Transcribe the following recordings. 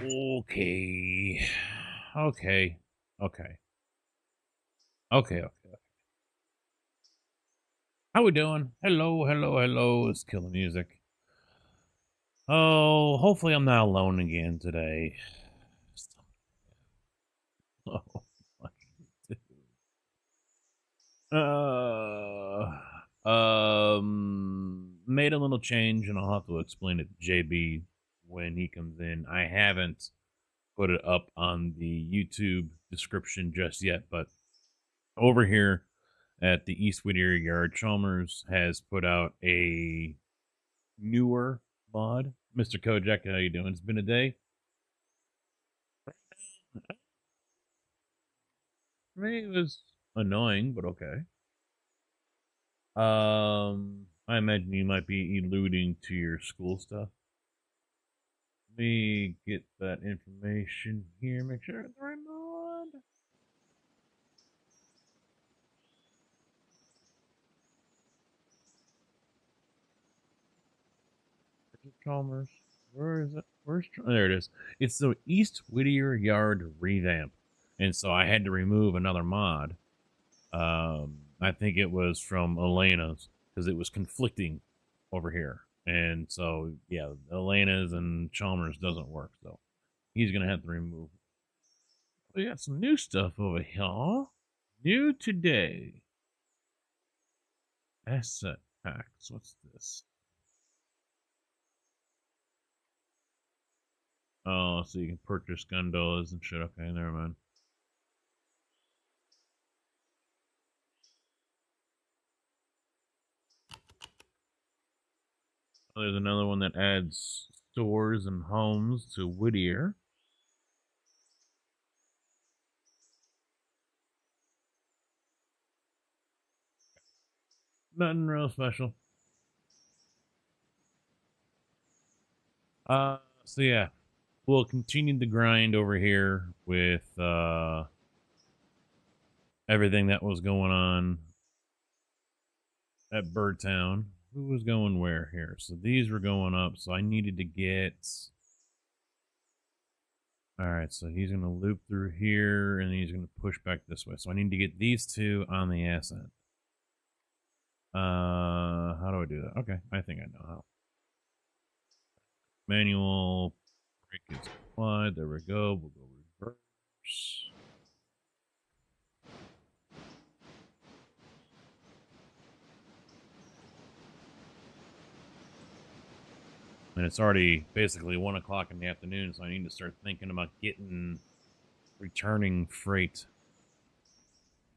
Okay. Okay. Okay. Okay. Okay. How we doing? Hello, hello, hello. It's Killer Music. Oh, hopefully I'm not alone again today. Oh, my dude. Made a little change, and I'll have to explain it to JB when he comes in. I haven't put it up on the YouTube description just yet, but over here at the East Whittier Yard, Chalmers has put out a newer mod. Mr. Kojak, how you doing? It's been a day. I mean, it was annoying, but okay. I imagine you might be alluding to your school stuff. Let me get that information here. Make sure it's the right mod. Chalmers. Where is it? There it is. It's the East Whittier Yard revamp, and so I had to remove another mod. I think it was from Elena's because it was conflicting over here, and so yeah, Elena's and Chalmers doesn't work, so he's gonna have to remove. We got some new stuff over here. New today. Asset packs. What's this? Oh, so you can purchase gondolas and shit. Okay, never mind. Oh, there's another one that adds stores and homes to Whittier. Nothing real special. So yeah, we'll continue the grind over here with everything that was going on at Birdtown. Who was going where here? So these were going up, so I needed to get. Alright, so he's going to loop through here, and he's going to push back this way. So I need to get these two on the ascent. How do I do that? Okay, I think I know how. Manual brake is applied. There we go. We'll go reverse. And it's already basically 1 o'clock in the afternoon, so I need to start thinking about returning freight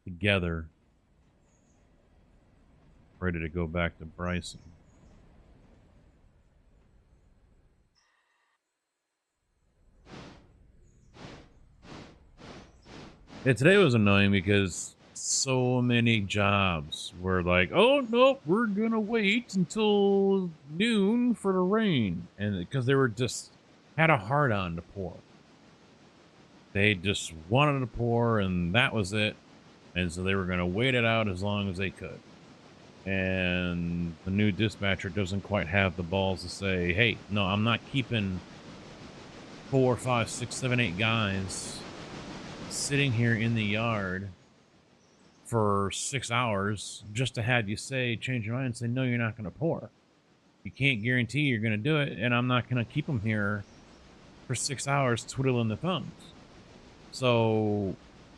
together, ready to go back to Bryson. Yeah, today was annoying because so many jobs were like, oh, no, we're going to wait until noon for the rain. And because they were just had a hard on to pour. They just wanted to pour, and that was it. And so they were going to wait it out as long as they could. And the new dispatcher doesn't quite have the balls to say, hey, no, I'm not keeping 4, 5, 6, 7, 8 guys sitting here in the yard for 6 hours just to have you change your mind and say, no, you're not going to pour. You can't guarantee you're going to do it, and I'm not going to keep them here for 6 hours twiddling the thumbs. So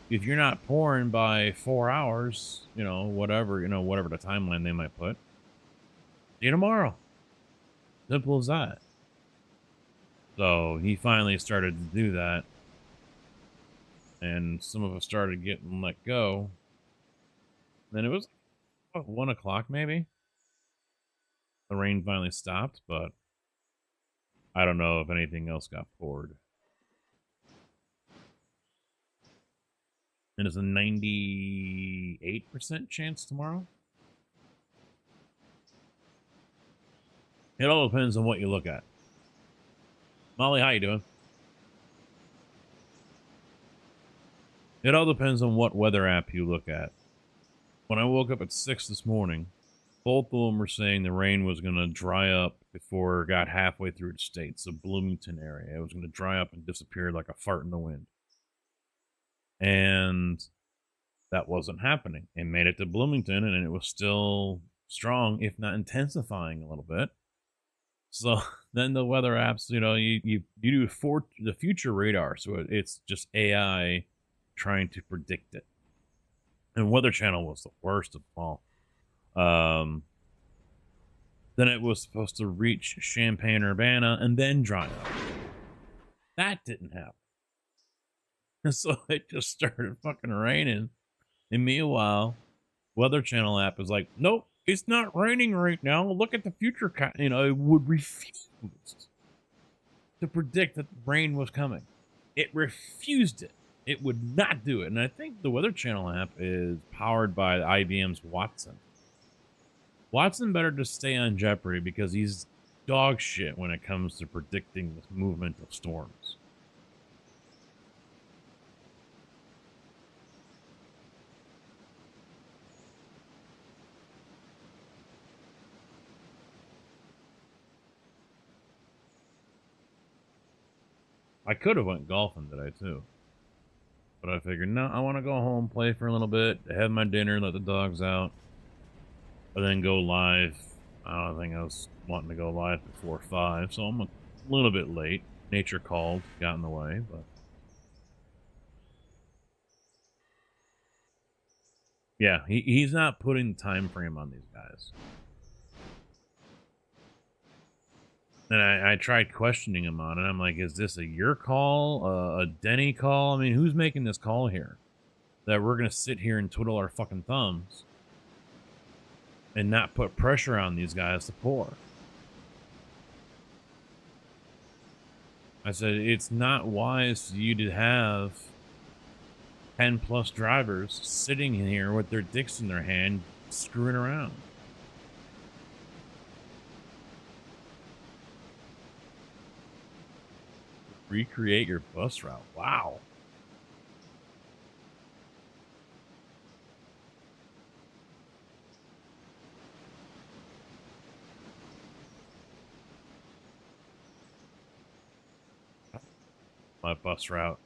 if you're not pouring by 4 hours, whatever the timeline they might put, see you tomorrow. Simple as that. So he finally started to do that, and some of us started getting let go. Then it was 1 o'clock maybe. The rain finally stopped, but I don't know if anything else got poured. And it's a 98% chance tomorrow. It all depends on what you look at. Molly, how you doing? It all depends on what weather app you look at. When I woke up at 6 this morning, Both of them were saying the rain was going to dry up before it got halfway through the states, the Bloomington area. It was going to dry up and disappear like a fart in the wind. And that wasn't happening. It made it to Bloomington, and it was still strong, if not intensifying a little bit. So then the weather apps, you do for the future radar, so it's just AI trying to predict it. And Weather Channel was the worst of all. Then it was supposed to reach Champaign-Urbana and then dry up. That didn't happen. And so it just started fucking raining. And meanwhile, Weather Channel app is like, nope, it's not raining right now. Look at the future. It would refuse to predict that rain was coming. It refused it. It would not do it. And I think the Weather Channel app is powered by IBM's Watson. Watson better just stay on Jeopardy because he's dog shit when it comes to predicting the movement of storms. I could have went golfing today too, but I figured no, I want to go home, play for a little bit, have my dinner, let the dogs out, and then go live. I don't think I was wanting to go live before 5, so I'm a little bit late. Nature called, got in the way, but yeah, he's not putting time frame on these guys. And I tried questioning him on it. I'm like, is this a your call, a Denny call? I mean, who's making this call here? That we're going to sit here and twiddle our fucking thumbs and not put pressure on these guys to pour. I said, it's not wise for you to have 10 plus drivers sitting here with their dicks in their hand, screwing around. Recreate your bus route. Wow. My bus route.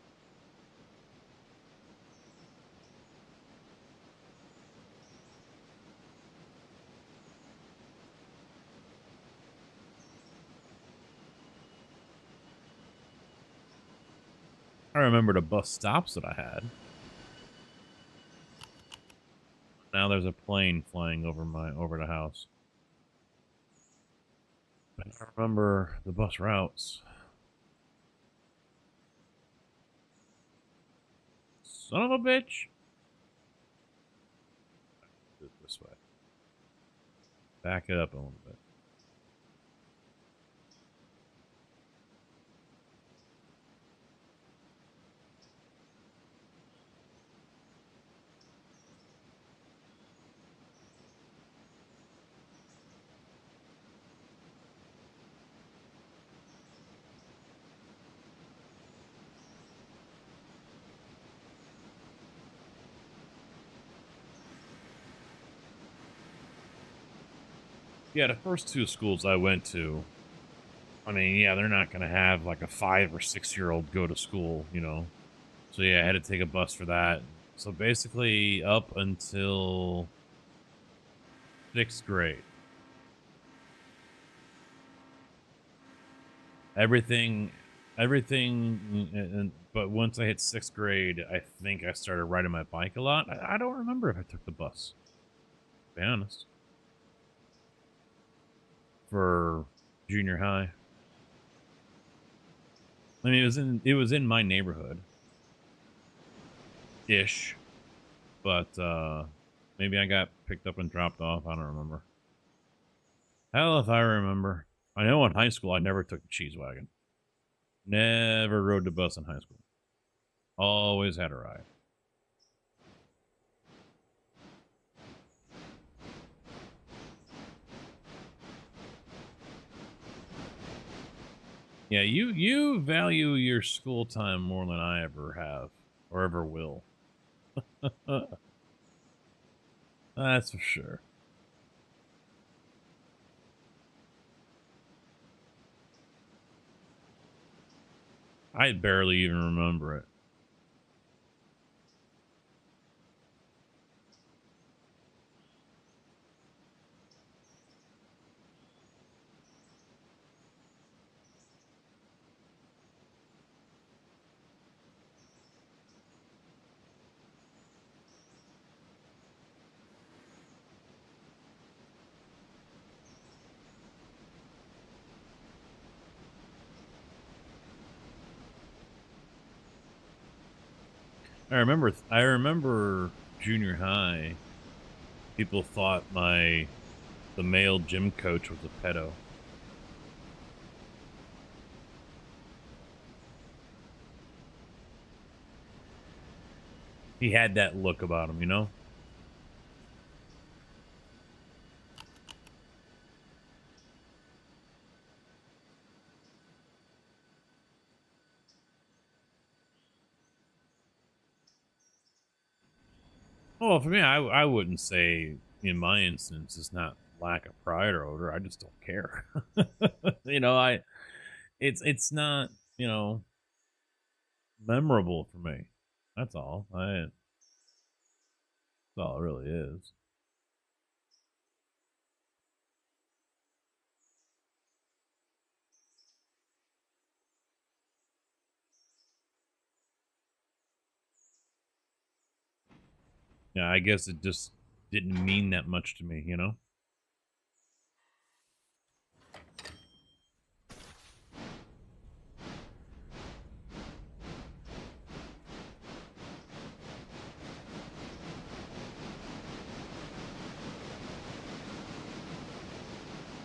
I remember the bus stops that I had. Now there's a plane flying over the house. I don't remember the bus routes. Son of a bitch. Do it this way. Back it up a little bit. Yeah, the first 2 schools I went to, I mean, yeah, they're not going to have like a 5 or 6-year-old go to school, So yeah, I had to take a bus for that. So basically up until 6th grade. Everything, but once I hit 6th grade, I think I started riding my bike a lot. I don't remember if I took the bus, to be honest. For junior high. I mean, it was in my neighborhood ish, but maybe I got picked up and dropped off. I don't remember. Hell if I remember. I know in high school I never took the cheese wagon. Never rode the bus in high school. Always had a ride. Yeah, you value your school time more than I ever have or ever will. That's for sure. I barely even remember it. I remember junior high, people thought the male gym coach was a pedo. He had that look about him, you know? Well, for me, I wouldn't say in my instance it's not lack of pride or odor. I just don't care. You know, it's not, you know, memorable for me. That's all. That's all it really is. Yeah, I guess it just didn't mean that much to me, you know?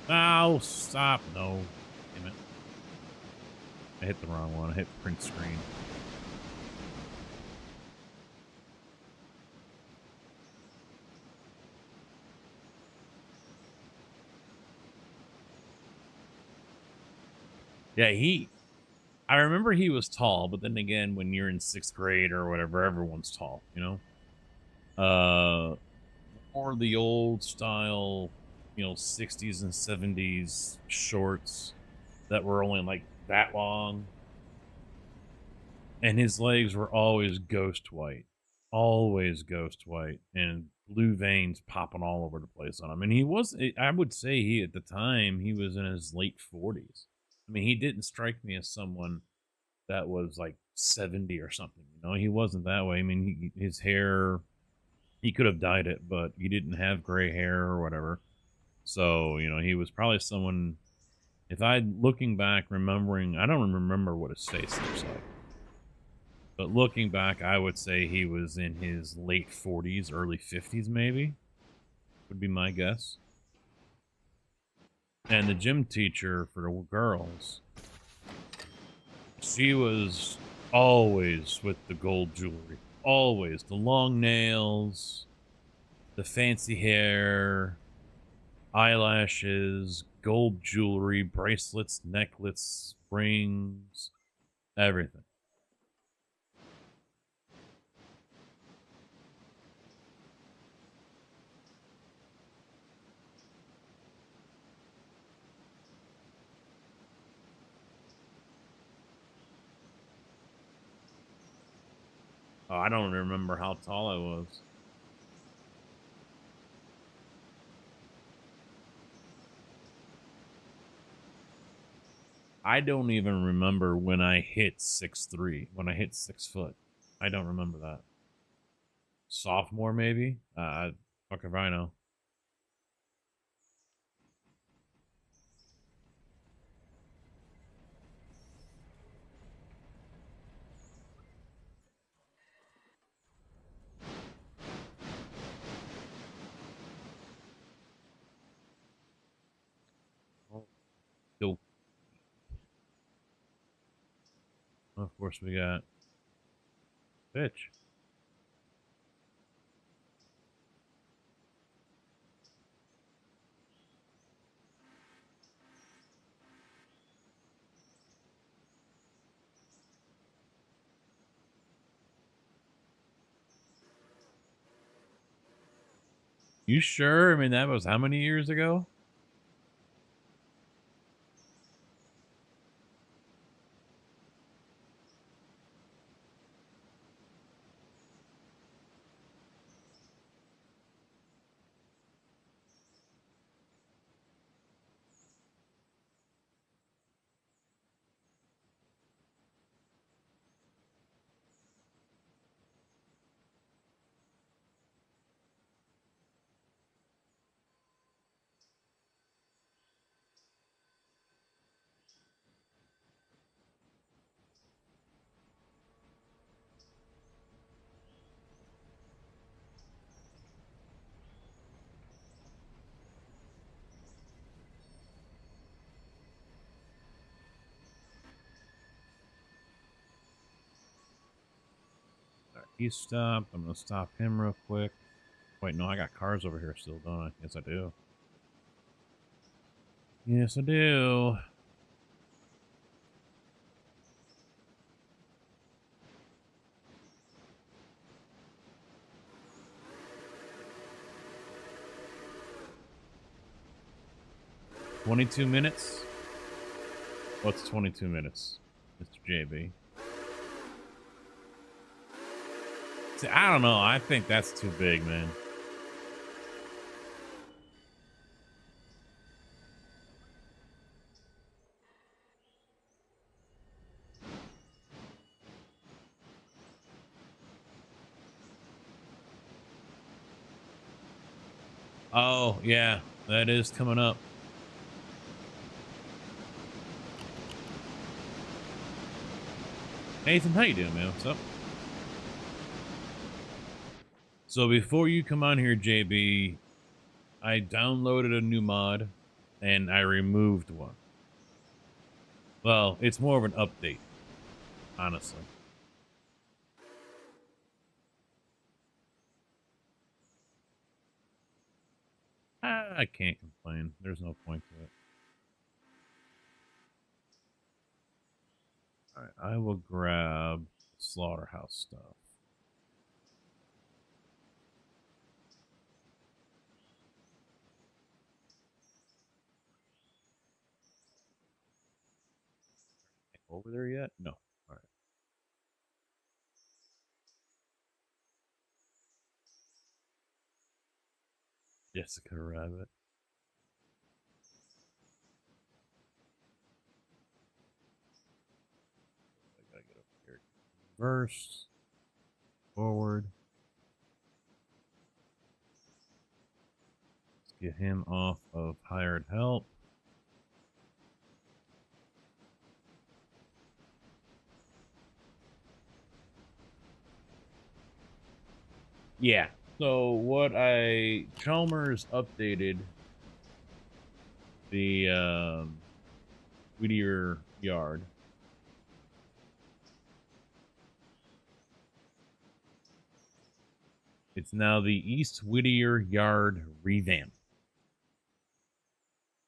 Oh, stop. No. Damn it. I hit the wrong one. I hit print screen. Yeah, I remember he was tall, but then again, when you're in sixth grade or whatever, everyone's tall, you know? More the old style, 60s and 70s shorts that were only like that long. And his legs were always ghost white. Always ghost white. And blue veins popping all over the place on him. And I would say at the time, he was in his late 40s. I mean, he didn't strike me as someone that was like 70 or something. He wasn't that way. I mean, his hair, he could have dyed it, but he didn't have gray hair or whatever. So, he was probably someone, if I, looking back, remembering, I don't remember what his face looks like. But looking back, I would say he was in his late 40s, early 50s, maybe, would be my guess. And the gym teacher for the girls, she was always with the gold jewelry. Always. The long nails, the fancy hair, eyelashes, gold jewelry, bracelets, necklaces, rings, everything. Oh, I don't remember how tall I was. I don't even remember when I hit 6'3", when I hit 6 foot. I don't remember that. Sophomore, maybe? Fuck if I know. Oh, still, of course, we got bitch. You sure? I mean, that was how many years ago? He stopped. I'm gonna stop him real quick. Wait, no, I got cars over here still, don't I? Yes, I do. Yes, I do. $22? What's 22 minutes, Mr. JB? See, I don't know. I think that's too big, man. Oh, yeah. That is coming up. Nathan, how you doing, man? What's up? So before you come on here, JB, I downloaded a new mod and I removed one. Well, it's more of an update, honestly. I can't complain. There's no point to it. All right, I will grab the slaughterhouse stuff. Over there yet? No. All right. Jessica Rabbit. I gotta get up here. Reverse. Forward. Let's get him off of hired help. Yeah. So what Chalmers updated the Whittier yard. It's now the East Whittier Yard revamp.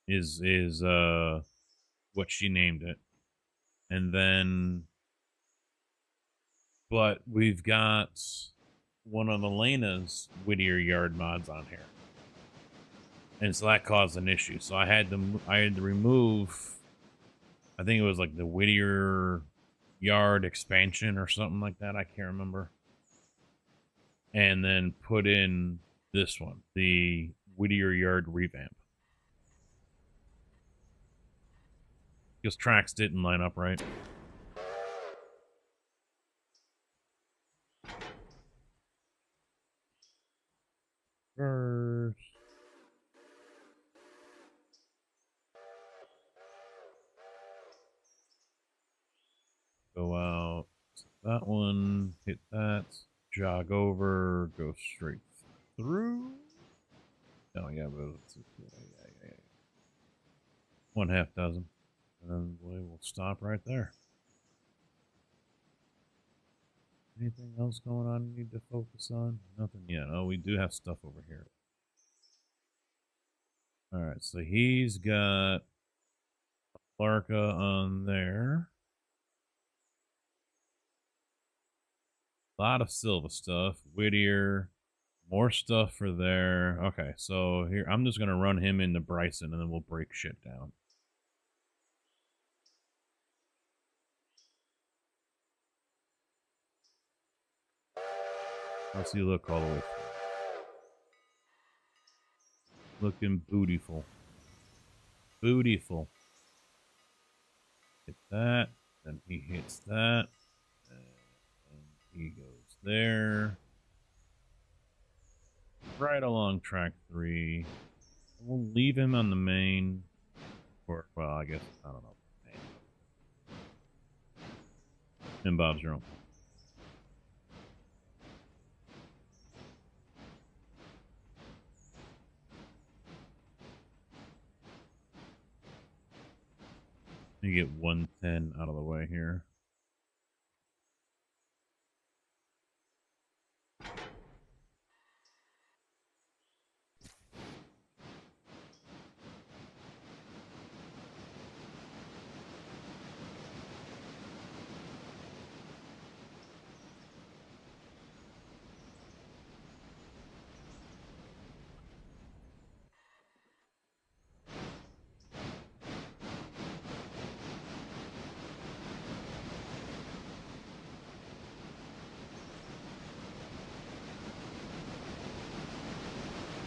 Is what she named it. And then but we've got one of Elena's Whittier Yard mods on here. And so that caused an issue. So I had to remove, I think it was like the Whittier Yard expansion or something like that. I can't remember. And then put in this one, the Whittier Yard revamp. Because tracks didn't line up right. First. Go out. That one. Hit that. Jog over. Go straight through. Oh, yeah, but yeah. 1/2 dozen. And then we'll stop right there. Anything else going on you need to focus on? Nothing yet. Oh, we do have stuff over here. Alright, so he's got Larka on there. A lot of Silva stuff. Whittier. More stuff for there. Okay, so here, I'm just going to run him into Bryson, and then we'll break shit down. How's he look all the way through? Looking bootyful. Bootyful. Hit that. Then he hits that. And he goes there. Right along track 3. We'll leave him on the main. Or, well, I guess, I don't know. And Bob's your own. You get 110 out of the way here.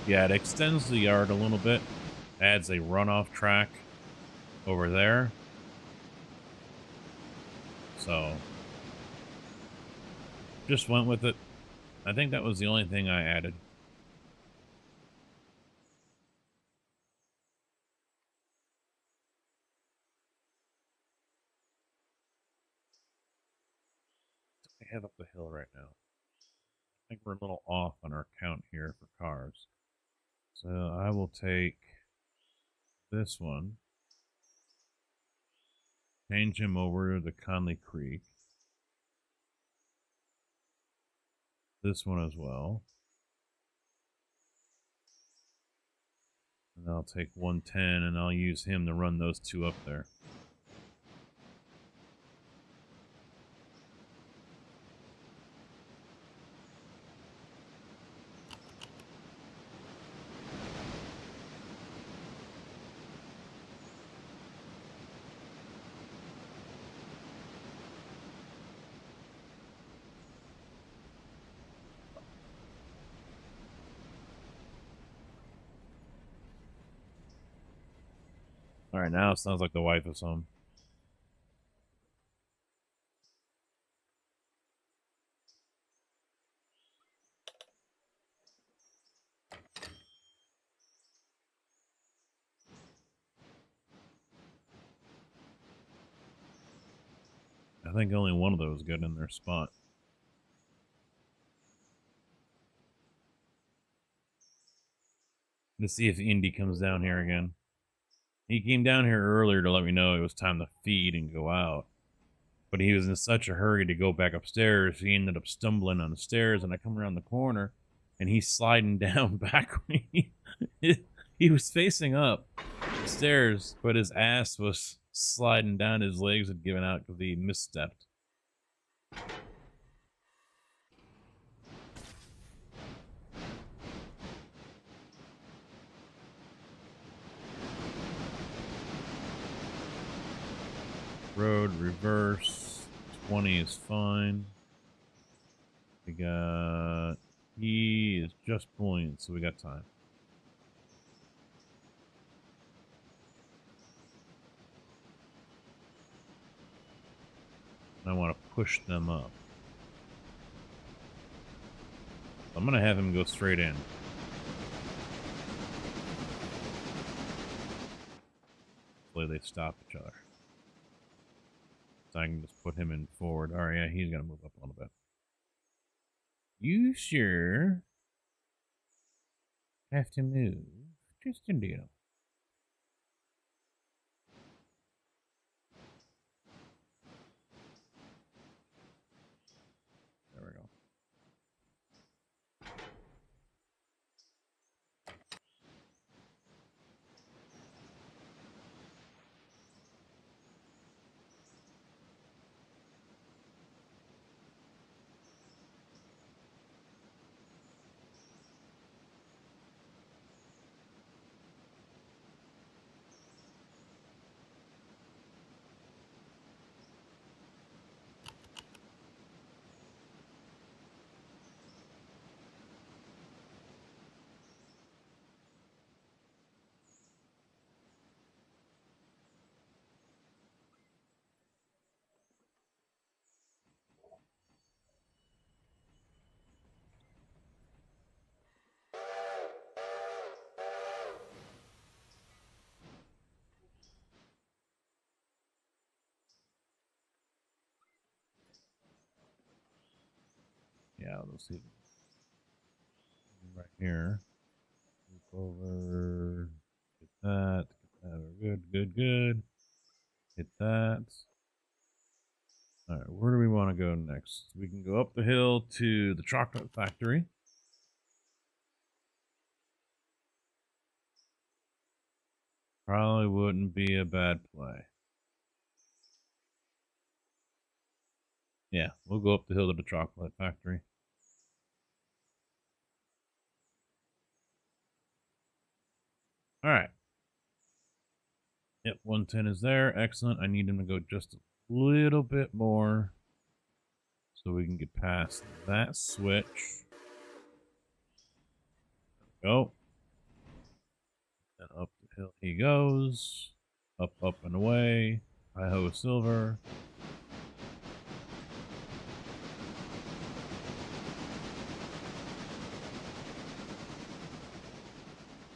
Yeah, it extends the yard a little bit. Adds a runoff track over there. So just went with it. I think that was the only thing I added. I head up the hill right now. I think we're a little off on our count here for cars. So I will take this one, change him over to Conley Creek. This one as well. And I'll take 110 and I'll use him to run those two up there. All right, now it sounds like the wife is home. I think only one of those got in their spot. Let's see if Indy comes down here again. He came down here earlier to let me know it was time to feed and go out. But he was in such a hurry to go back upstairs, he ended up stumbling on the stairs, and I come around the corner, and he's sliding down backward. He was facing up the stairs, but his ass was sliding down. His legs had given out because he misstepped. Road reverse. 20 is fine. We got... He is just pulling, so we got time. I want to push them up. I'm going to have him go straight in. Hopefully they stop each other. So I can just put him in forward. All right, yeah, he's going to move up a little bit. You sure have to move just a little. There we go. Yeah, let's see. Right here. Move over. Get that. Get that. Good, good, good. Hit that. All right, where do we want to go next? We can go up the hill to the chocolate factory. Probably wouldn't be a bad play. Yeah, we'll go up the hill to the chocolate factory. All right. Yep, 110 is there. Excellent. I need him to go just a little bit more so we can get past that switch. Go. Hill he goes. Up, up, and away. Hi-ho, silver.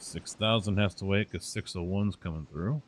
$6,000 has to wait because 601's coming through.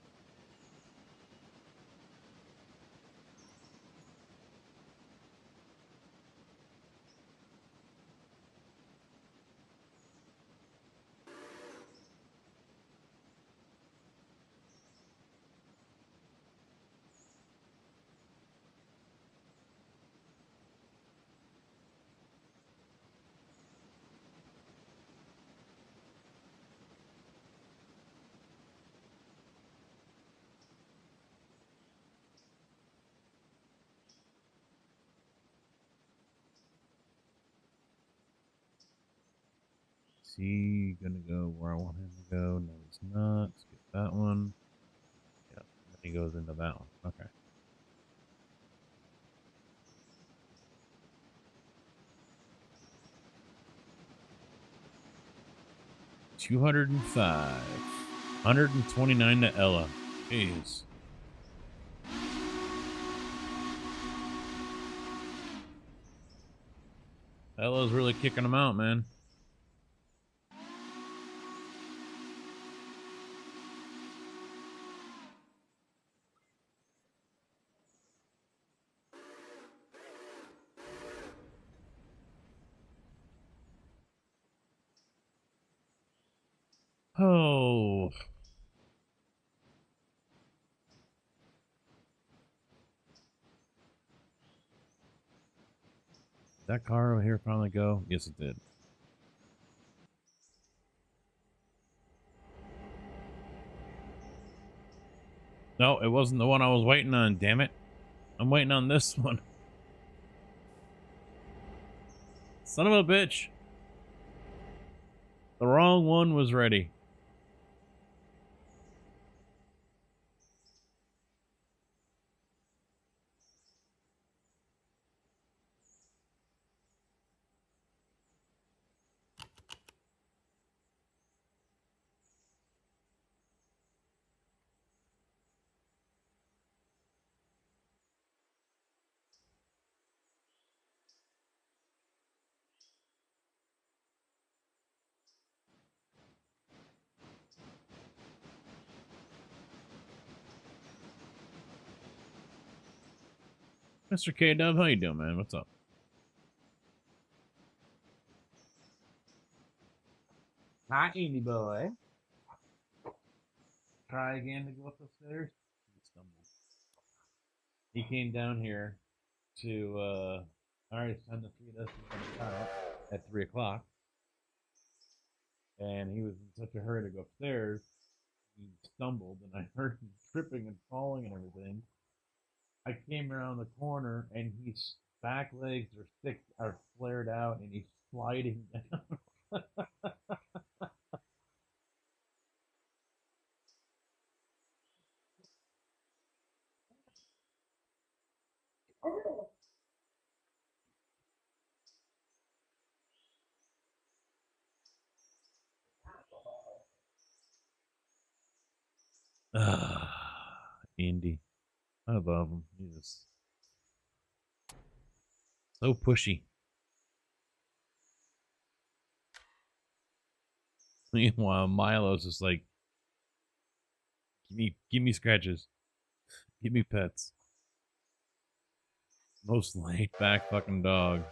Is he gonna go where I want him to go? No, he's not. Skip that one. Yep. And then he goes into that one. Okay. $205. 129 to Ella. Jeez. Ella's really kicking him out, man. Oh. Did that car over here finally go? Yes, it did. No, it wasn't the one I was waiting on, damn it. I'm waiting on this one. Son of a bitch. The wrong one was ready. Mr. K-Dub, how you doing, man? What's up? Hi, Andy boy. Try again to go up the stairs. He stumbled. He came down here to, all right, it's time to feed us at 3 o'clock. And he was in such a hurry to go upstairs, he stumbled, and I heard him tripping and falling and everything. I came around the corner, and his back legs are flared out, and he's sliding down. Indy. I love him. He's just so pushy. Meanwhile, Milo's just like, give me scratches. Give me pets. Most laid back fucking dog.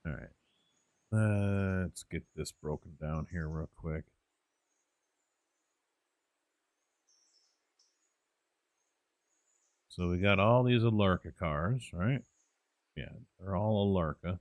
All right. Let's get this broken down here real quick. So we got all these Alerca cars, right? Yeah, they're all Alerca.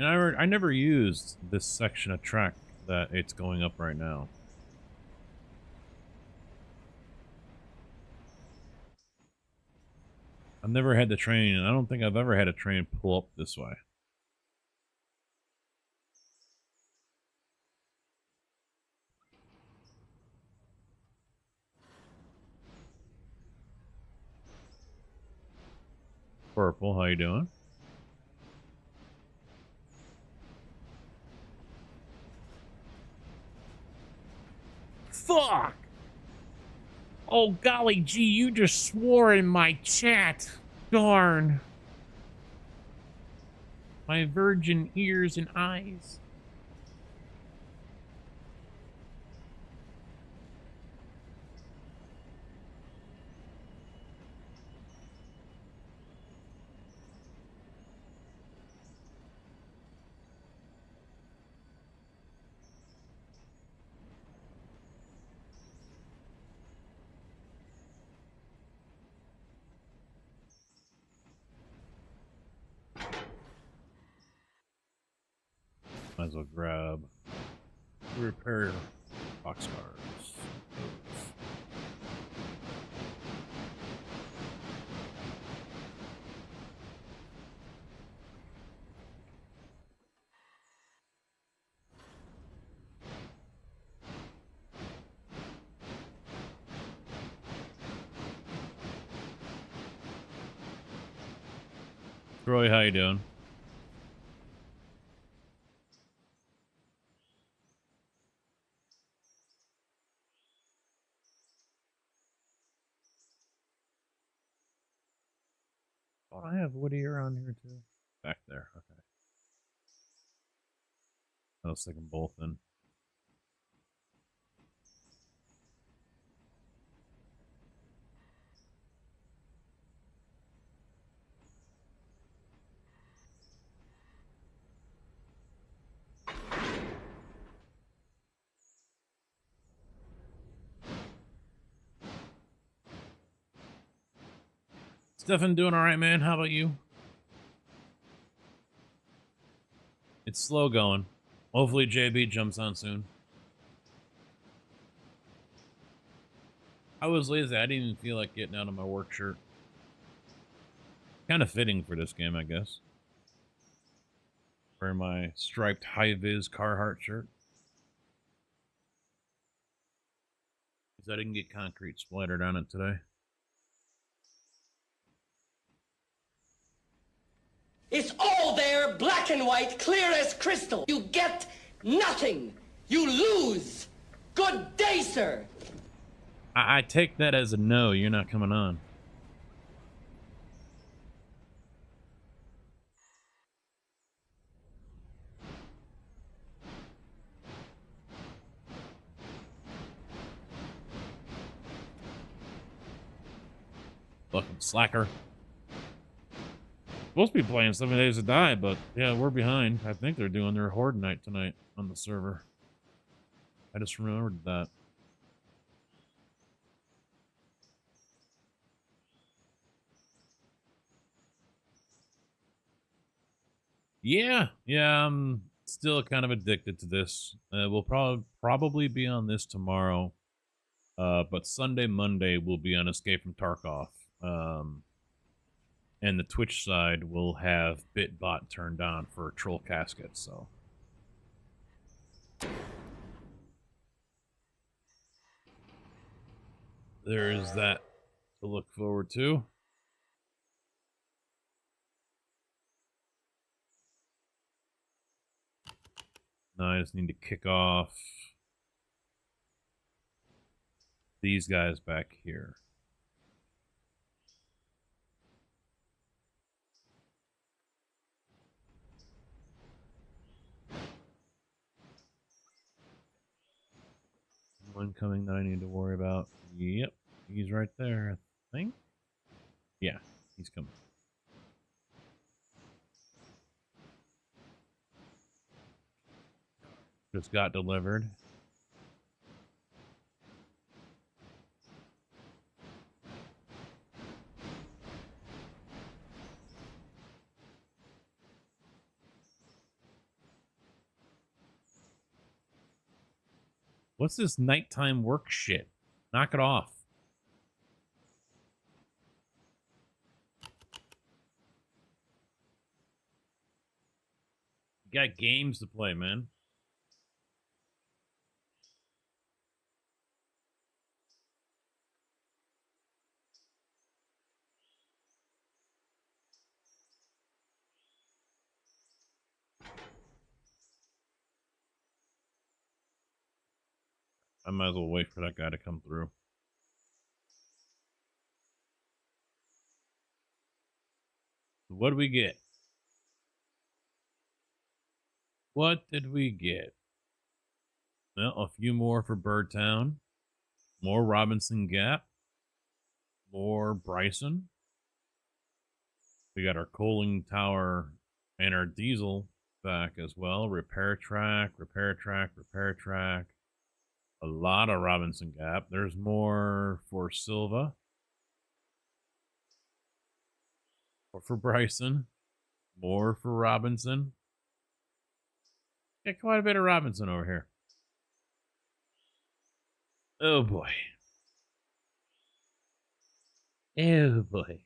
And I never used this section of track that it's going up right now. I've never had the train, and I don't think I've ever had a train pull up this way. Purple, how you doing? Fuck! Oh, golly gee, you just swore in my chat. Darn. My virgin ears and eyes. Might as well grab repair boxcars. Troy, how you doing? Oh, I have Whittier on here too. Back there, okay. I was thinking both in. Stefan doing all right, man. How about you? It's slow going. Hopefully JB jumps on soon. I was lazy. I didn't even feel like getting out of my work shirt. Kind of fitting for this game, I guess. Wearing my striped high-vis Carhartt shirt. Because I didn't get concrete splattered on it today. It's all there, black and white, clear as crystal. You get nothing. You lose. Good day, sir. I take that as a no. You're not coming on. Fucking slacker. Supposed to be playing 7 Days to Die, but yeah, we're behind. I think they're doing their Horde night tonight on the server. I just remembered that. Yeah, I'm still kind of addicted to this. We'll probably be on this tomorrow, but Sunday, Monday we'll be on Escape from Tarkov. And the Twitch side will have BitBot turned on for Troll Casket, so. There is that to look forward to. Now I just need to kick off these guys back here. One coming that I need to worry about. Yep, he's right there, I think. Yeah, he's coming. Just got delivered. What's this nighttime work shit? Knock it off. You got games to play, man. I might as well wait for that guy to come through. What did we get? What did we get? Well, a few more for Birdtown. More Robinson Gap. More Bryson. We got our coaling tower and our diesel back as well. Repair track, repair track, repair track. A lot of Robinson Gap. There's more for Silva. More for Bryson. More for Robinson. Got quite a bit of Robinson over here. Oh boy. Oh boy.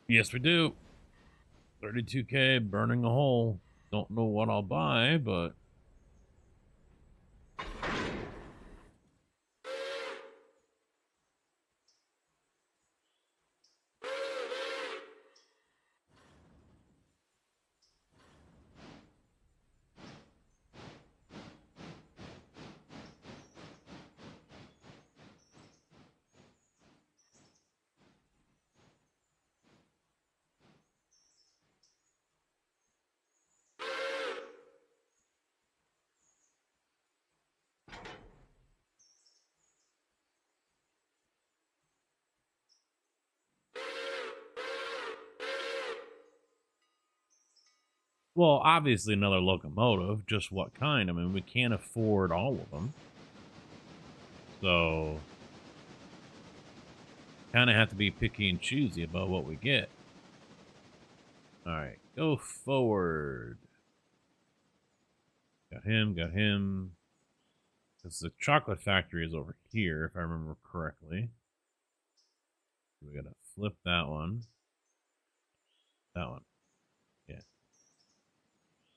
Yes, we do. 32K burning a hole. Don't know what I'll buy, but well, obviously another locomotive. Just what kind? I mean, we can't afford all of them. So, kind of have to be picky and choosy about what we get. All right, go forward. Got him, got him. Because the chocolate factory is over here, if I remember correctly. We gotta flip that one. That one. Yeah.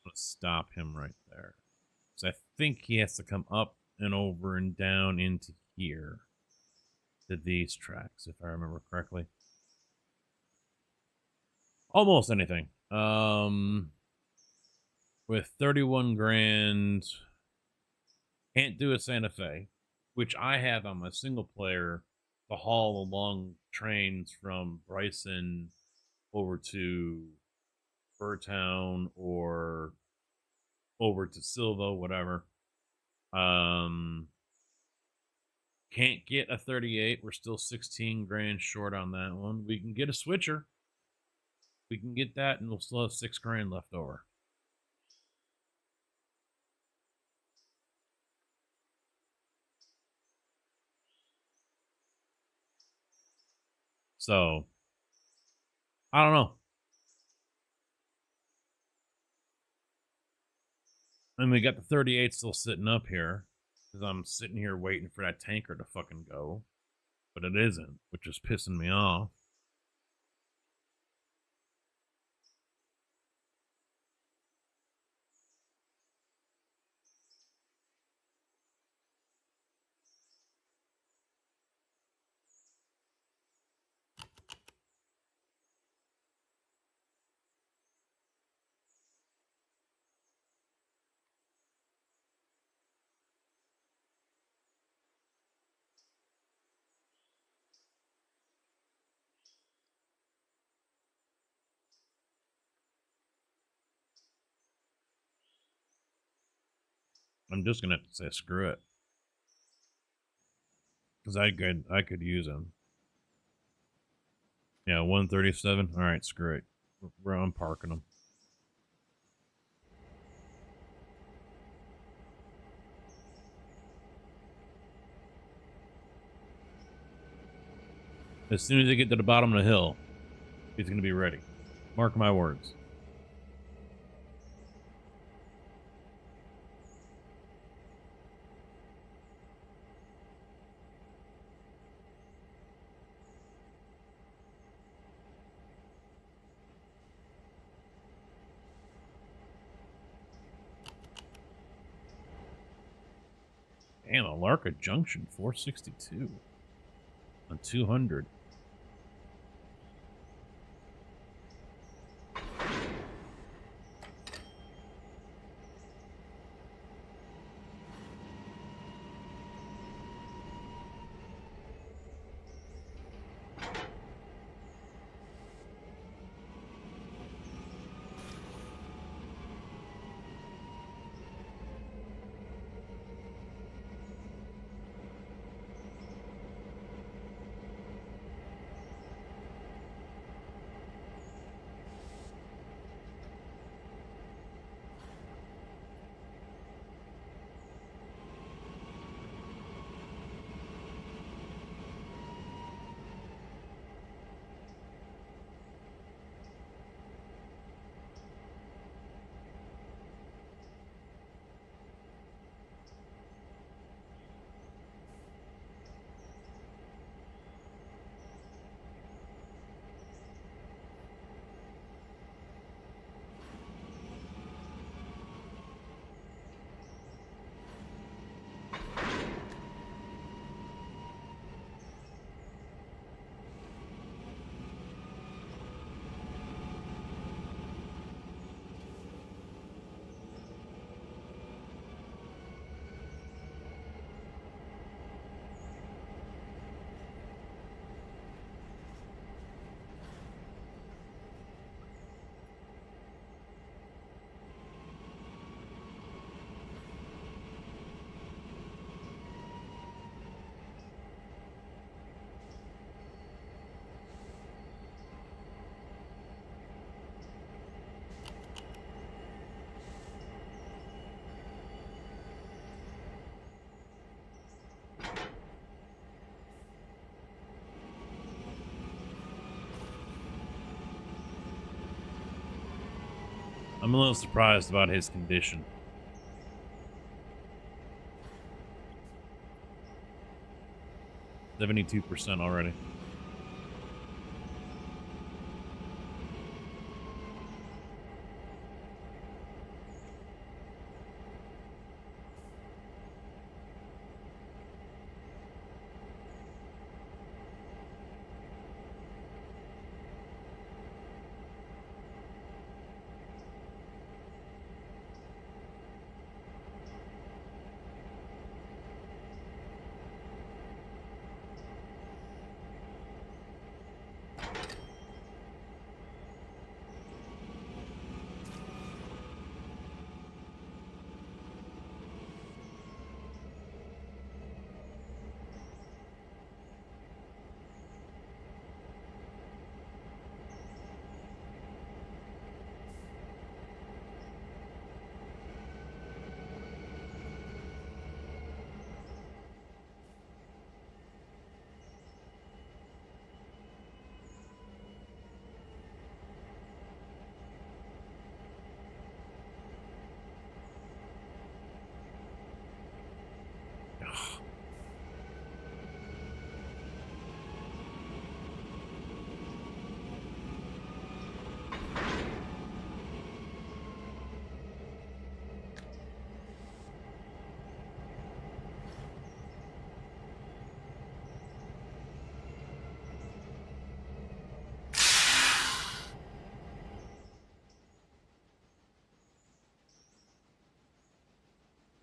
Let's stop him right there. So I think he has to come up and over and down into here to these tracks, if I remember correctly. Almost anything. With 31 grand, can't do a Santa Fe, which I have on my single player to haul along trains from Bryson over to Burtown or over to Silva, whatever. Can't get a 38. We're still 16 grand short on that one. We can get a switcher. We can get that, and we'll still have 6 grand left over. So, I don't know. And we got the 38 still sitting up here because I'm sitting here waiting for that tanker to fucking go, but it isn't, which is pissing me off. I'm just gonna have to say screw it because I could use him. Yeah, 137. All right, screw it. We're unparking them. As soon as they get to the bottom of the hill, he's going to be ready. Mark my words. Damn, Alarka Junction, 462 on 200. I'm a little surprised about his condition. 72% already.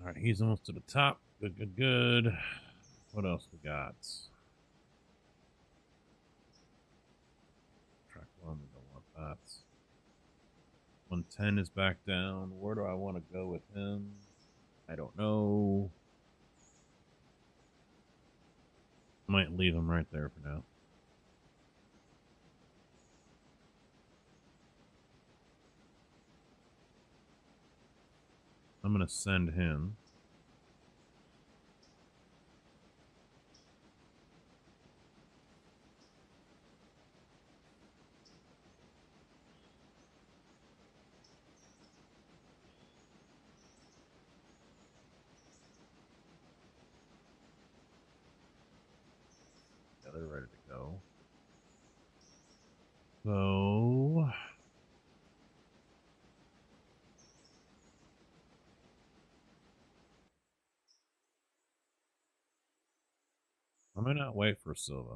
All right, he's almost to the top. Good, good, good. What else we got? Track one, we don't want that. 110 is back down. Where do I want to go with him? I don't know. Might leave him right there for now. I'm going to send him. Yeah, they're ready to go. So I may not wait for Silva.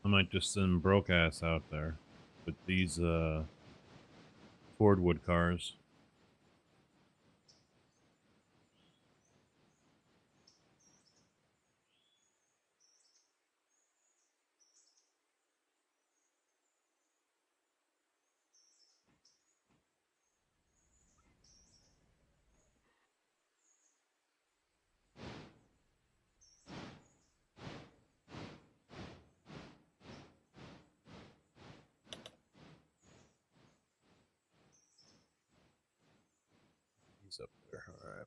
I might just send broke ass out there with these Ford wood cars. He's up there. All right.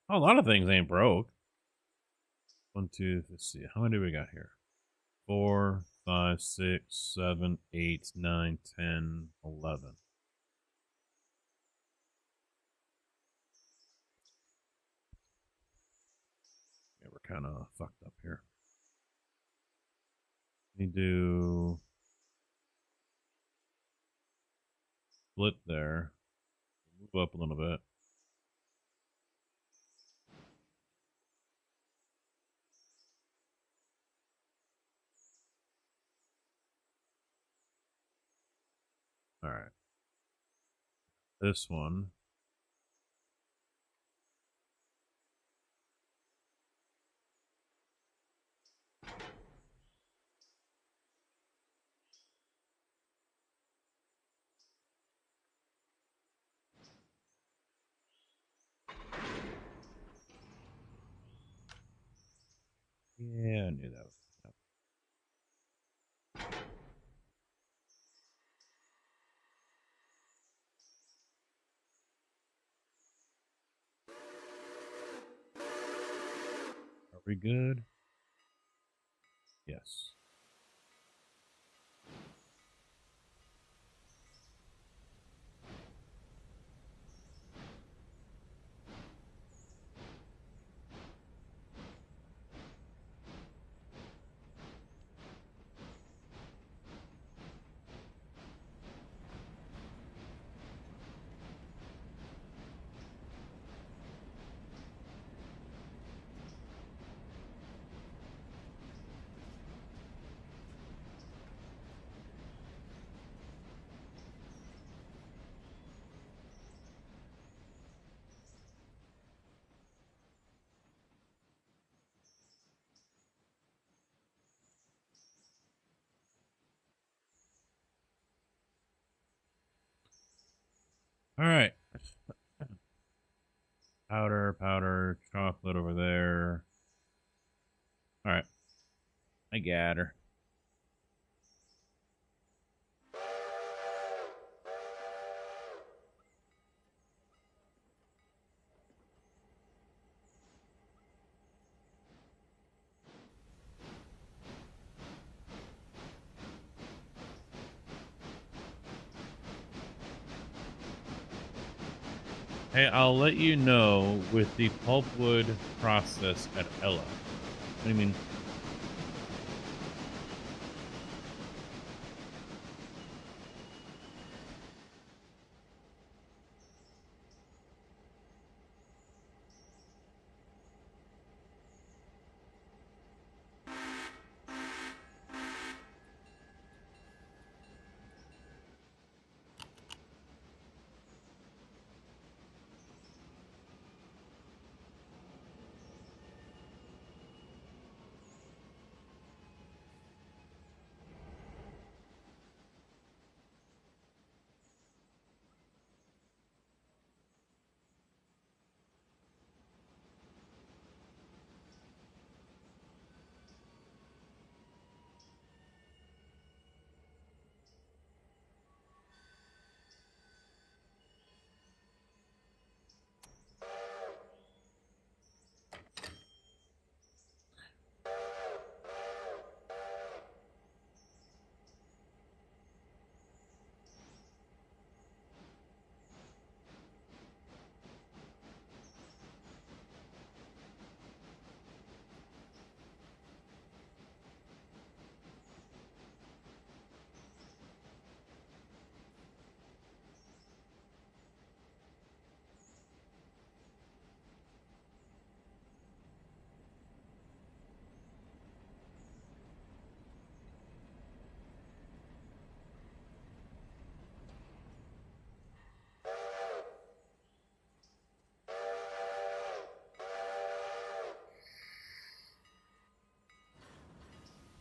A lot of things ain't broke. 1, 2, let's see. How many do we got here? 4, 5, 6, 7, 8, 9, 10, 11. Yeah, we're kind of fucked up here. We do split there. Move up a little bit. All right. This one. Yeah, I knew that was gonna happen. Are we good? Yes. All right. Powder, chocolate over there. All right. I got her. Hey, I'll let you know with the pulpwood process at Ella. What do you mean?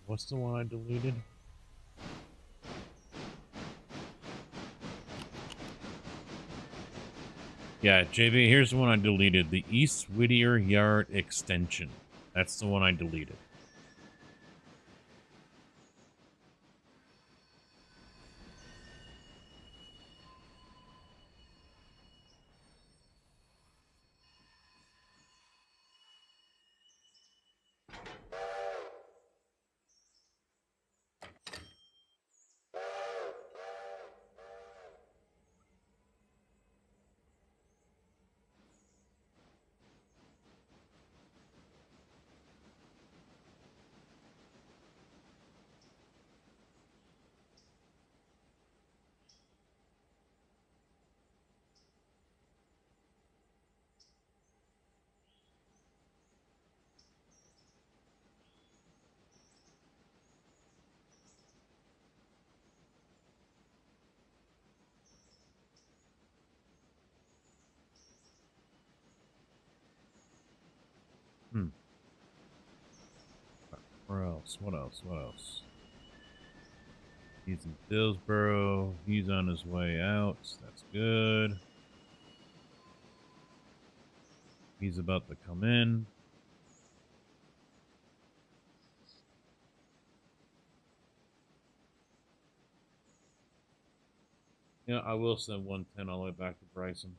What's the one I deleted? Yeah, JB, here's the one I deleted. The East Whittier Yard Extension. That's the one I deleted. Hmm. Where else? What else? What else? He's in Dillsboro. He's on his way out. That's good. He's about to come in. Yeah, I will send 110 all the way back to Bryson.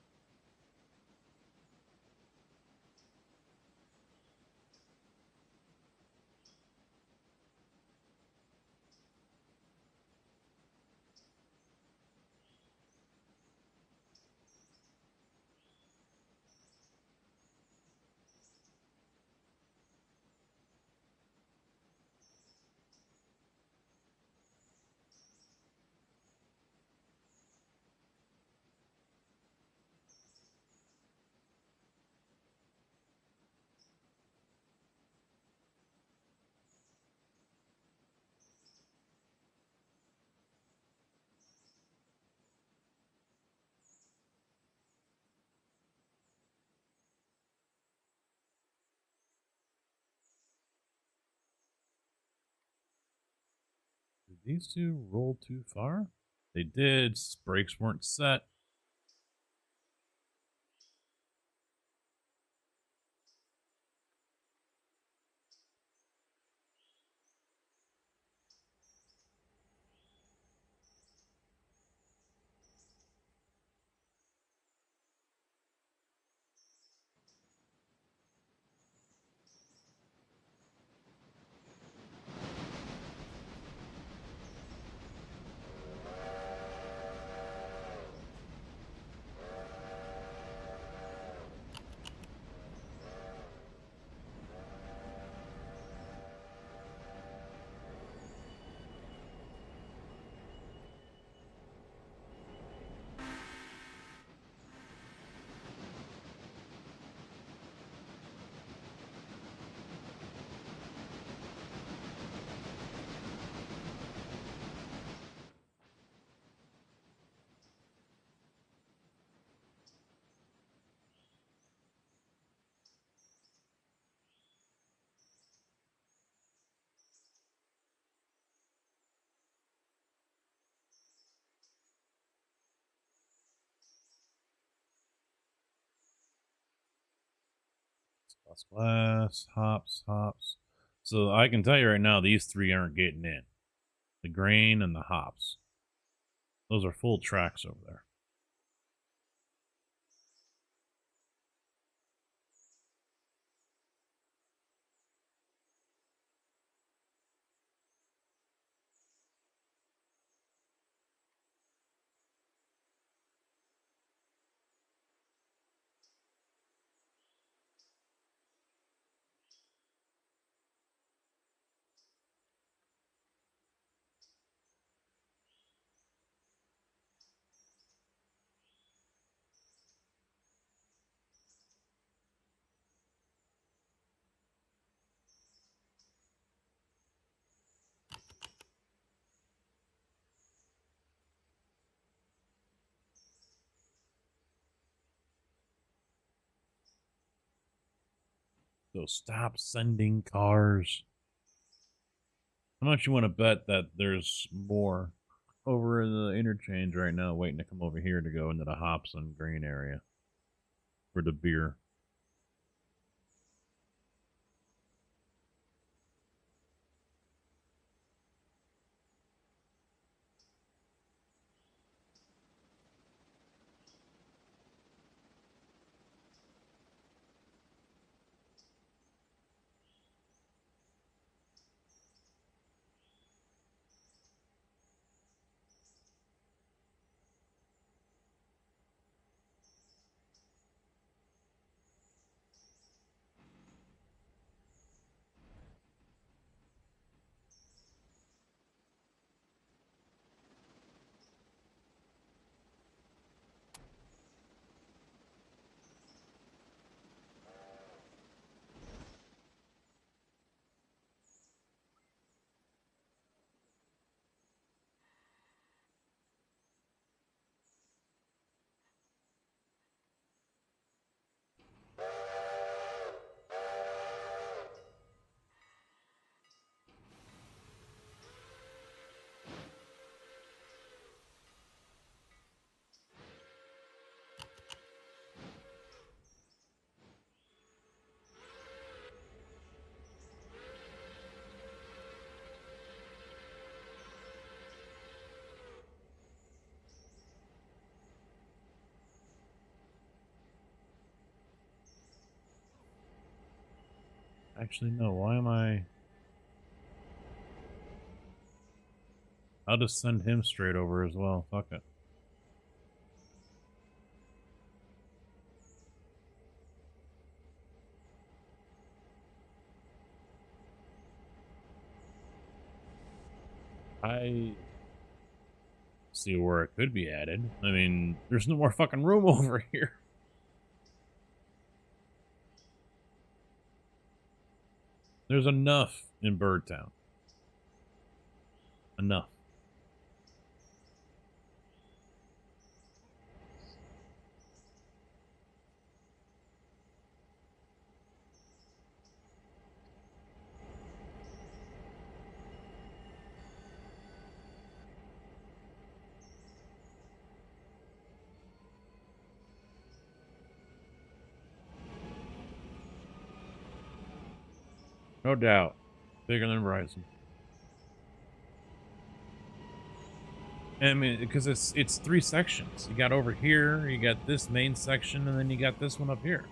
Did these two roll too far? They did. Brakes weren't set. Glass, hops, hops. So I can tell you right now, these three aren't getting in. The grain and the hops. Those are full tracks over there. So stop sending cars. How much you want to bet that there's more over in the interchange right now waiting to come over here to go into the hops and grain area for the beer? Actually, no. Why am I? I'll just send him straight over as well. Fuck it. I see where it could be added. I mean, there's no more fucking room over here. There's enough in Birdtown. Enough. No doubt. Bigger than Verizon. I mean, because it's three sections. You got over here, you got this main section, and then you got this one up here.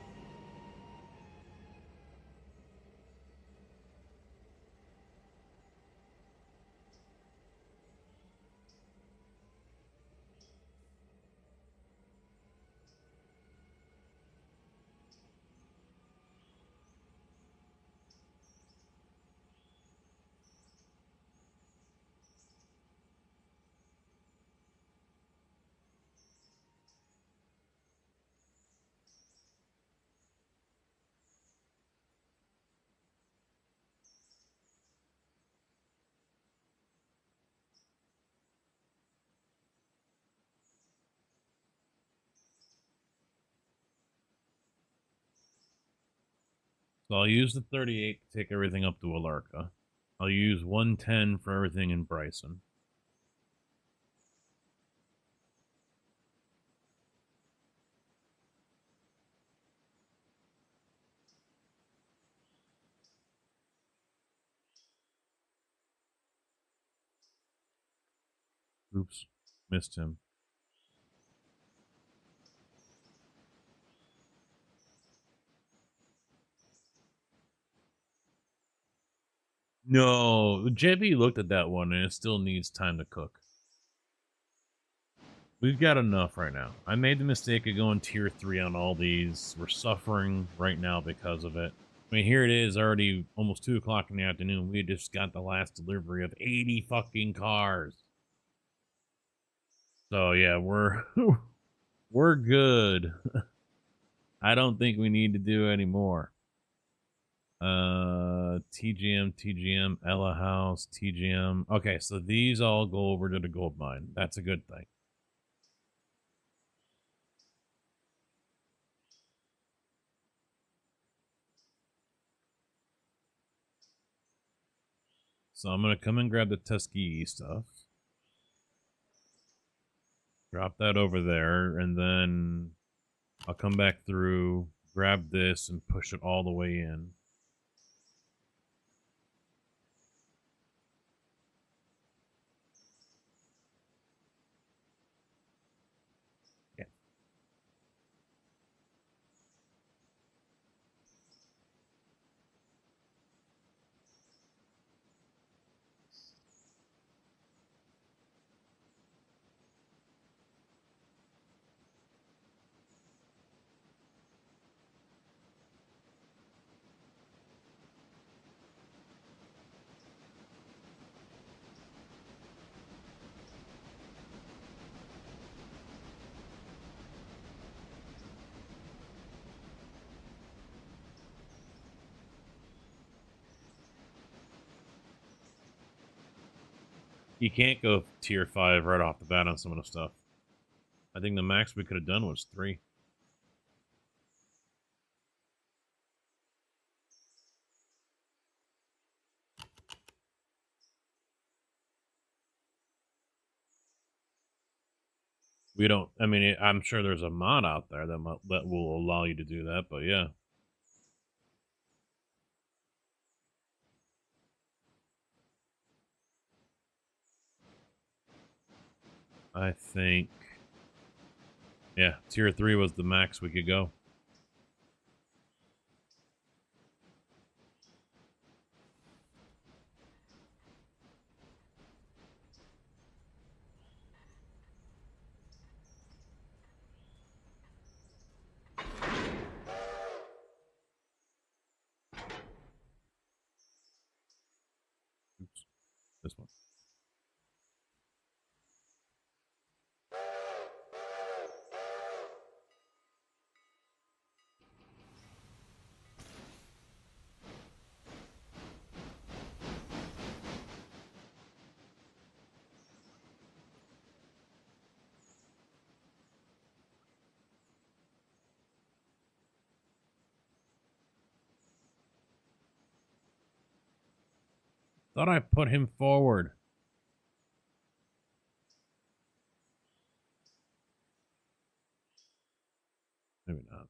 So I'll use the 38 to take everything up to Alarka. I'll use 110 for everything in Bryson. Oops, missed him. No, JB looked at that one and it still needs time to cook. We've got enough right now. I made the mistake of going tier 3 on all these. We're suffering right now because of it. I mean, here it is already almost 2 o'clock in the afternoon. We just got the last delivery of 80 fucking cars. So yeah, we're we're good. I don't think we need to do any more. TGM, Ella House, TGM. Okay, so these all go over to the gold mine. That's a good thing. So I'm gonna come and grab the Tuskegee stuff. Drop that over there, and then I'll come back through, grab this, and push it all the way in. Yeah. You can't go tier 5 right off the bat on some of the stuff. I think the max we could have done was 3. We don't. I mean, I'm sure there's a mod out there that will allow you to do that. But yeah, I think yeah, tier 3 was the max we could go. Oops, this one. Thought I put him forward. Maybe not.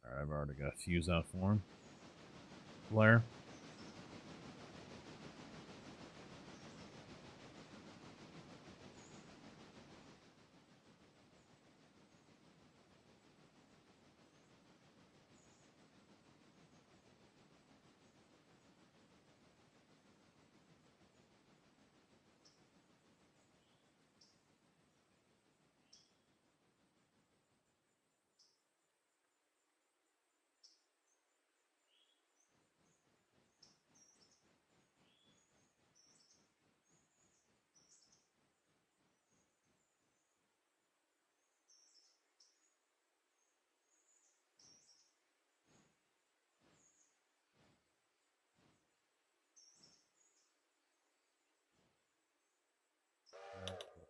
All right, I've already got a fuse out for him. Flare.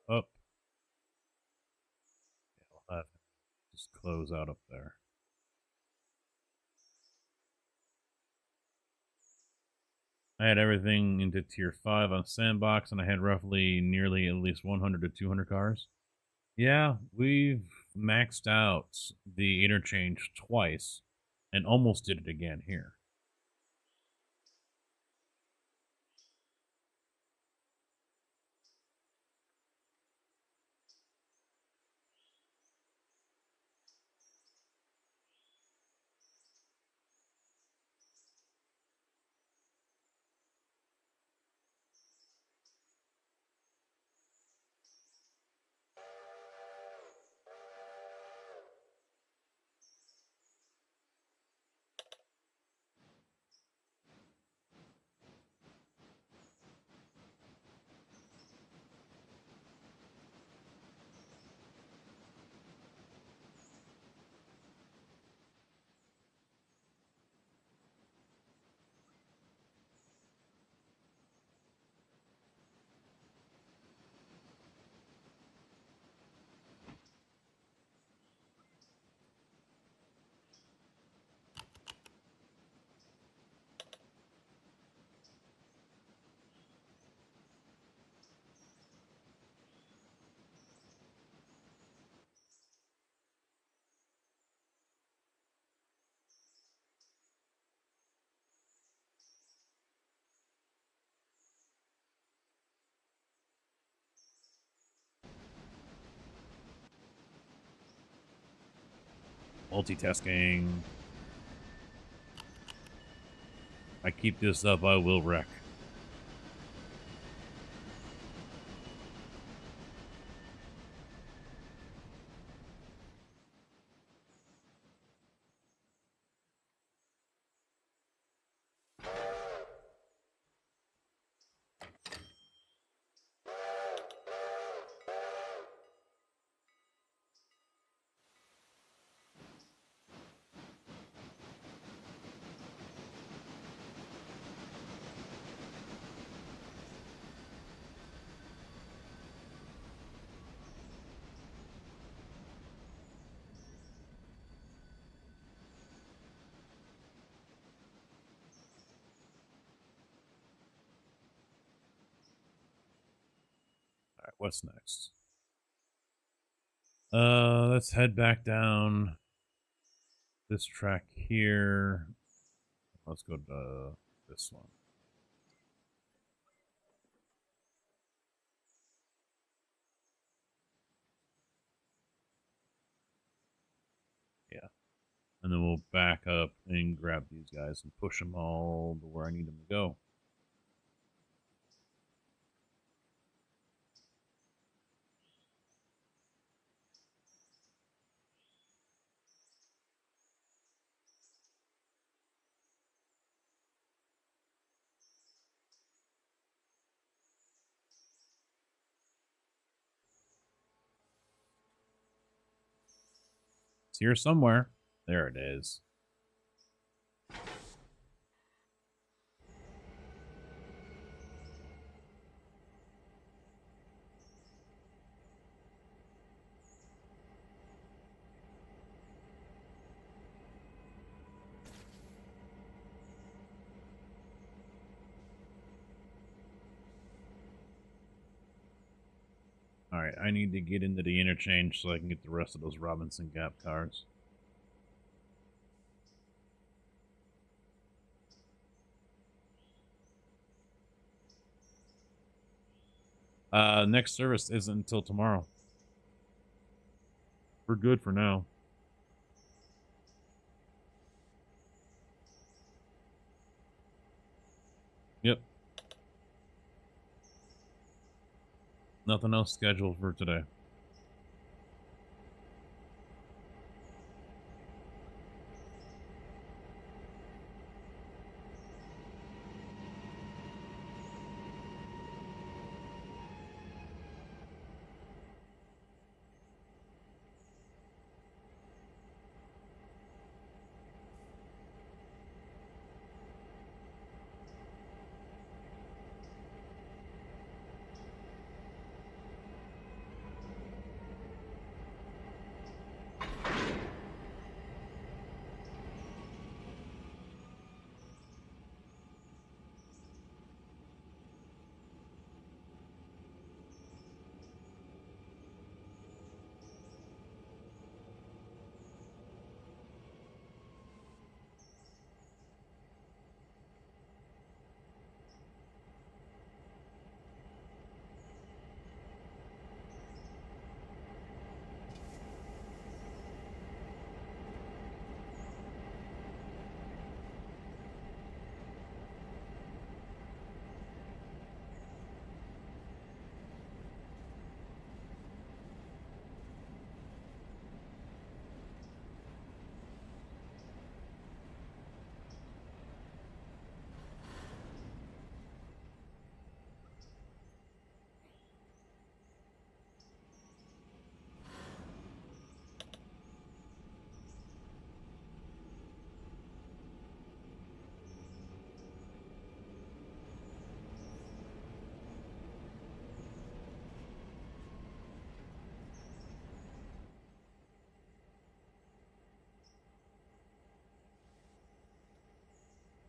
Up. Yeah, we'll have just close out up there. I had everything into tier 5 on Sandbox, and I had roughly nearly at least 100 to 200 cars. Yeah, we've maxed out the interchange twice and almost did it again here. Multitasking. I keep this up, I will wreck. All right, what's next? Let's head back down this track here. Let's go to this one. Yeah. And then we'll back up and grab these guys and push them all to where I need them to go. It's here somewhere. There it is. All right, I need to get into the interchange so I can get the rest of those Robinson Gap cars. Next service isn't until tomorrow. We're good for now. Yep. Nothing else scheduled for today.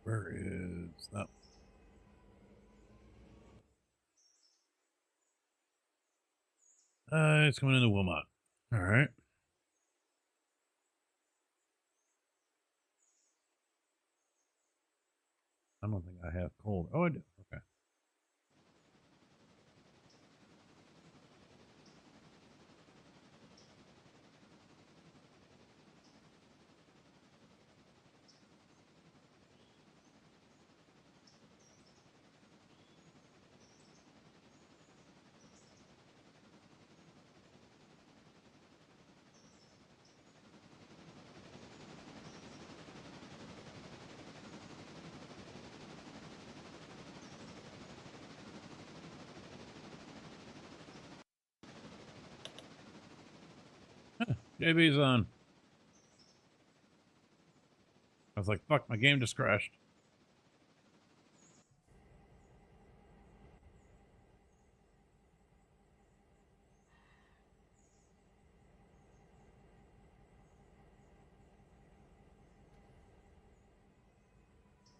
Where is that? It's coming into Wilmot. All right. I don't think I have cold. Oh, I do. Okay. JB's on. I was like, fuck, my game just crashed.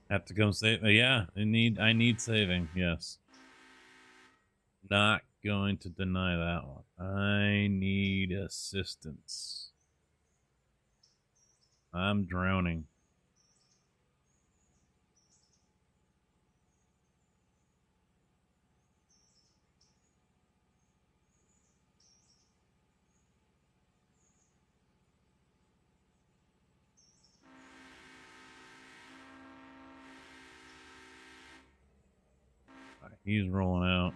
Have to come save. Yeah, I need saving. Yes. Not going to deny that one. I need assistance. I'm drowning. Right, he's rolling out.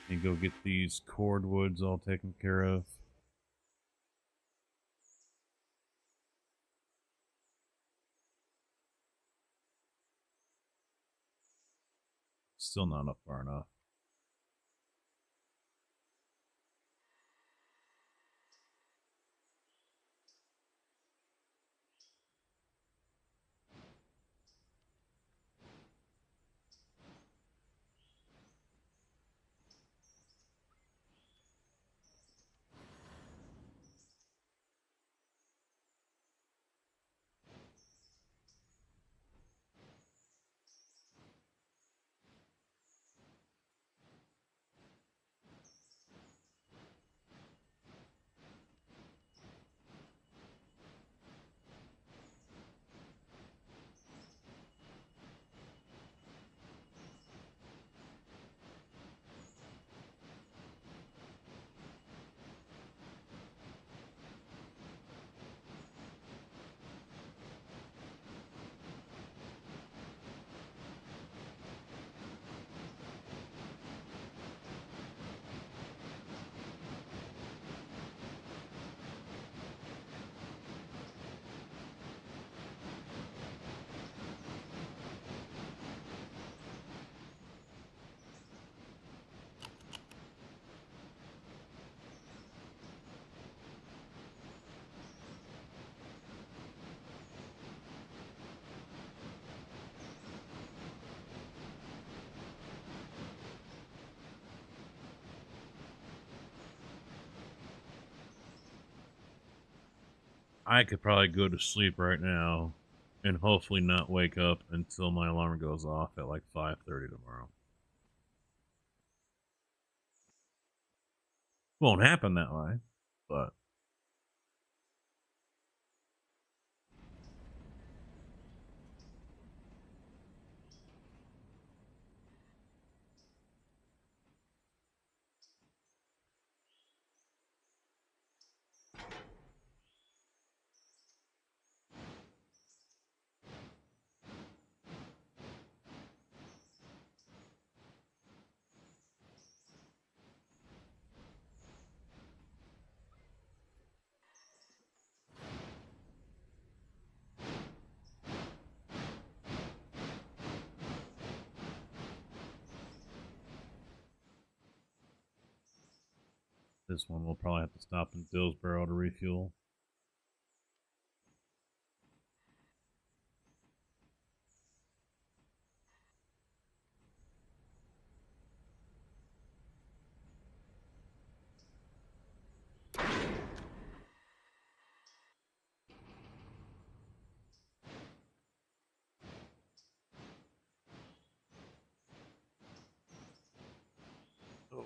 You go get these cordwoods all taken care of. Still not up far enough. I could probably go to sleep right now and hopefully not wake up until my alarm goes off at like 5:30 tomorrow. Won't happen that way, but this one will probably have to stop in Dillsboro to refuel. Oh.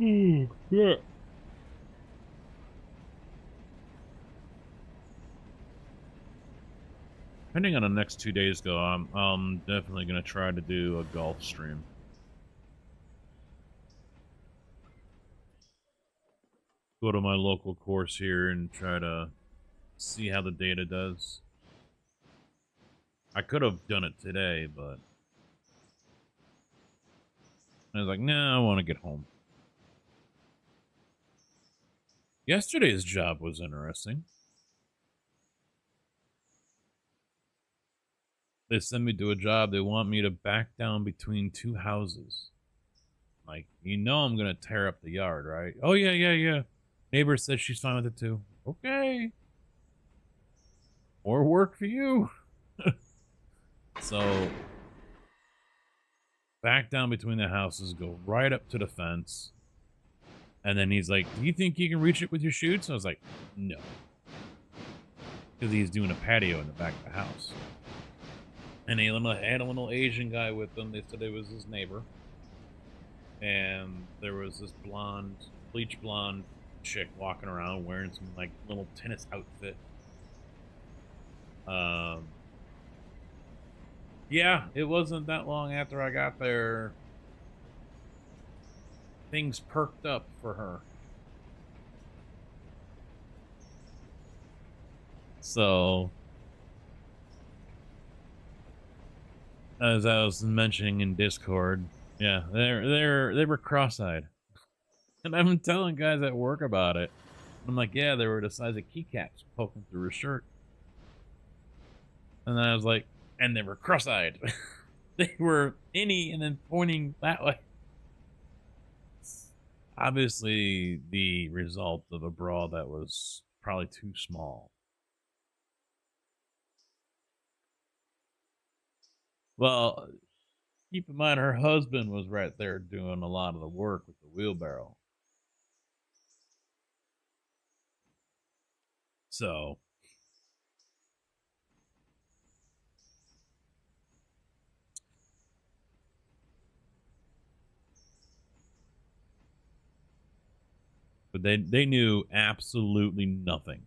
Yeah. Depending on the next 2 days go, I'm definitely gonna try to do a golf stream. Go to my local course here and try to see how the data does. I could have done it today, but I was like, nah, I want to get home. Yesterday's job was interesting. They sent me to a job. They want me to back down between two houses. Like, you know I'm going to tear up the yard, right? Oh, yeah, yeah, yeah. Neighbor said she's fine with it too. Okay. More work for you. So, back down between the houses, go right up to the fence. And then he's like, do you think you can reach it with your chutes? I was like, no. Because he's doing a patio in the back of the house. And he had a little Asian guy with them. They said it was his neighbor. And there was this blonde, bleach blonde chick walking around wearing some like little tennis outfit. Yeah, it wasn't that long after I got there. Things perked up for her. So, as I was mentioning in Discord, yeah, they were cross-eyed, and I've been telling guys at work about it. I'm like, yeah, they were the size of keycaps poking through her shirt, and then I was like, and they were cross-eyed. They were innie and then pointing that way. Obviously, the result of a brawl that was probably too small. Well, keep in mind her husband was right there doing a lot of the work with the wheelbarrow. So, but they knew absolutely nothing.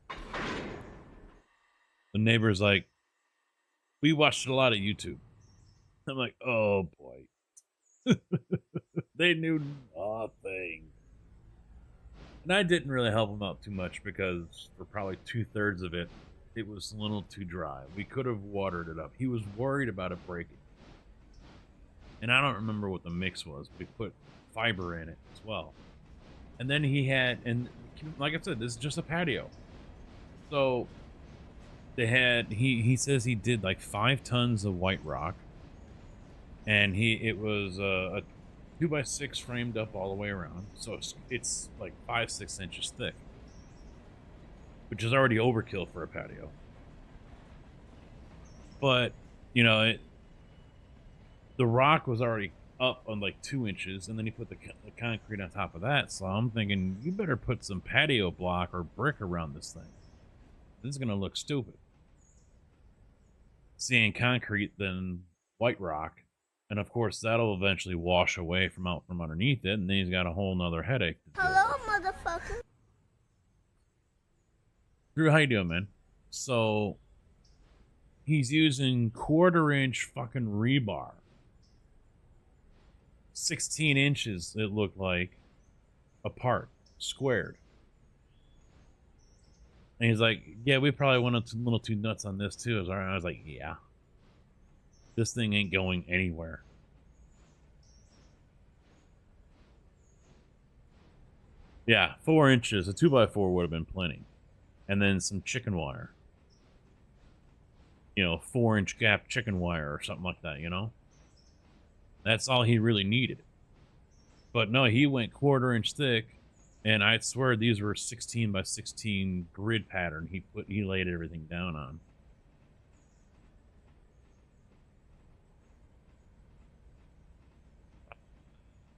The neighbor's like, we watched a lot of YouTube. I'm like, oh boy. They knew nothing. And I didn't really help him out too much because for probably 2/3 of it, it was a little too dry. We could have watered it up. He was worried about it breaking. And I don't remember what the mix was. We put fiber in it as well. And then he had, and like I said, this is just a patio. So they had, he says he did like 5 tons of white rock. And it was a 2x6 framed up all the way around. So it's like 5-6 inches thick, which is already overkill for a patio. But, you know, the rock was already up on like 2 inches, and then he put the concrete on top of that. So I'm thinking, you better put some patio block or brick around this thing. This is going to look stupid. Seeing concrete than white rock. And of course, that'll eventually wash away from out from underneath it, and then he's got a whole nother headache. Hello, motherfucker. Drew, how you doing, man? So he's using 1/4-inch fucking rebar. 16 inches, it looked like, apart, squared. And he's like, yeah, we probably went a little too nuts on this too. I was like, yeah. This thing ain't going anywhere. Yeah, 4 inches. A 2x4 would have been plenty. And then some chicken wire. You know, 4-inch gap chicken wire or something like that, you know? That's all he really needed. But no, he went 1/4 inch thick, and I swear these were 16x16 grid pattern he laid everything down on.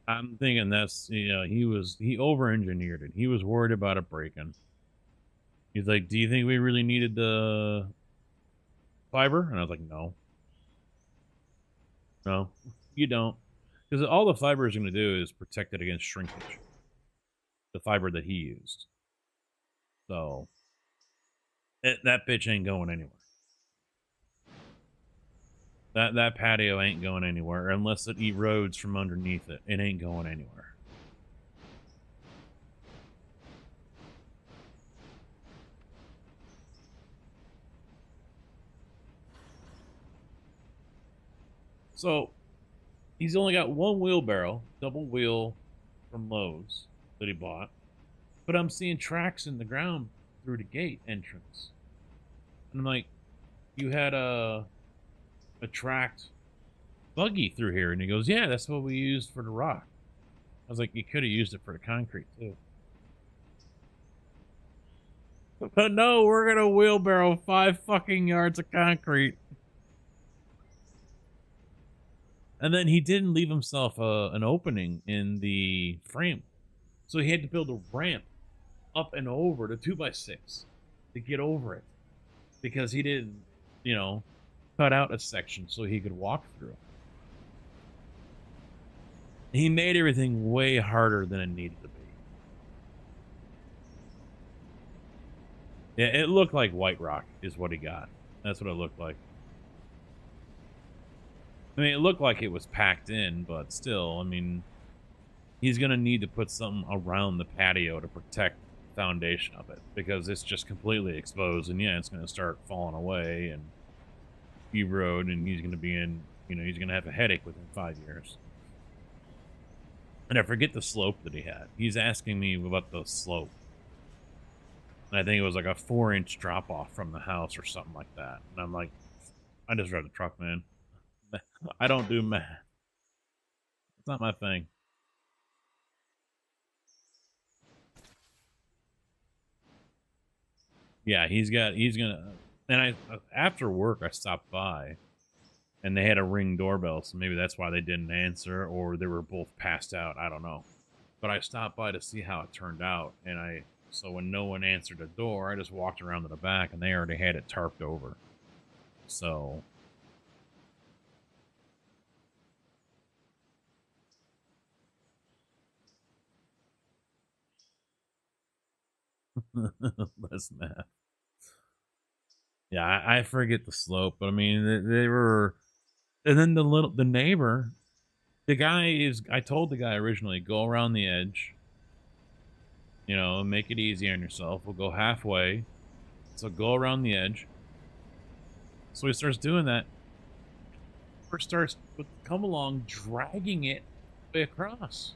I'm thinking that's, you know, he over-engineered it. He was worried about it breaking. He's like, do you think we really needed the fiber? And I was like, no. No, you don't. Because all the fiber is going to do is protect it against shrinkage. The fiber that he used. So, that bitch ain't going anywhere. That patio ain't going anywhere unless it erodes from underneath it. It ain't going anywhere. So he's only got one wheelbarrow, double wheel from Lowe's that he bought. But I'm seeing tracks in the ground through the gate entrance. And I'm like, you had a tracked buggy through here. And he goes, yeah, that's what we used for the rock. I was like, you could have used it for the concrete too. But no, we're gonna wheelbarrow 5 fucking yards of concrete. And then he didn't leave himself an opening in the frame. So he had to build a ramp up and over the 2x6 to get over it. Because he didn't, you know, cut out a section so he could walk through. He made everything way harder than it needed to be. Yeah, it looked like white rock is what he got. That's what it looked like. I mean, it looked like it was packed in, but still, I mean, he's going to need to put something around the patio to protect the foundation of it because it's just completely exposed. And yeah, it's going to start falling away and erode, and he's going to be in, you know, he's going to have a headache within 5 years. And I forget the slope that he had. He's asking me about the slope. And I think it was like a 4-inch drop off from the house or something like that. And I'm like, I just drive the truck, man. I don't do math. It's not my thing. Yeah, he's gonna, and after work, I stopped by and they had a Ring doorbell. So maybe that's why they didn't answer, or they were both passed out. I don't know. But I stopped by to see how it turned out. And so when no one answered the door, I just walked around to the back and they already had it tarped over. So less math. Yeah, I forget the slope, but I mean they were, and then the neighbor, the guy is. I told the guy originally, go around the edge. You know, make it easy on yourself. We'll go halfway, so go around the edge. So he starts doing that. First starts with come along, dragging it way across.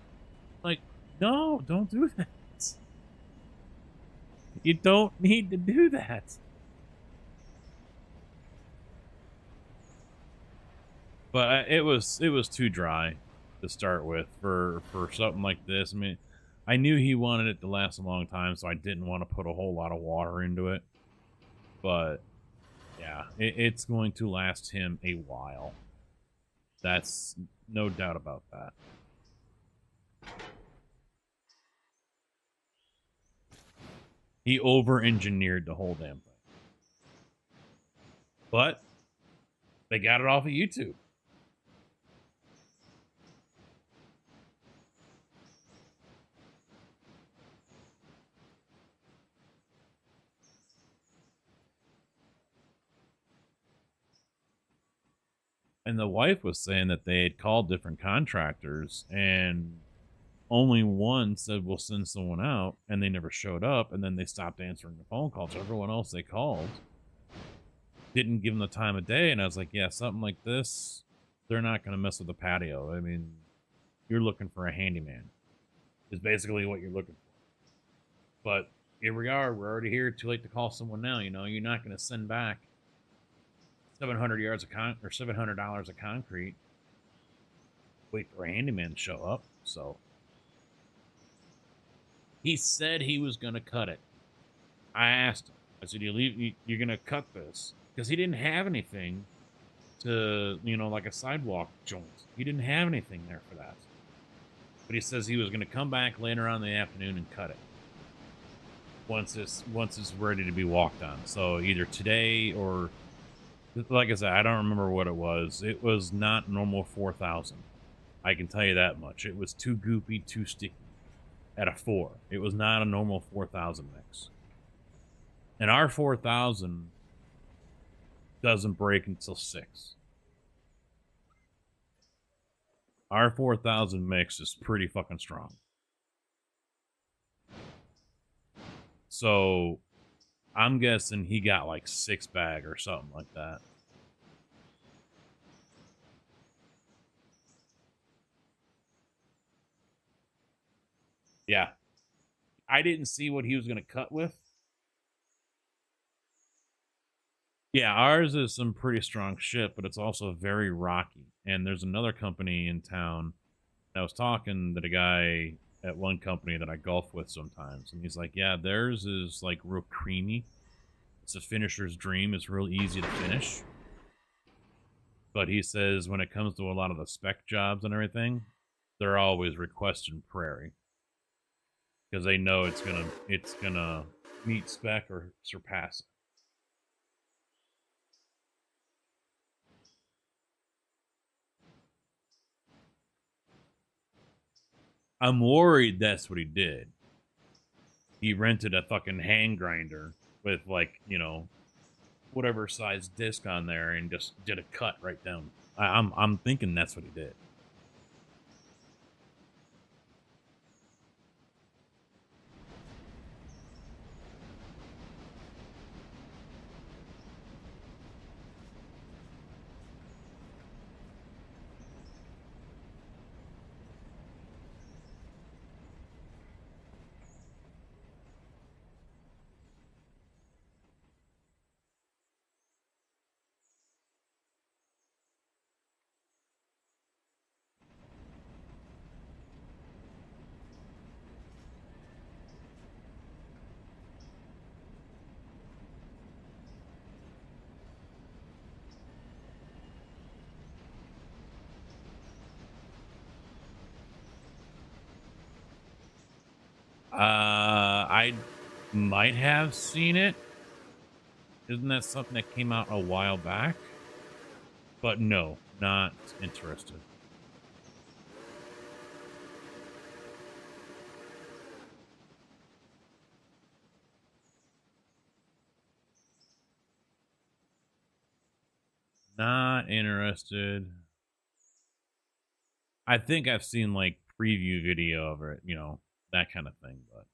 Like, no, don't do that. You don't need to do that. But it was too dry to start with for something like this. I mean, I knew he wanted it to last a long time, so I didn't want to put a whole lot of water into it. But yeah, it's going to last him a while. That's no doubt about that. He over-engineered the whole damn thing. But they got it off of YouTube. And the wife was saying that they had called different contractors and only one said we'll send someone out, and they never showed up, and then they stopped answering the phone calls. Everyone else they called didn't give them the time of day, and I was like, yeah, something like this, they're not going to mess with the patio. I mean, you're looking for a handyman is basically what you're looking for. But here we are. We're already here. Too late to call someone now. You know, you're not going to send back 700 yards of or $700 of concrete. Wait for a handyman to show up. So he said he was going to cut it. I asked him. I said, you're going to cut this? Because he didn't have anything to, you know, like a sidewalk joint. He didn't have anything there for that. But he says he was going to come back later on in the afternoon and cut it. Once it's ready to be walked on. So either today or, like I said, I don't remember what it was. It was not normal 4,000. I can tell you that much. It was too goopy, too sticky at a 4. It was not a normal 4,000 mix. And our 4,000 doesn't break until 6. Our 4,000 mix is pretty fucking strong. So I'm guessing he got like 6 bag or something like that. Yeah. I didn't see what he was going to cut with. Yeah, ours is some pretty strong shit, but it's also very rocky. And there's another company in town. I was talking to the guy at one company that I golf with sometimes, and he's like, "Yeah, theirs is like real creamy. It's a finisher's dream. It's real easy to finish." But he says when it comes to a lot of the spec jobs and everything, they're always requesting prairie because they know it's gonna meet spec or surpass it. I'm worried that's what he did. He rented a fucking hand grinder with like, whatever size disc on there and just did a cut right down. I'm thinking that's what he did. I might have seen it. Isn't that something that came out a while back? But no, not interested. Not interested. I think I've seen like preview video of it, that kind of thing, but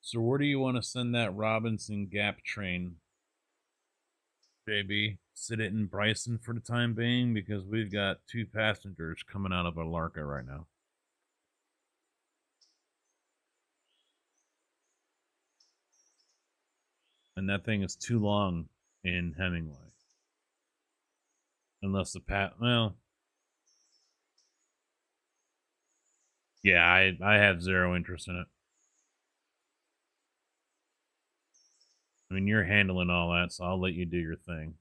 so where do you want to send that Robinson Gap train, JB? Sit it in Bryson for the time being because we've got 2 passengers coming out of Alarka right now. And that thing is too long in Hemingway. Unless well, yeah, I have zero interest in it. I mean, you're handling all that, so I'll let you do your thing.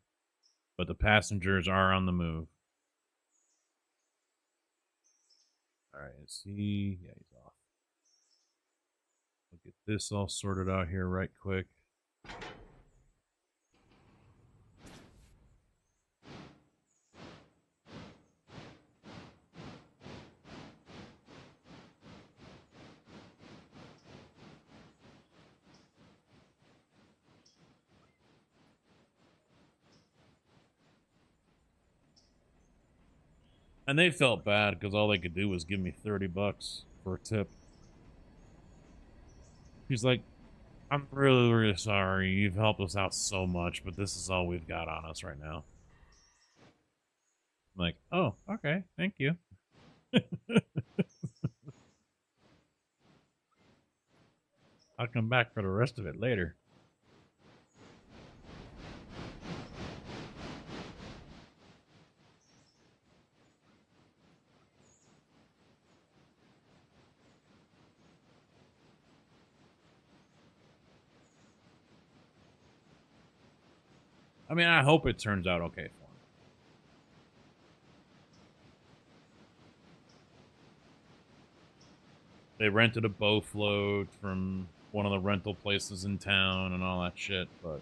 But the passengers are on the move. All right, is he? Yeah, he's off. We'll get this all sorted out here right quick. And they felt bad because all they could do was give me $30 for a tip. He's like, I'm really, really sorry. You've helped us out so much, but this is all we've got on us right now. I'm like, oh, okay, thank you. I'll come back for the rest of it later. I mean, I hope it turns out okay for him. They rented a bow float from one of the rental places in town and all that shit, but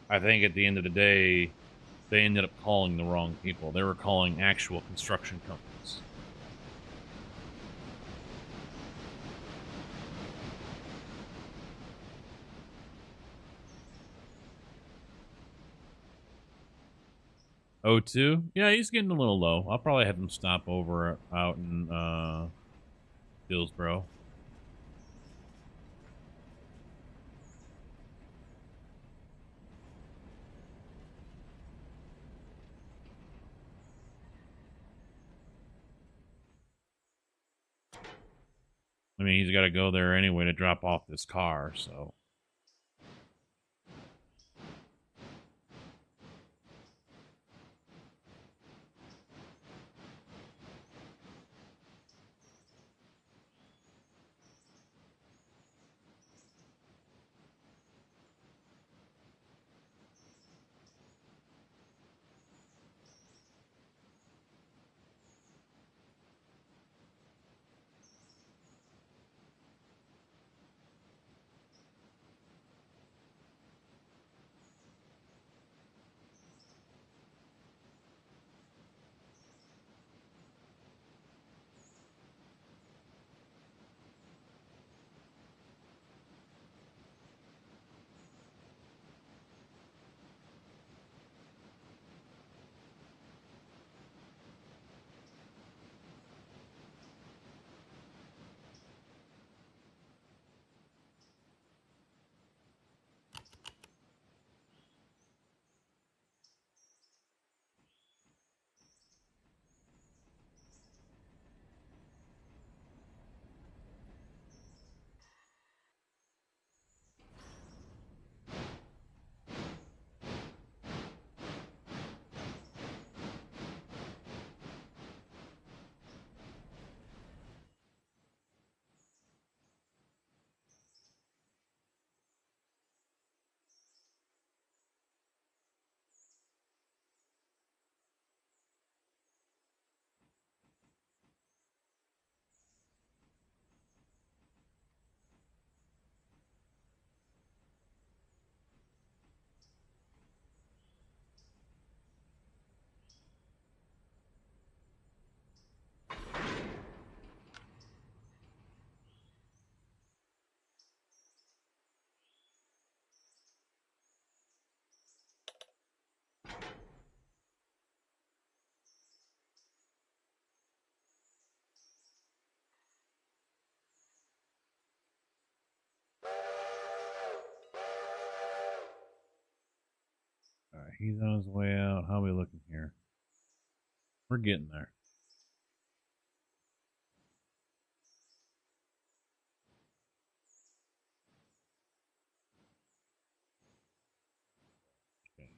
I think at the end of the day, they ended up calling the wrong people. They were calling actual construction companies. O2? Yeah, he's getting a little low. I'll probably have him stop over out in Hillsboro. I mean, he's got to go there anyway to drop off this car, so. All right, he's on his way out. How are we looking here? We're getting there. Okay.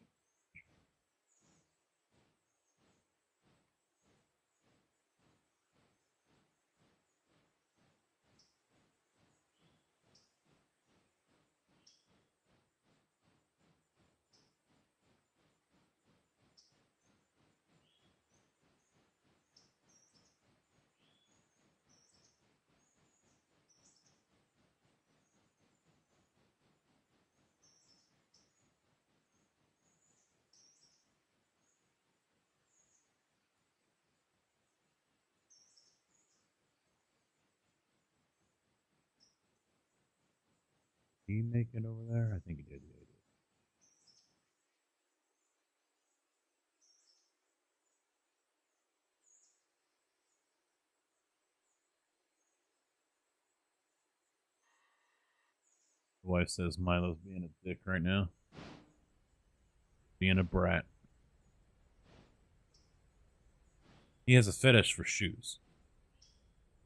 Did he make it over there? I think he did. Yeah, he did. The wife says Milo's being a dick right now. Being a brat. He has a fetish for shoes.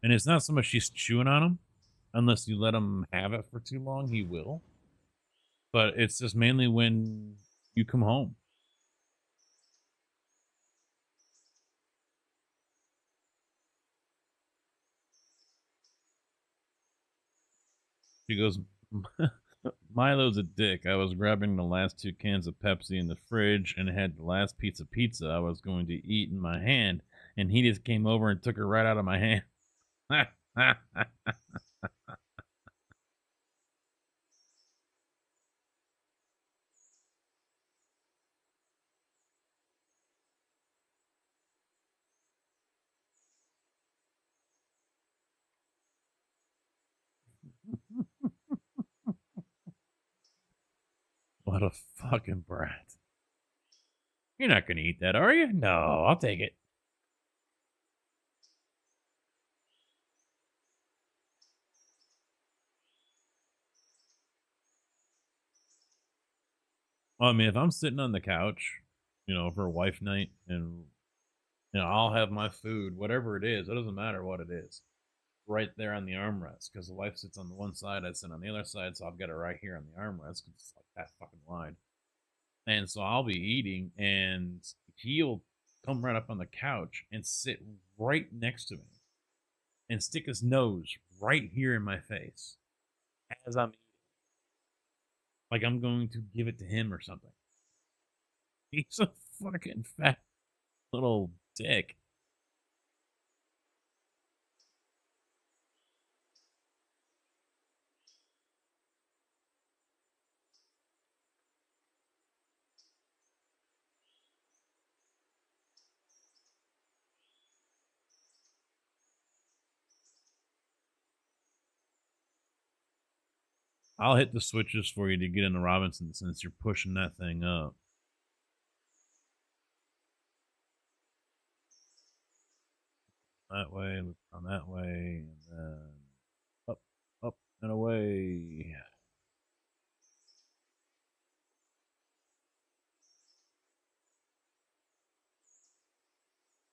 And it's not so much she's chewing on them. Unless you let him have it for too long, he will. But it's just mainly when you come home. She goes, Milo's a dick. I was grabbing the last 2 cans of Pepsi in the fridge and had the last piece of pizza I was going to eat in my hand, and he just came over and took her right out of my hand. What a fucking brat. You're not going to eat that, are you? No, I'll take it. Well, I mean, if I'm sitting on the couch, for a wife night, and I'll have my food, whatever it is. It doesn't matter what it is, right there on the armrest. Because the wife sits on the one side, I sit on the other side, so I've got it right here on the armrest. Cause it's like that fucking wide, and so I'll be eating, and he'll come right up on the couch and sit right next to me, and stick his nose right here in my face as I'm eating, like I'm going to give it to him or something. He's a fucking fat little dick. I'll hit the switches for you to get into Robinson since you're pushing that thing up. That way, look on that way, and then up, up, and away.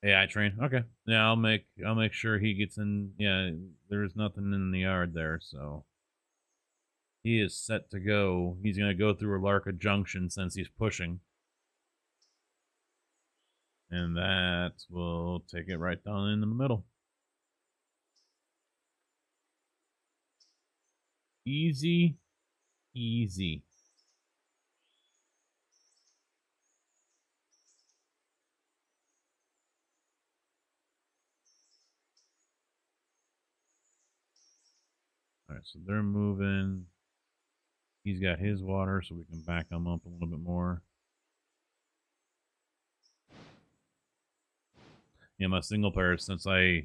AI train. Okay. Yeah, I'll make sure he gets in. Yeah, there's nothing in the yard there, so he is set to go. He's gonna go through Alarka Junction since he's pushing. And that will take it right down in the middle. Easy, easy. All right, so they're moving. He's got his water, so we can back him up a little bit more. Yeah, my single player, since I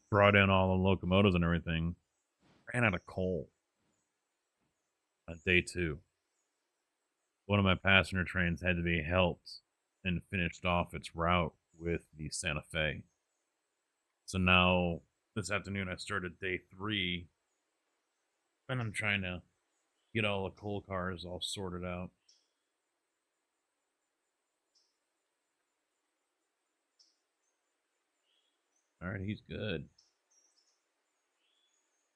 brought in all the locomotives and everything, ran out of coal on day 2. One of my passenger trains had to be helped and finished off its route with the Santa Fe. So now, this afternoon, I started day 3, and I'm trying to get all the coal cars all sorted out. All right, he's good.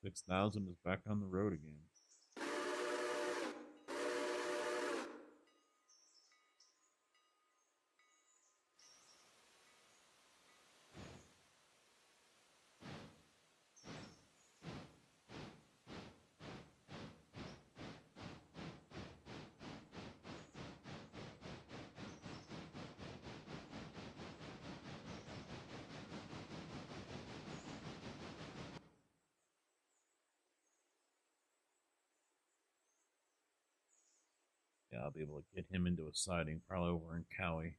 6,000 is back on the road again. Yeah, I'll be able to get him into a siding, probably over in Cowie.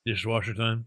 Dishwasher time.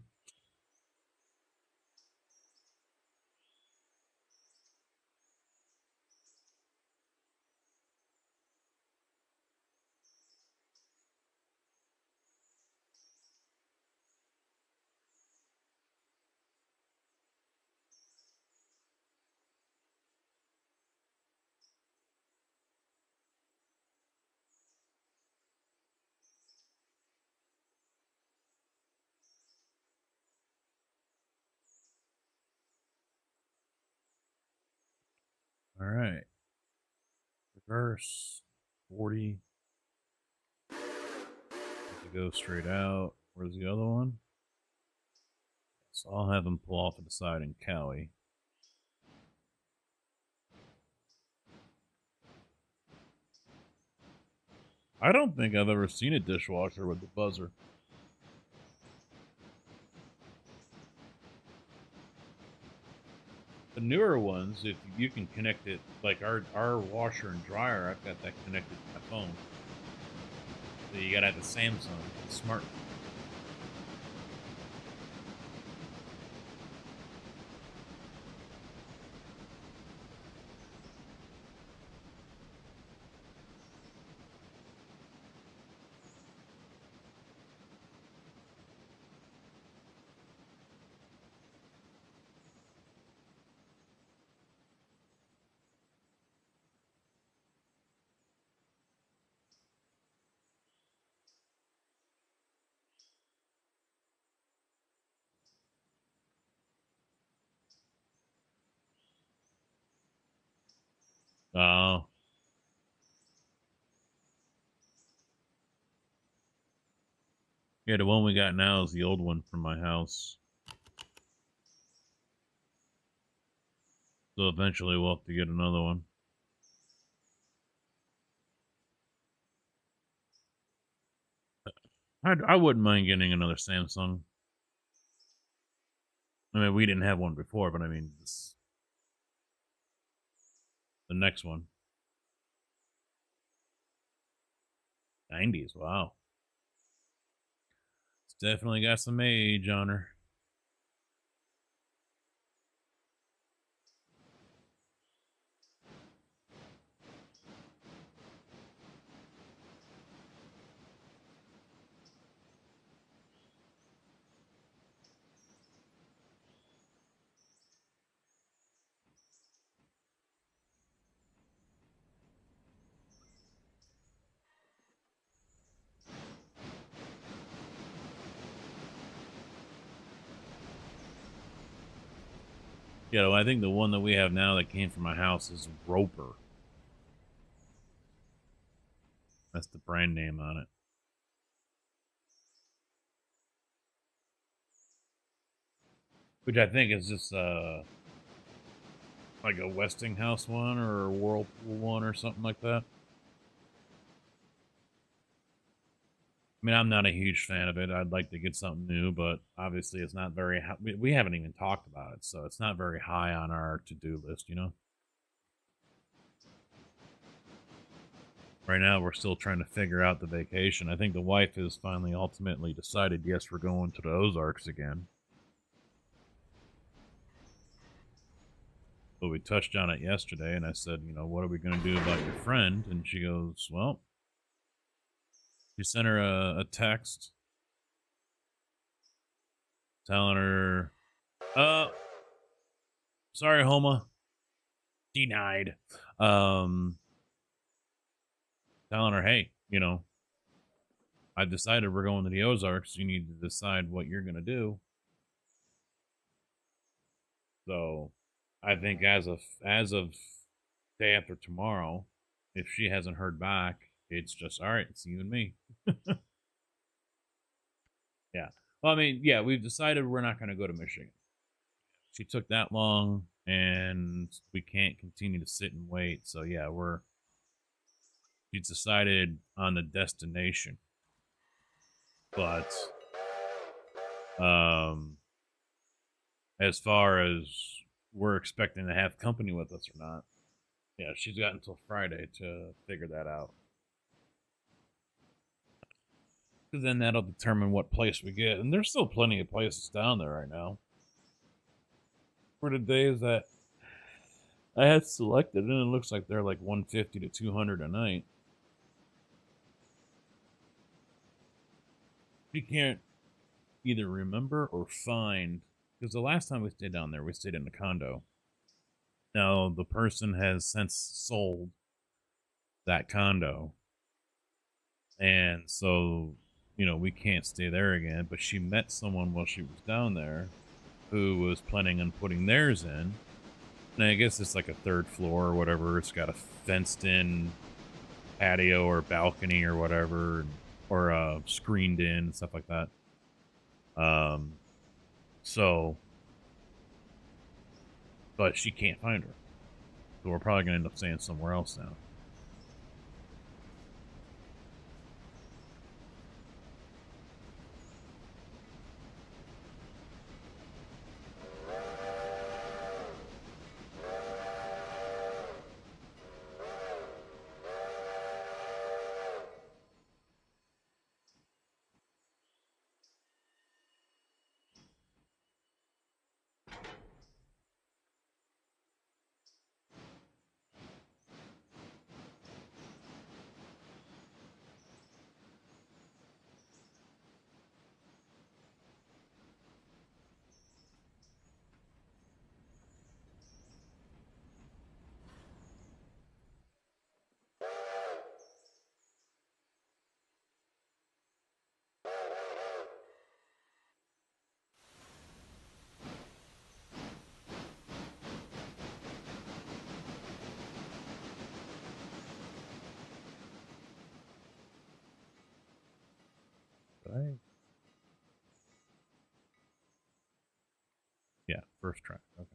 All right. Reverse 40. to go straight out. Where's the other one? So I'll have them pull off to the side in Cowie. I don't think I've ever seen a dishwasher with the buzzer. The newer ones, if you can connect it, like our washer and dryer, I've got that connected to my phone. So you gotta have the Samsung, the smart. Oh. Yeah, the one we got now is the old one from my house. So eventually we'll have to get another one. I wouldn't mind getting another Samsung. I mean, we didn't have one before, but I mean, the next one. 90s, wow. It's definitely got some age on her. Yeah, well, I think the one that we have now that came from my house is Roper. That's the brand name on it. Which I think is just like a Westinghouse one or a Whirlpool one or something like that. I mean, I'm not a huge fan of it. I'd like to get something new, but obviously it's not very we haven't even talked about it, so it's not very high on our to-do list, you know? Right now, we're still trying to figure out the vacation. I think the wife has finally ultimately decided, yes, we're going to the Ozarks again. But we touched on it yesterday, and I said, you know, what are we going to do about your friend? And she goes, well, you sent her a text telling her, sorry, Homa, denied. Telling her, hey, you know, I've decided we're going to the Ozarks. You need to decide what you're going to do. So I think as of day after tomorrow, if she hasn't heard back, it's just, all right, it's you and me. Yeah. Well, I mean, yeah, we've decided we're not going to go to Michigan. She took that long, and we can't continue to sit and wait. So yeah, she's decided on the destination. But as far as we're expecting to have company with us or not, yeah, she's got until Friday to figure that out. Because then that'll determine what place we get. And there's still plenty of places down there right now. For the days that I had selected, and it looks like they're like 150 to 200 a night. You can't either remember or find, because the last time we stayed down there, we stayed in a condo. Now, the person has since sold that condo. And so, you know, we can't stay there again. But she met someone while she was down there who was planning on putting theirs in. And I guess it's like a third floor or whatever. It's got a fenced in patio or balcony or whatever. or screened in and stuff like that. So, but she can't find her, so we're probably gonna end up staying somewhere else now. Right. Yeah, first try. Okay.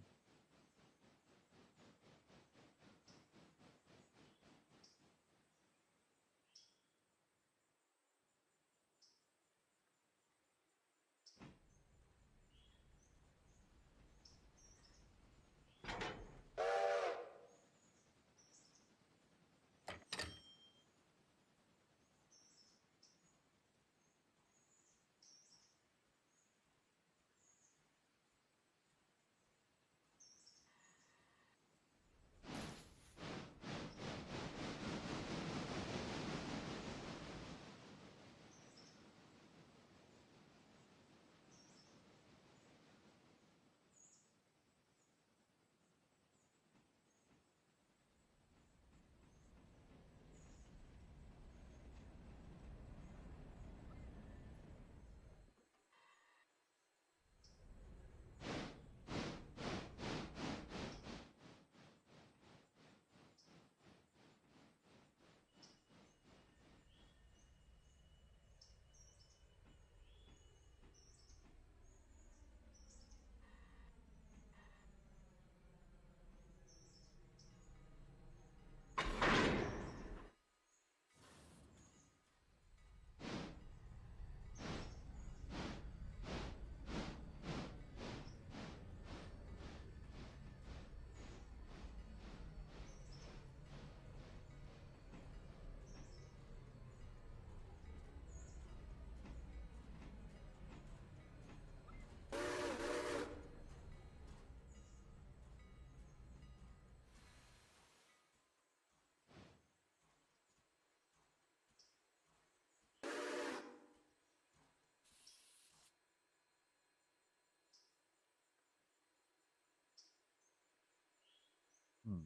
Hmm.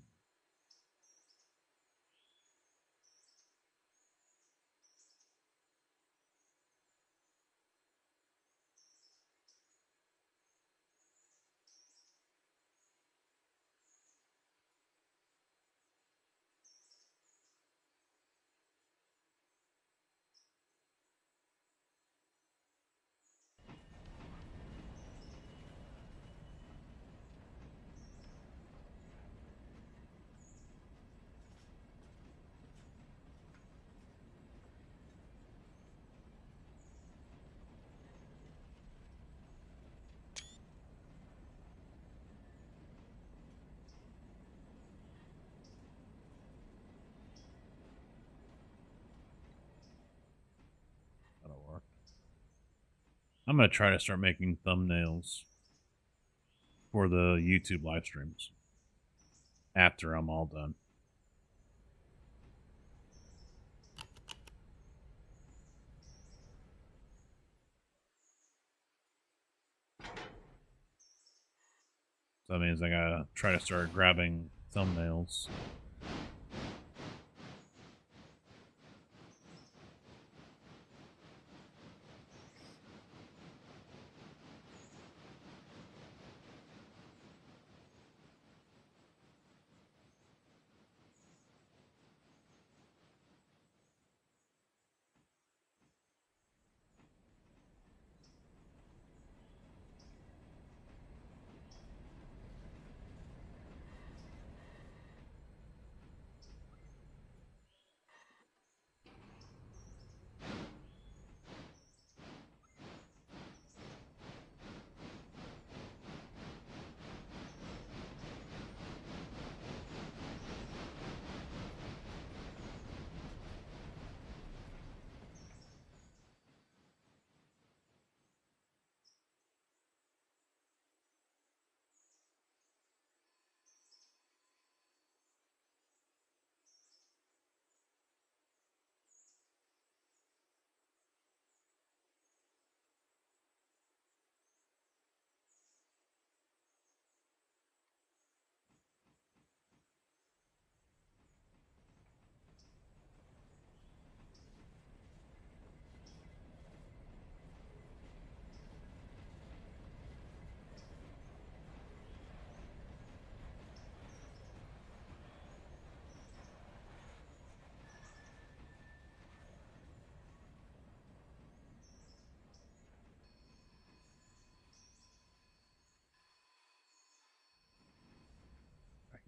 That'll work. I'm gonna try to start making thumbnails for the YouTube live streams after I'm all done. So that means I gotta try to start grabbing thumbnails.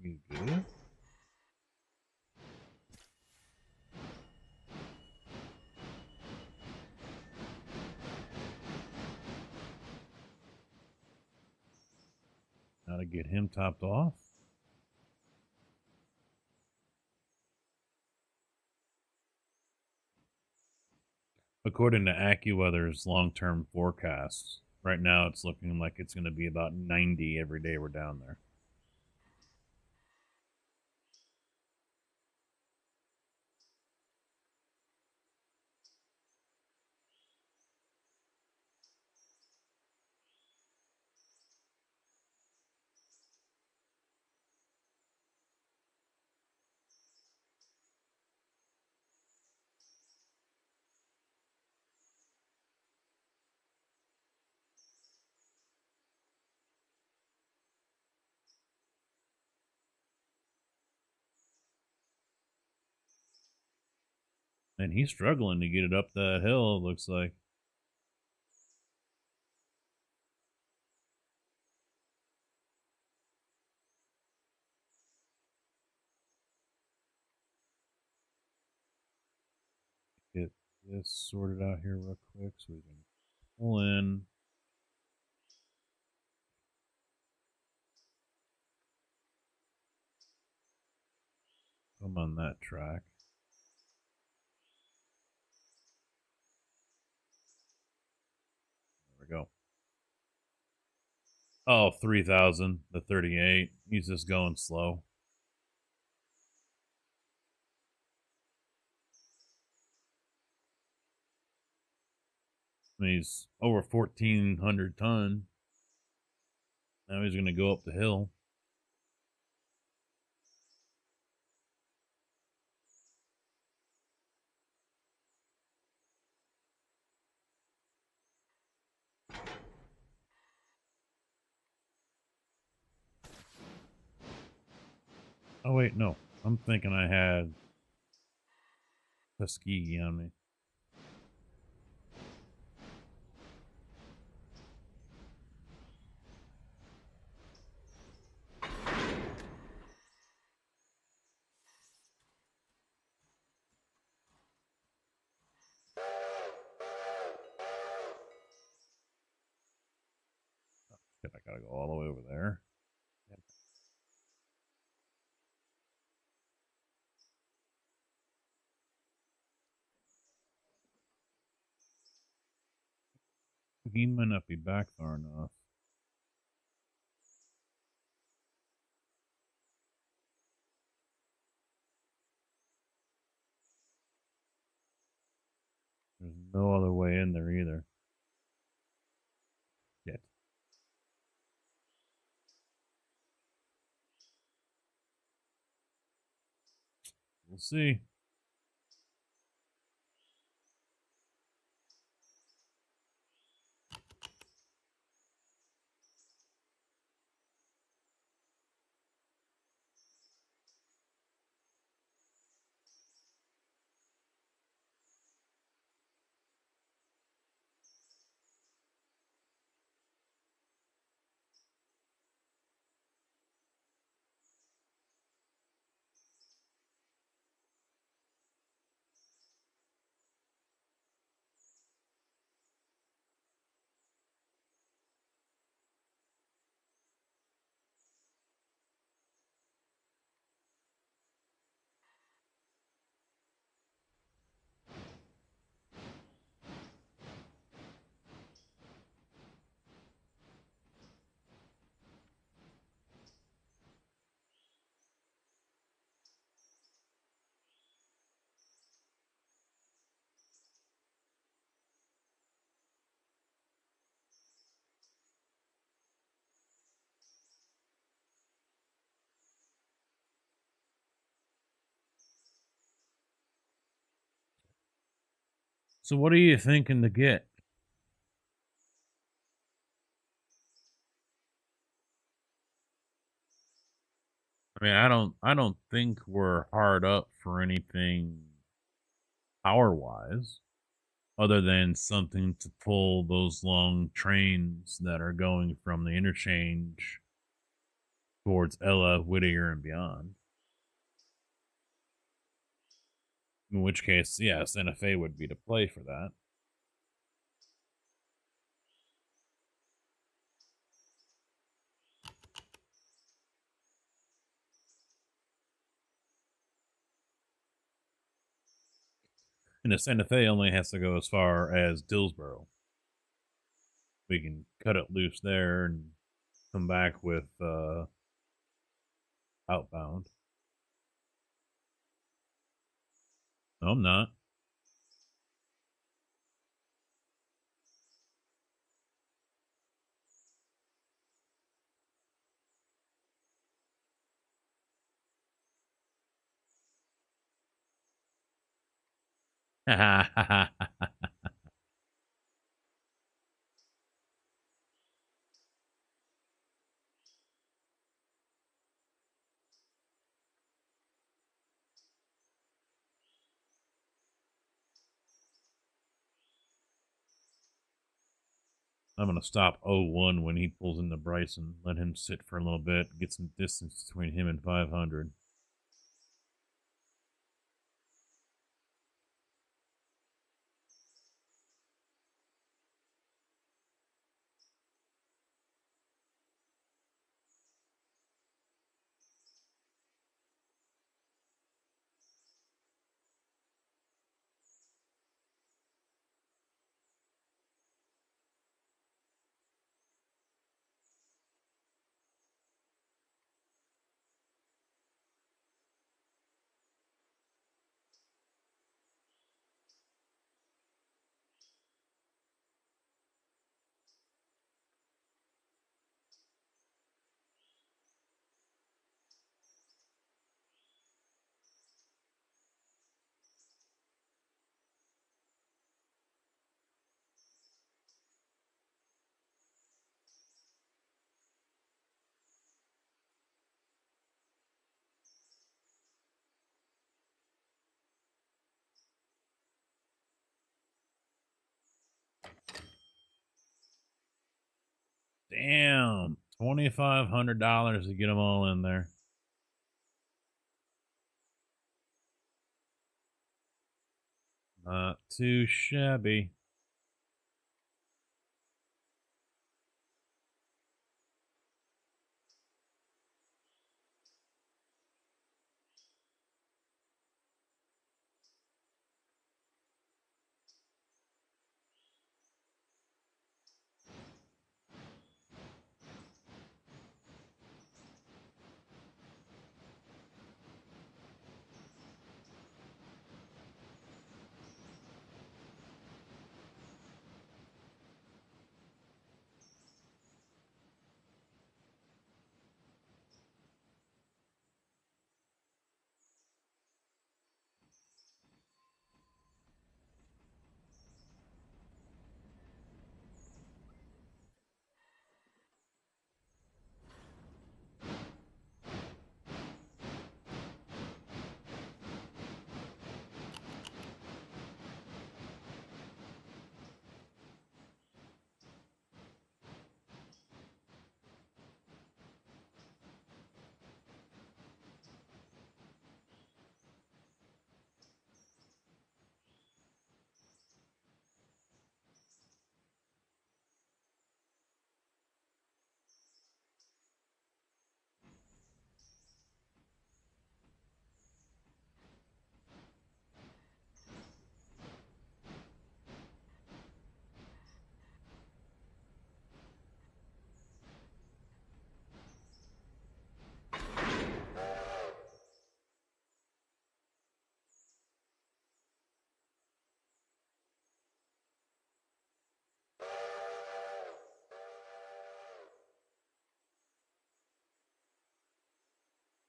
You good? Now to get him topped off. According to AccuWeather's long-term forecasts, right now it's looking like it's going to be about 90 every day we're down there. And he's struggling to get it up that hill, it looks like. Get this sorted out here real quick so we can pull in. Come on that track. There we go. Oh, 3,000, the 38. He's just going slow. I mean, he's over 1,400 ton. Now he's going to go up the hill. Oh, wait, no. I'm thinking I had Tuskegee on me. Shit, I gotta go all the way over there. He might not be back far enough. There's no other way in there either. Yet. We'll see. So what are you thinking to get? I mean, I don't think we're hard up for anything power wise, other than something to pull those long trains that are going from the interchange towards Ella, Whittier, and beyond. In which case, yeah, Santa Fe would be to play for that. And the Santa Fe only has to go as far as Dillsboro. We can cut it loose there and come back with outbound. No, I'm not. I'm going to stop 01 when he pulls into Bryson. Let him sit for a little bit, get some distance between him and 500. Damn, $2,500 to get them all in there. Not too shabby.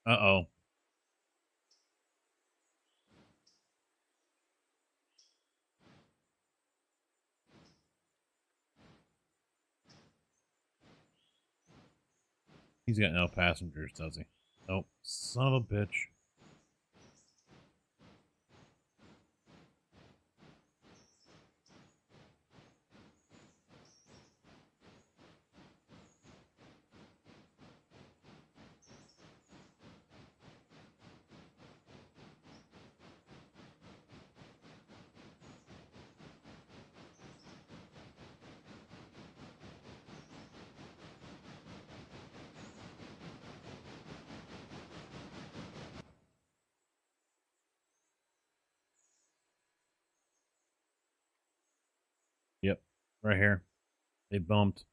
Uh-oh. He's got no passengers, does he? Nope. Son of a bitch. Yep, right here. They bumped.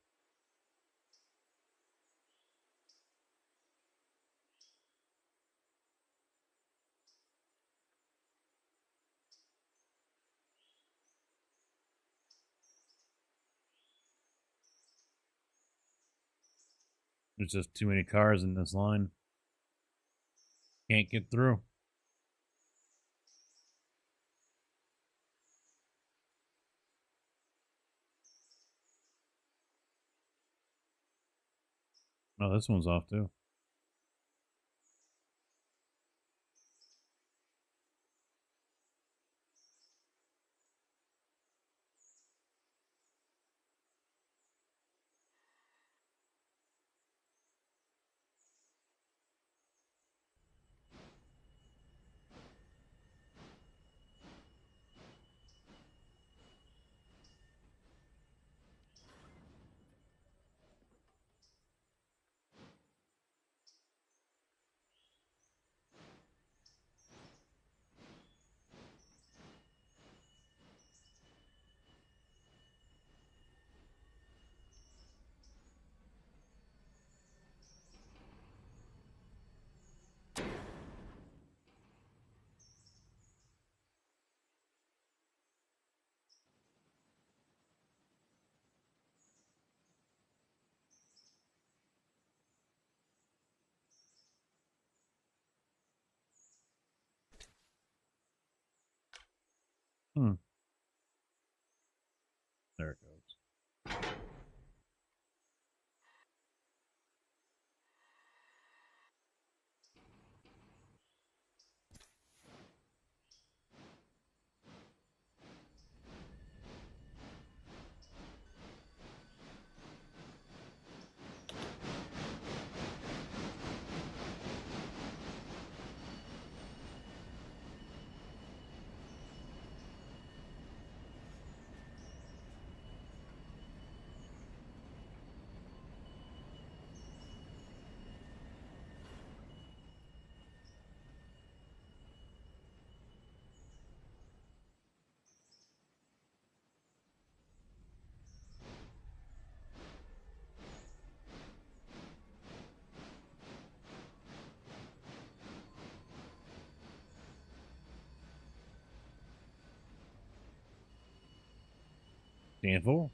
There's just too many cars in this line. Can't get through. Oh, this one's off too. Hmm. There it goes. Painful.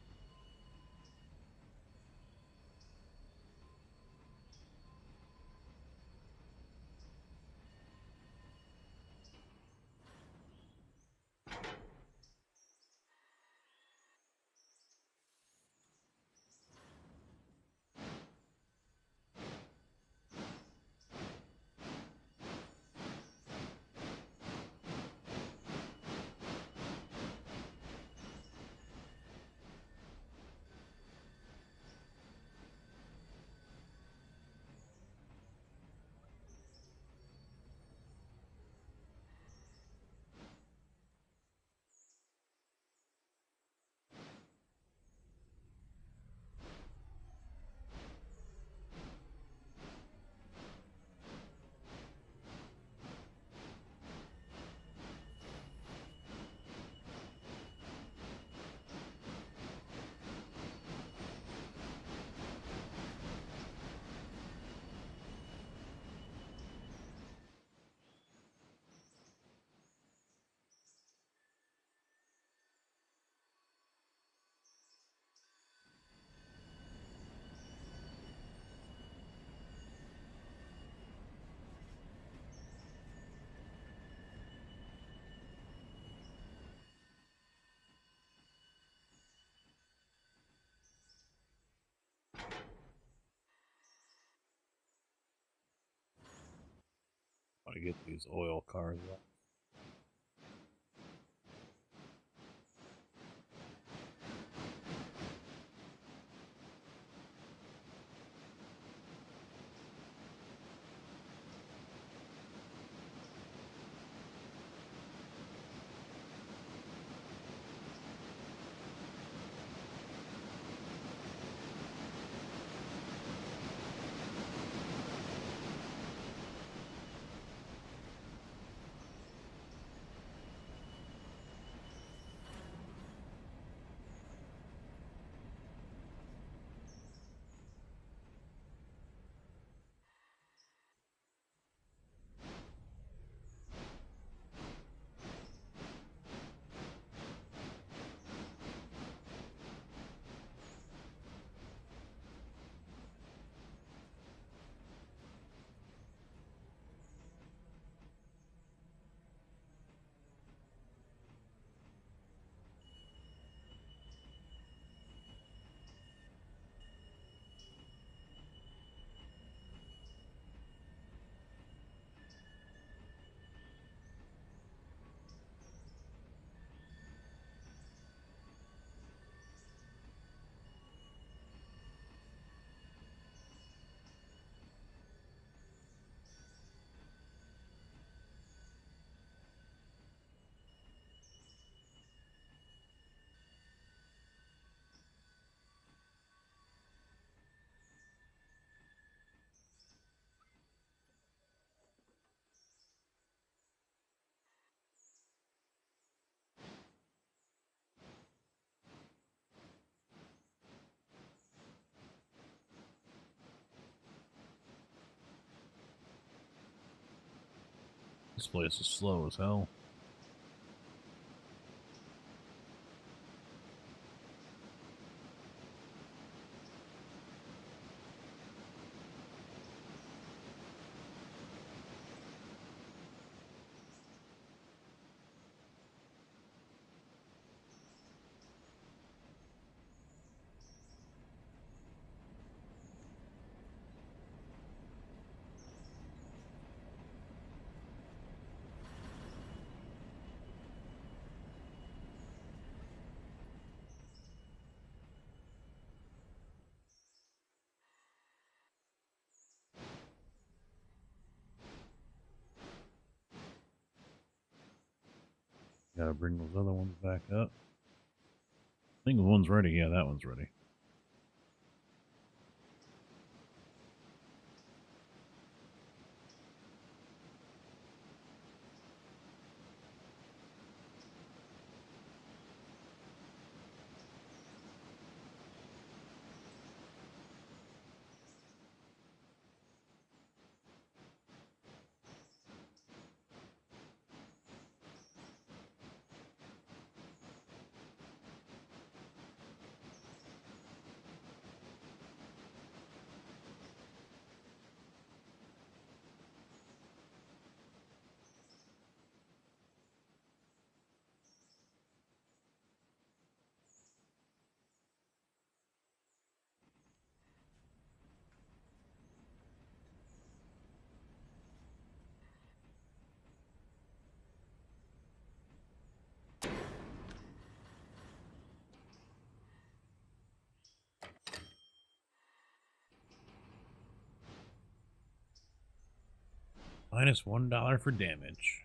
Want to get these oil cars up. This place is slow as hell. Gotta bring those other ones back up. I think the one's ready. Yeah, that one's ready. Minus $1 for damage.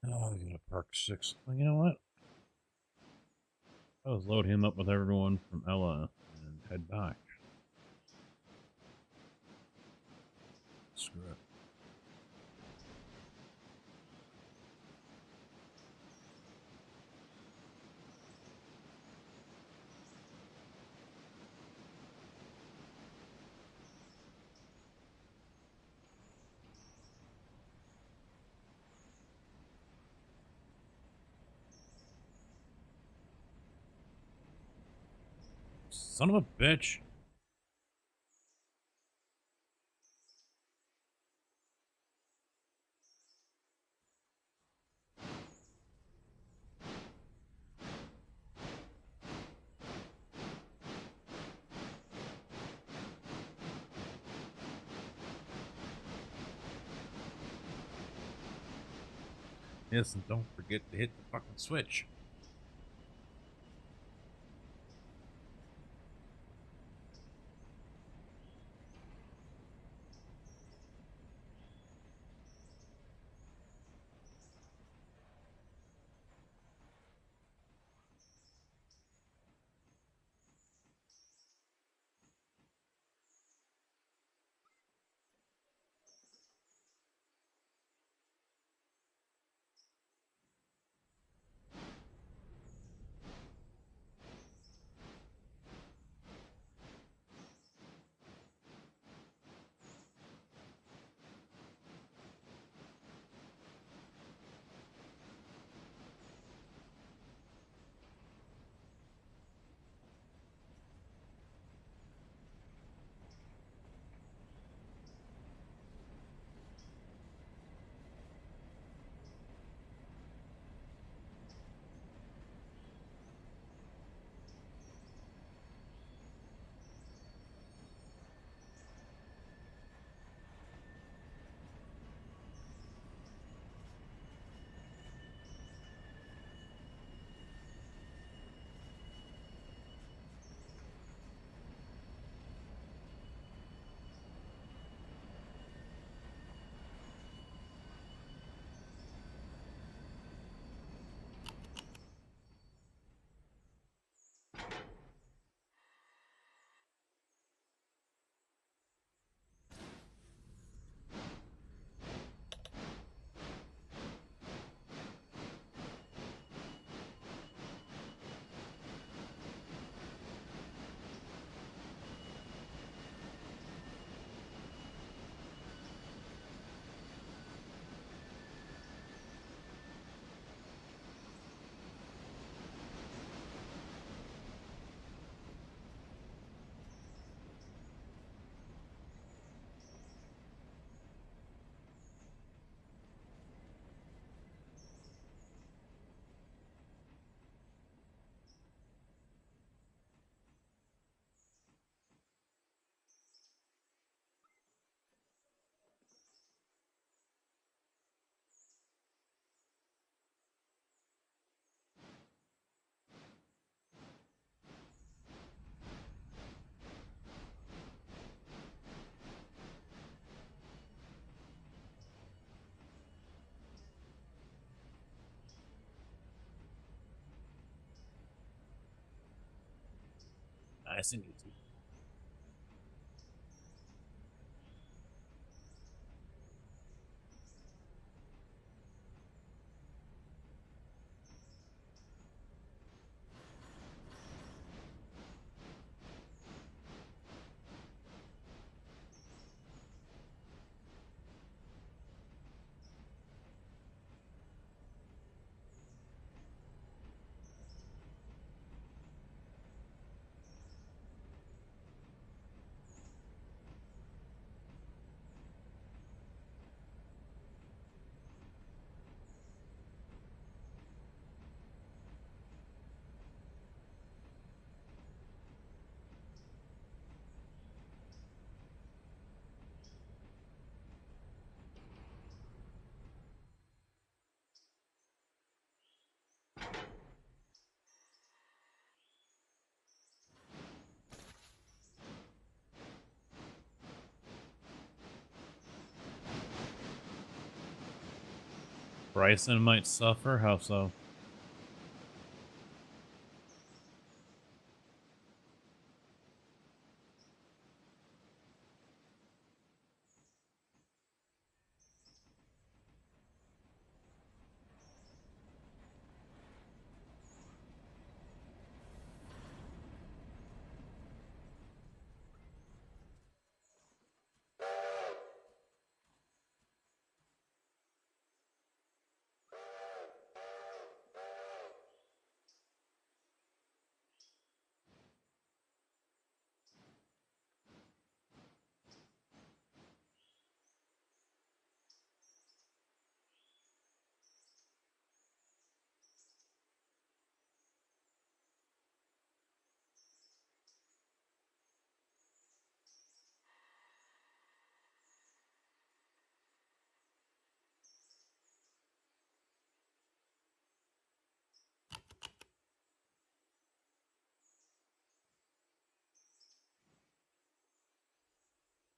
Oh, I gotta park 6. Well, you know what? I'll just load him up with everyone from Ella and head back. Screw it. Son of a bitch. Yes, and don't forget to hit the fucking switch. it's in YouTube. Bryson might suffer. How so?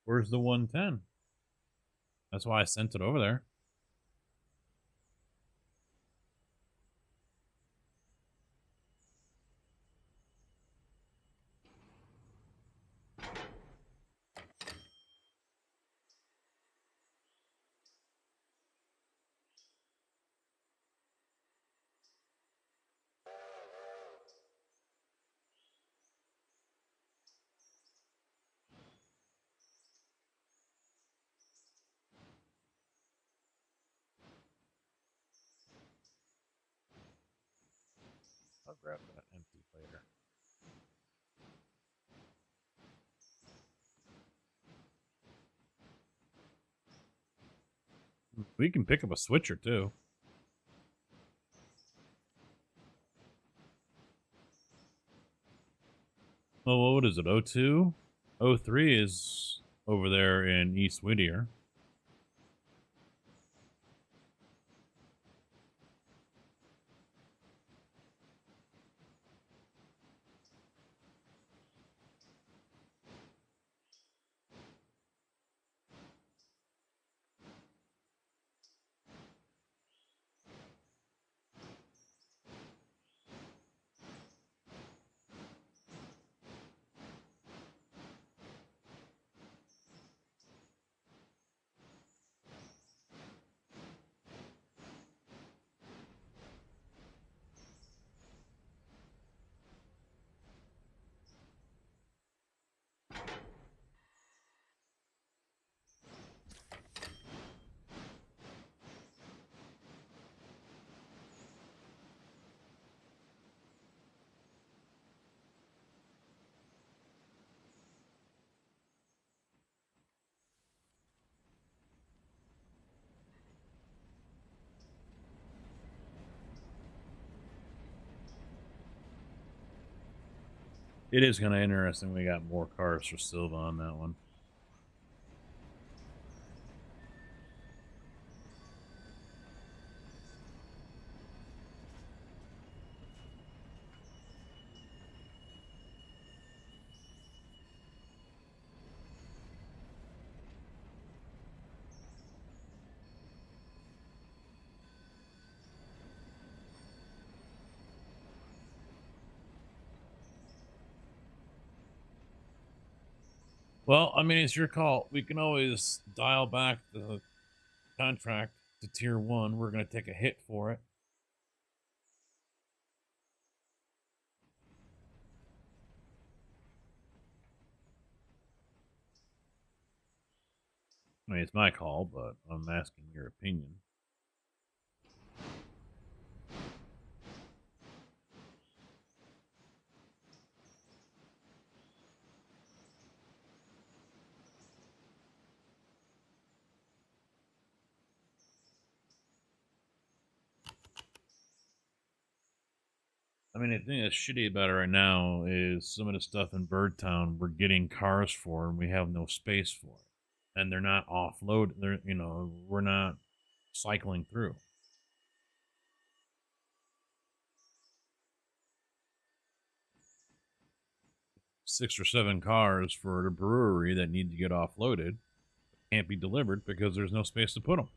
Where's the 110? That's why I sent it over there. I'll grab that empty later. We can pick up a switcher too. Oh, what is it? 02? 03 is over there in East Whittier. It is kind of interesting. We got more cars for Silva on that one. Well, I mean, it's your call. We can always dial back the contract to tier 1. We're going to take a hit for it. I mean, it's my call, but I'm asking your opinion. I mean, the thing that's shitty about it right now is some of the stuff in Birdtown we're getting cars for, and we have no space for it, and they're not offload. They're we're not cycling through. 6 or 7 cars for the brewery that need to get offloaded can't be delivered because there's no space to put them.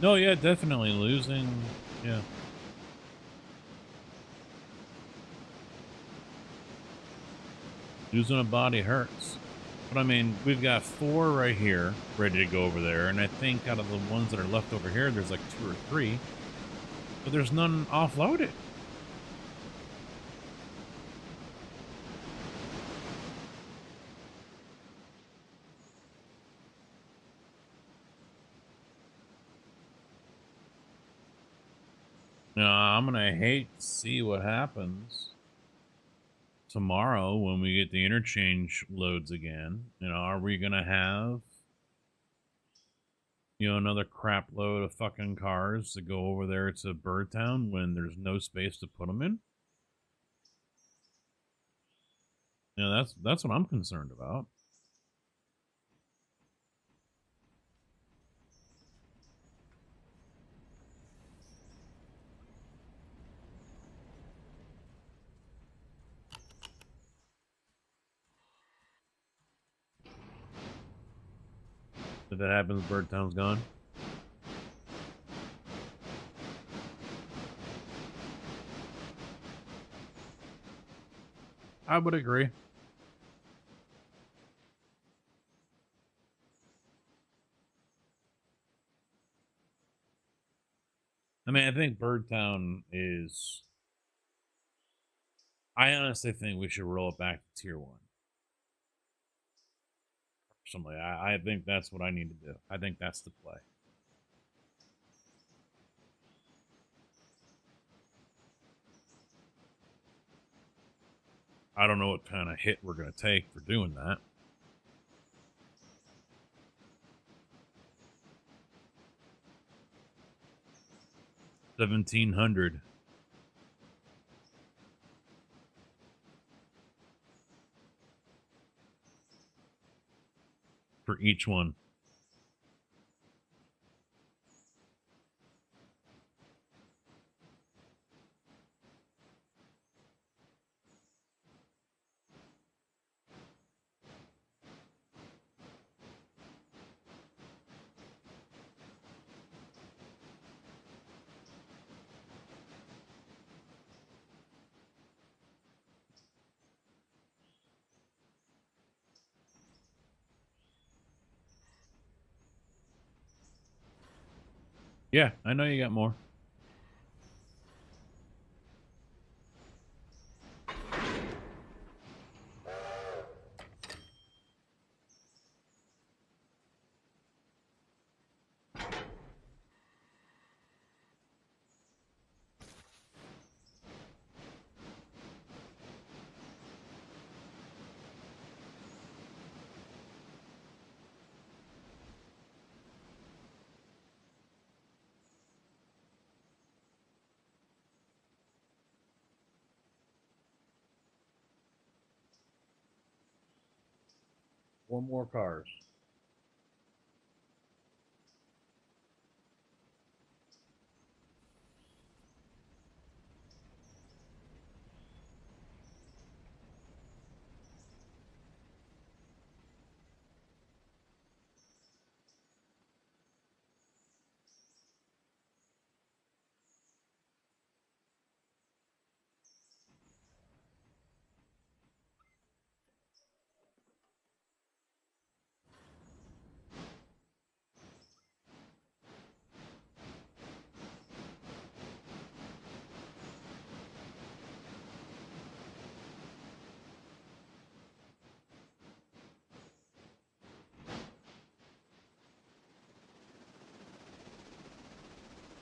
No, yeah, definitely losing. Yeah. Losing a body hurts. But I mean, we've got 4 right here ready to go over there. And I think out of the ones that are left over here, there's like 2 or 3. But there's none offloaded. I'm going to hate to see what happens tomorrow when we get the interchange loads again. Are we going to have another crap load of fucking cars to go over there to Birdtown when there's no space to put them in? That's what I'm concerned about. If that happens, Birdtown's gone. I would agree. I mean, I think Birdtown is. I honestly think we should roll it back to tier 1. Personally, I think that's what I need to do. I think that's the play. I don't know what kind of hit we're going to take for doing that. $1,700 for each one. Yeah, I know you got more. Four more cars.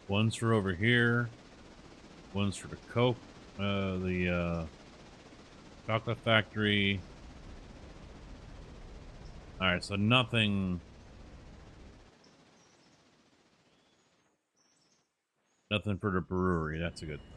One's for over here. One's for the Coke, the chocolate factory. All right, so nothing for the brewery. That's a good thing.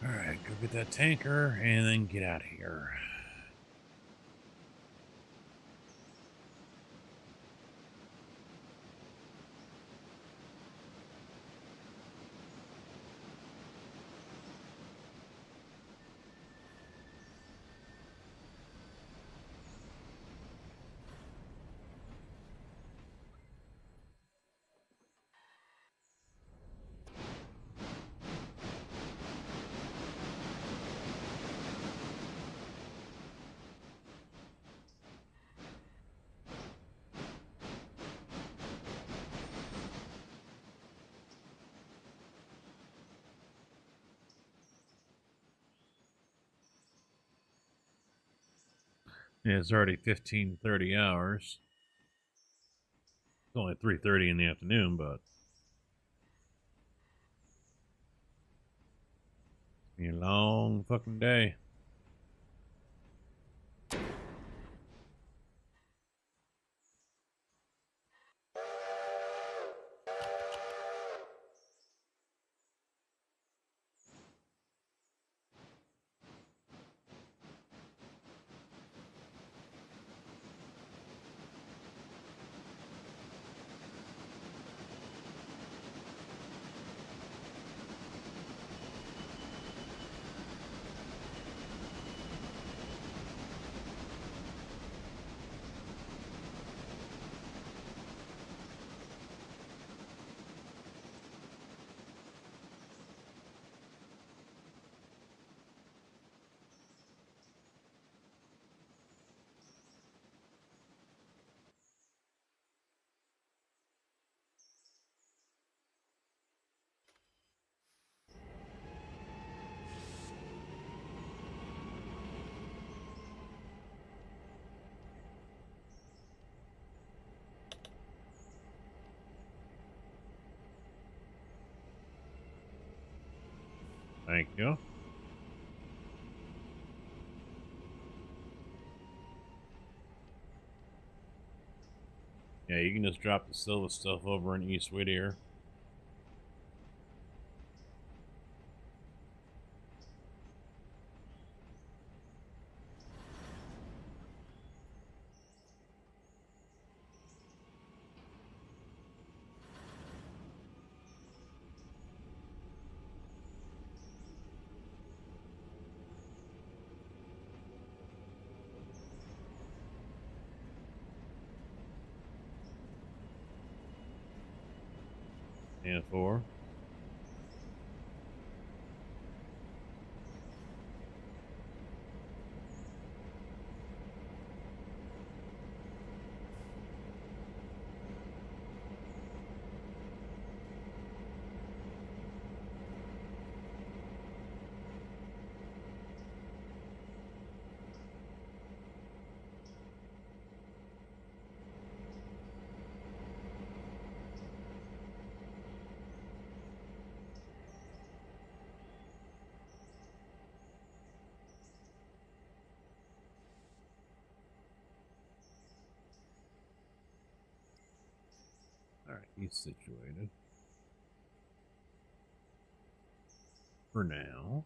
All right, go get that tanker and then get out of here. Yeah, it's already 15:30 hours. It's only 3:30 in the afternoon, but it's been a long fucking day. Thank you. Yeah, you can just drop the silver stuff over in East Whittier. And 4. Alright, he's situated. For now.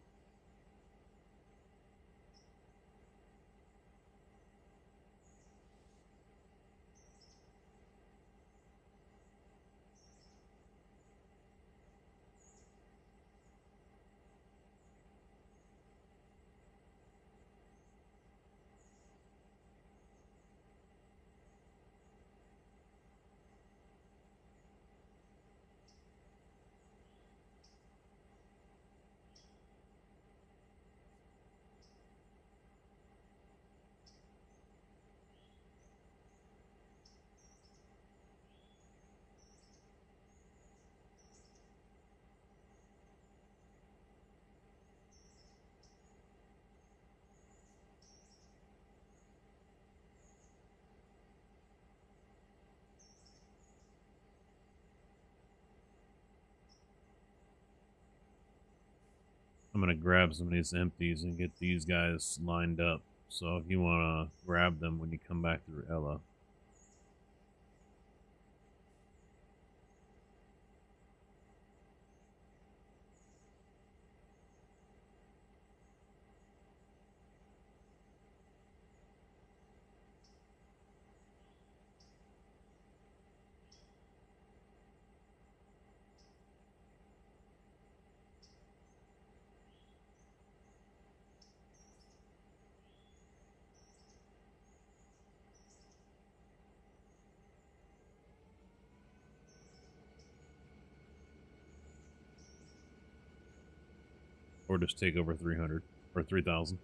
I'm gonna grab some of these empties and get these guys lined up. So if you wanna grab them when you come back through Ella. Or just take over 300 or 3,000.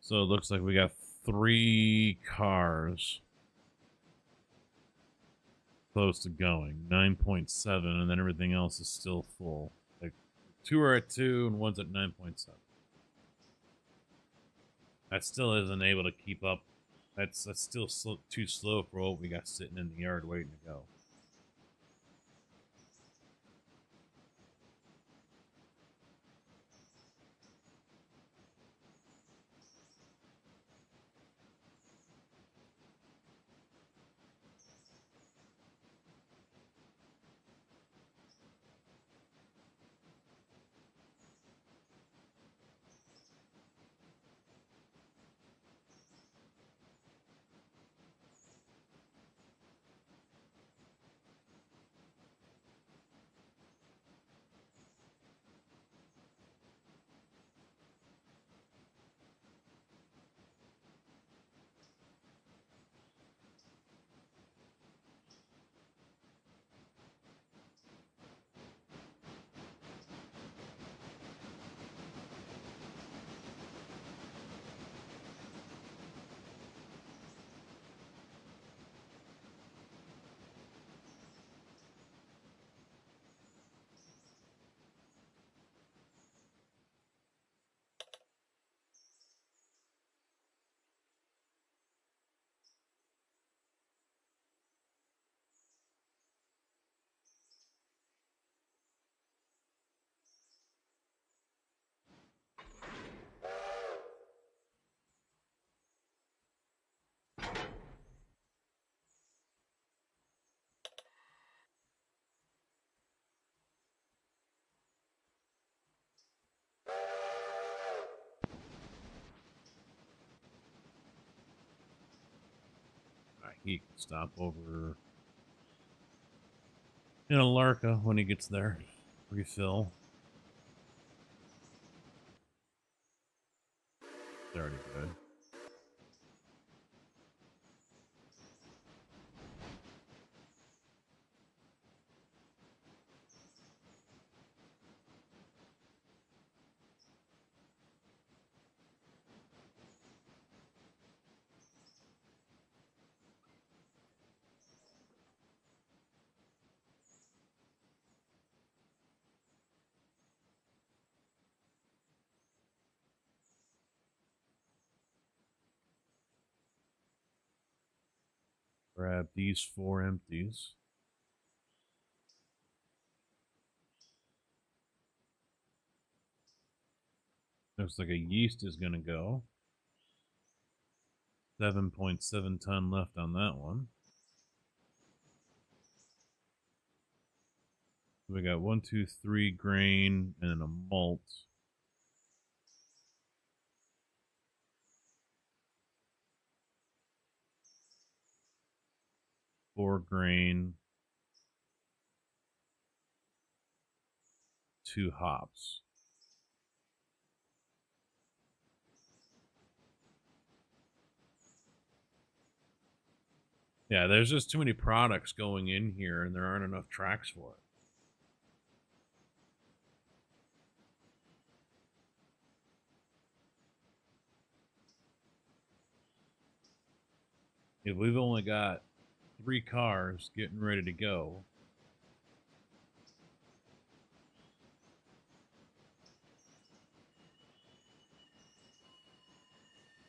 So it looks like we got 3 cars close to going. 9.7, and then everything else is still full. Like 2 are at 2 and one's at 9.7. That still isn't able to keep up. That's still too slow for what we got sitting in the yard waiting to go. he can stop over in Alarka when he gets there. Refill. They're already good. Grab these 4 empties. Looks like a yeast is going to go. 7.7 ton left on that one. We got 1, 2, 3 grain and then a malt. 4 grain. 2 hops. Yeah, there's just too many products going in here and there aren't enough tracks for it. If we've only got 3 cars getting ready to go,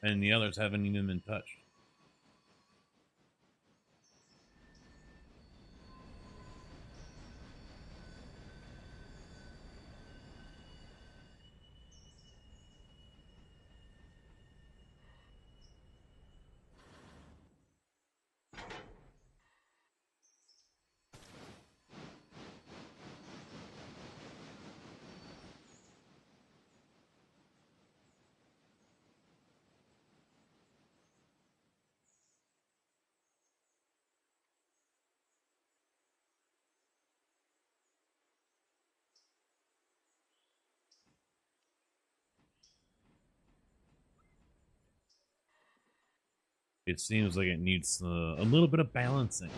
and the others haven't even been touched. It seems like it needs a little bit of balancing.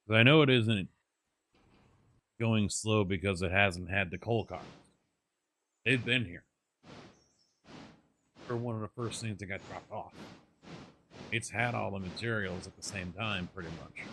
I know it isn't going slow because it hasn't had the coal cars. They've been here. For one of the first things that got dropped off. It's had all the materials at the same time, pretty much.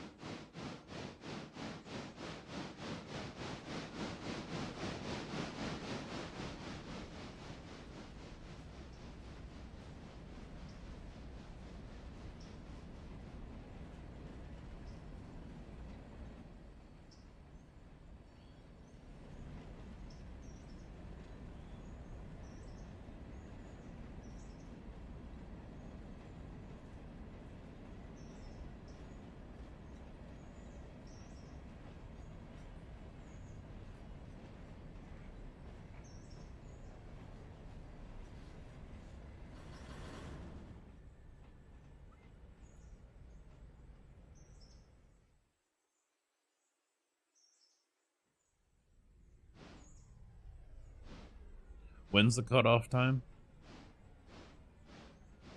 When's the cutoff time?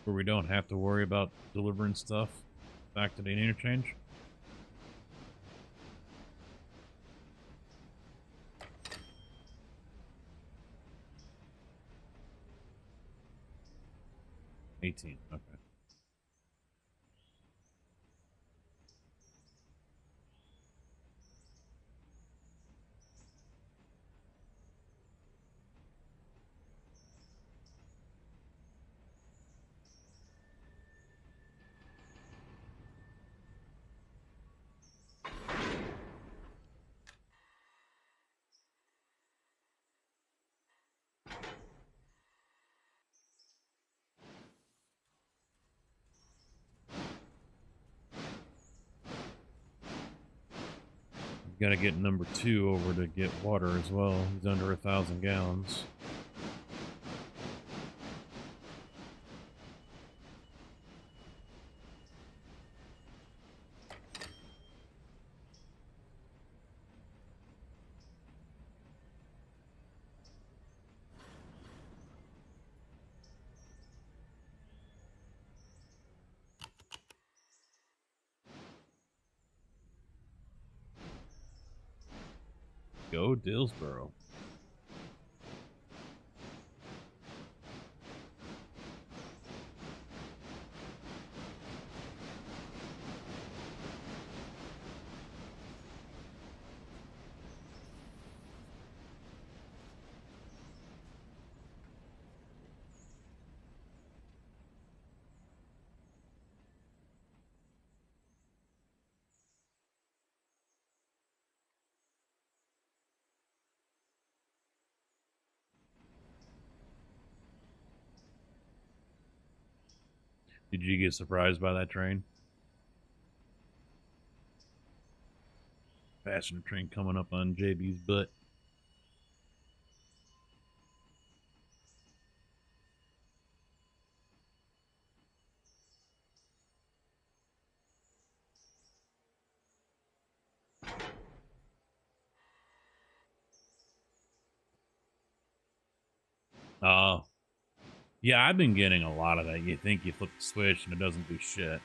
Where we don't have to worry about delivering stuff back to the interchange? $18, okay. Got to get number 2 over to get water as well. He's under 1,000 gallons. Go Dillsboro. Did you get surprised by that train? Passenger train coming up on JB's butt. Oh. Yeah, I've been getting a lot of that. You think you flip the switch and it doesn't do shit.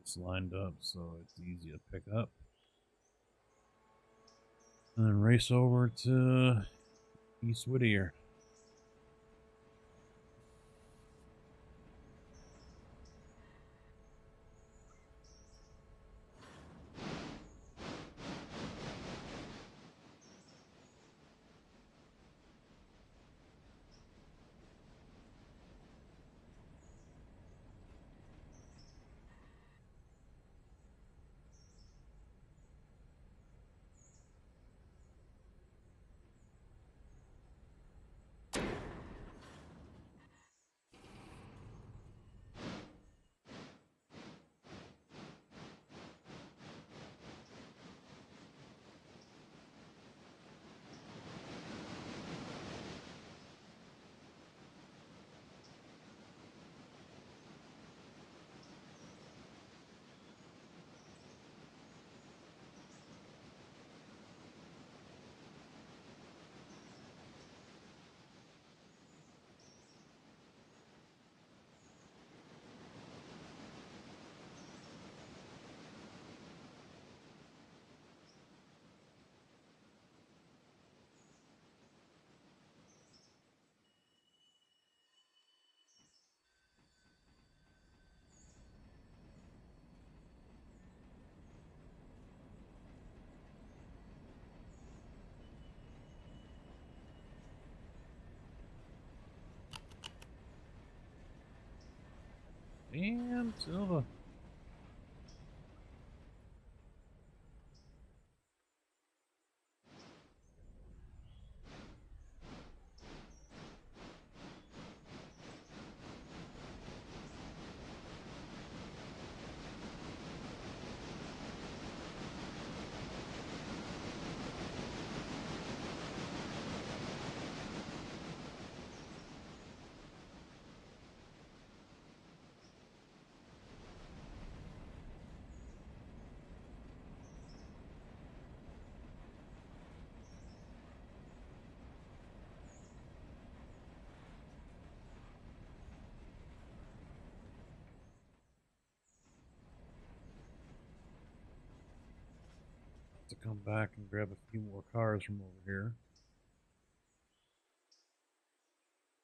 It's lined up so it's easy to pick up. And then race over to East Whittier. Damn, Silva. To come back and grab a few more cars from over here.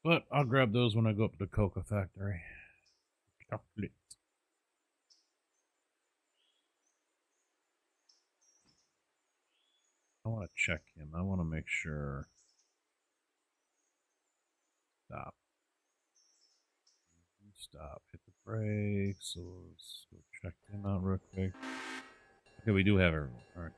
But I'll grab those when I go up to the cocoa factory. Chocolate. I want to check him. I want to make sure. Stop. Stop. Hit the brakes. So let's go check him out real quick. Okay, we do have everyone. All right.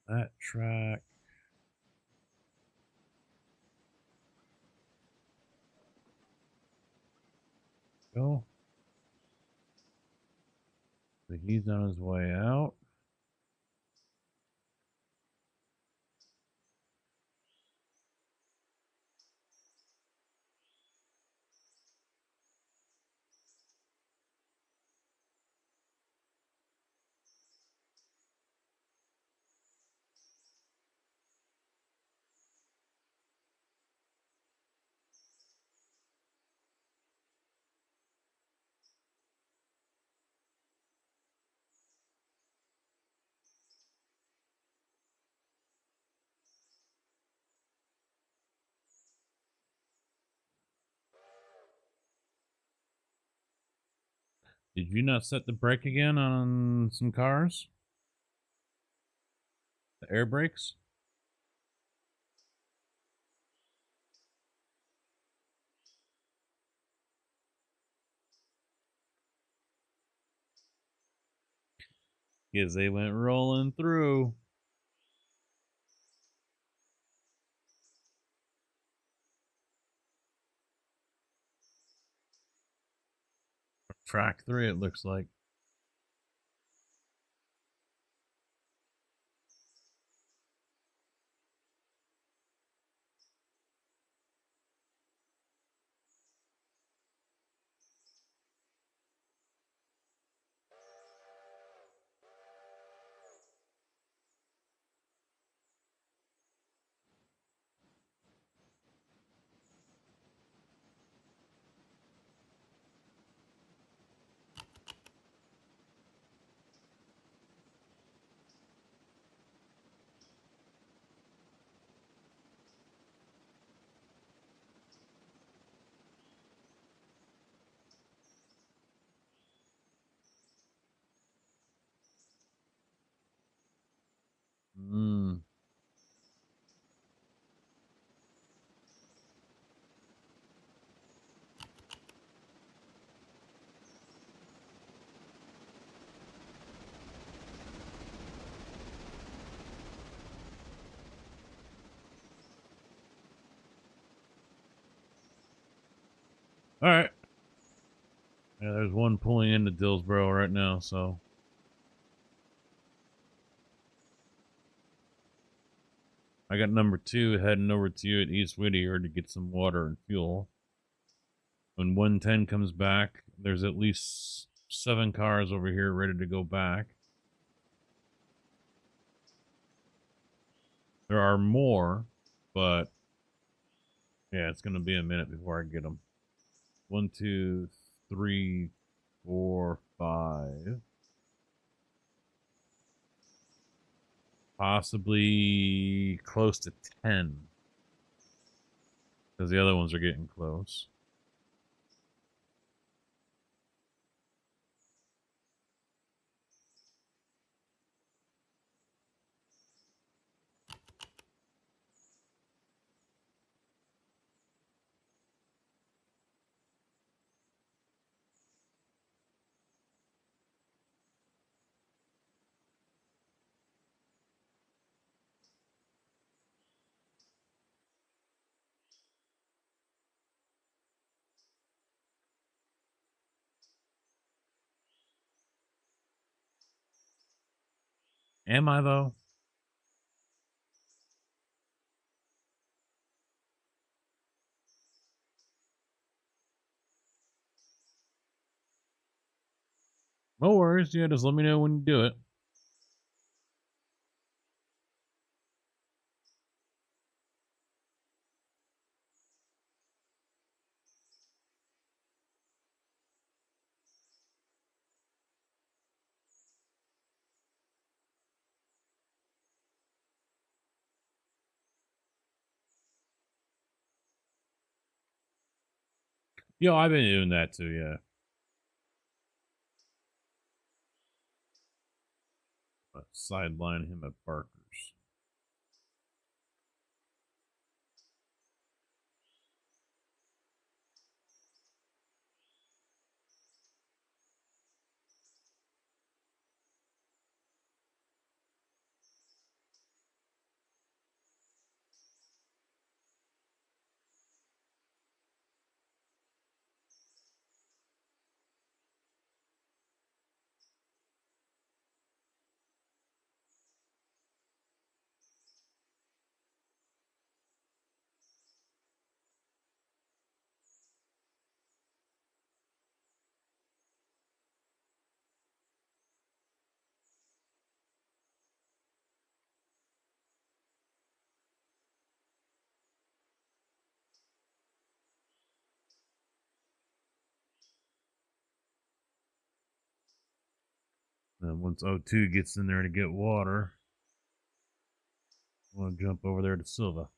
On that track. Go. So he's on his way out. Did you not set the brake again on some cars? The air brakes? Because they went rolling through. Track 3, it looks like. Mm. All right. Yeah, there's one pulling into Dillsboro right now, so. I got number 2 heading over to you at East Whittier to get some water and fuel. When 110 comes back, there's at least 7 cars over here ready to go back. There are more, but yeah, it's going to be a minute before I get them. 1, 2, 3, 4, 5. Possibly close to 10. because the other ones are getting close. Am I though? No worries. Yeah, just let me know when you do it. Yo, I've been doing that too. Yeah, but sideline him at Barker's. And once O2 gets in there to get water, I want to jump over there to Silva.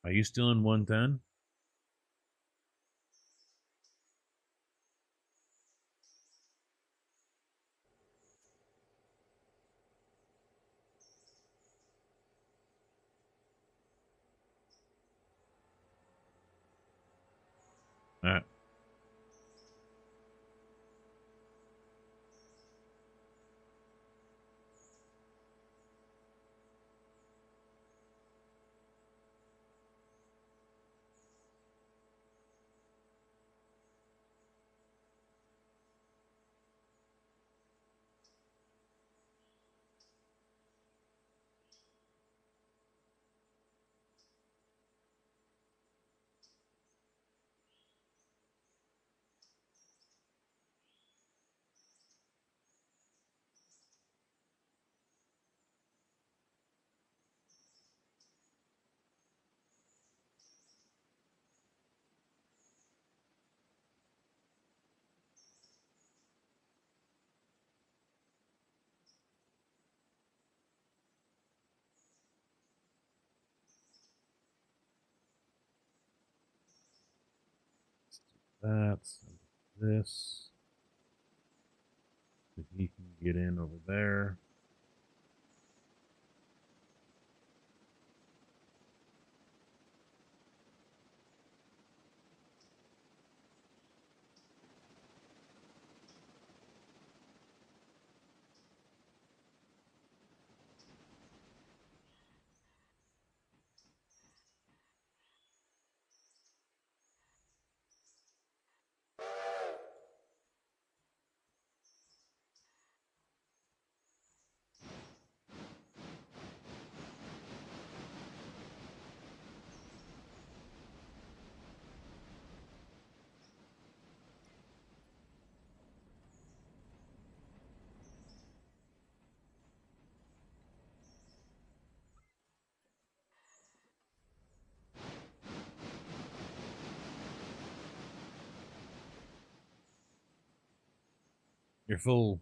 Are you still in 110? All right. That's this. If he can get in over there. You're full.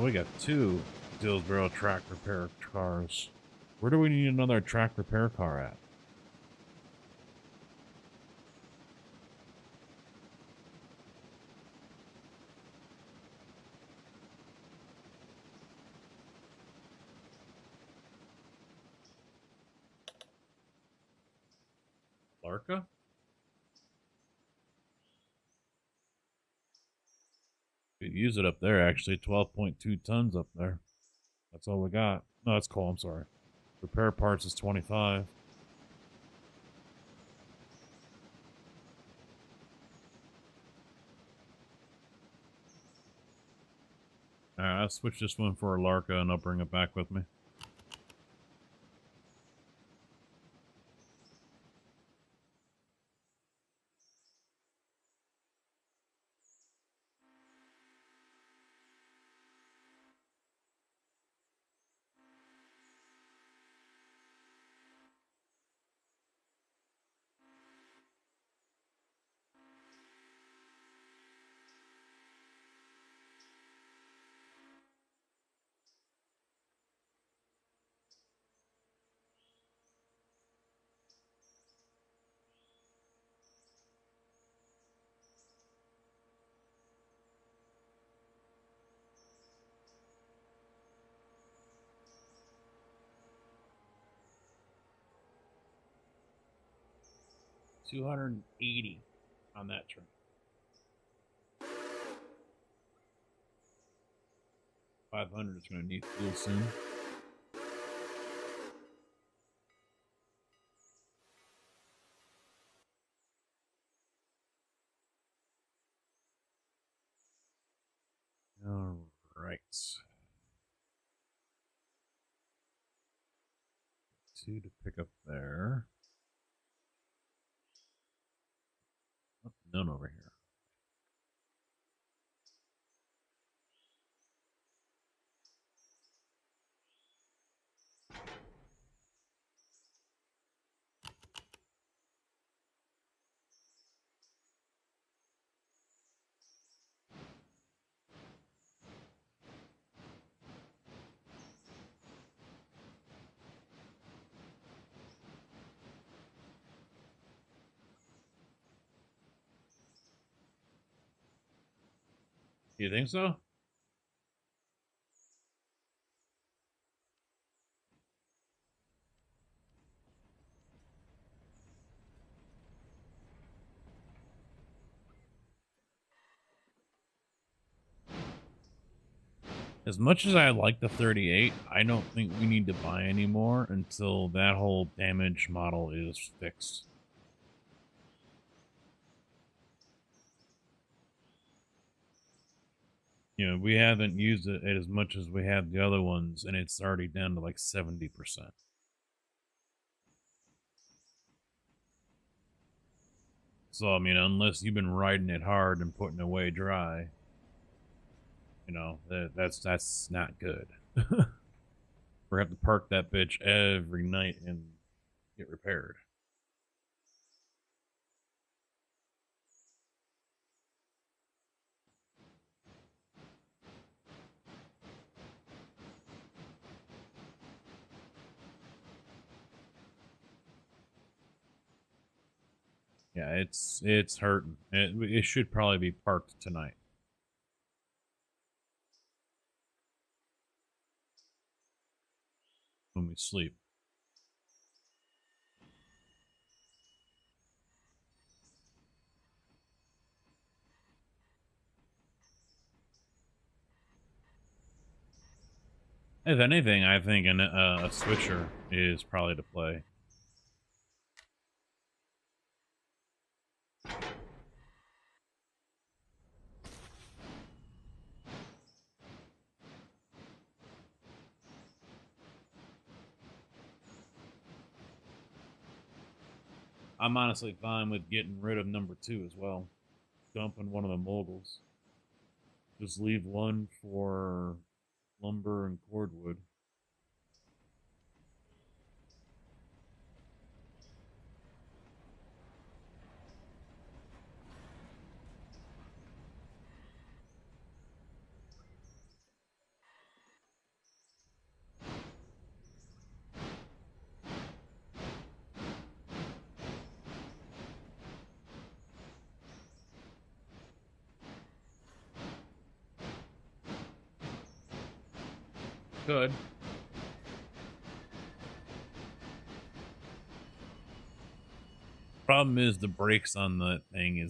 Oh, we got 2 Dillsboro track repair cars. Where do we need another track repair car at? Larka? Could use it up there, actually. 12.2 tons up there. That's all we got. No, that's coal, I'm sorry. Repair parts is 25. Alright, I'll switch this one for a Larka and I'll bring it back with me. $280 on that train. $500 is going to need fuel soon. All right. 2 to pick up there. Oh, none over here. You think so? As much as I like the 38, I don't think we need to buy anymore until that whole damage model is fixed. You know, we haven't used it as much as we have the other ones, and it's already down to like 70%. So, I mean, unless you've been riding it hard and putting it away dry, you know, that's not good. We're gonna have to park that bitch every night and get repaired. Yeah, it's hurting. It should probably be parked tonight when we sleep. If anything, I think a switcher is probably to play. I'm honestly fine with getting rid of number 2 as well. Dumping one of the moguls. Just leave one for lumber and cordwood. Could. Problem is the brakes on the thing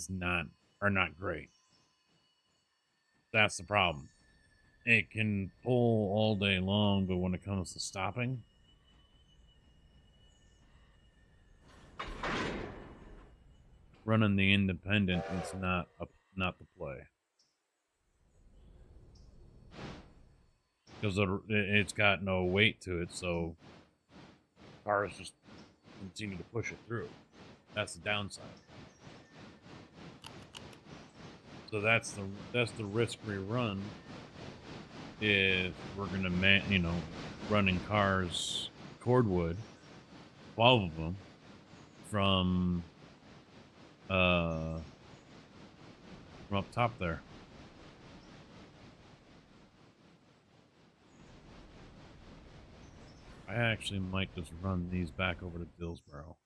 are not great. That's the problem. It can pull all day long, but when it comes to stopping, running the independent is not the play. Because it's got no weight to it, so cars just continue to push it through. That's the downside. So that's the risk we run if we're gonna running cars cordwood, 12 of them from uh from up top there. I actually might just run these back over to Dillsboro.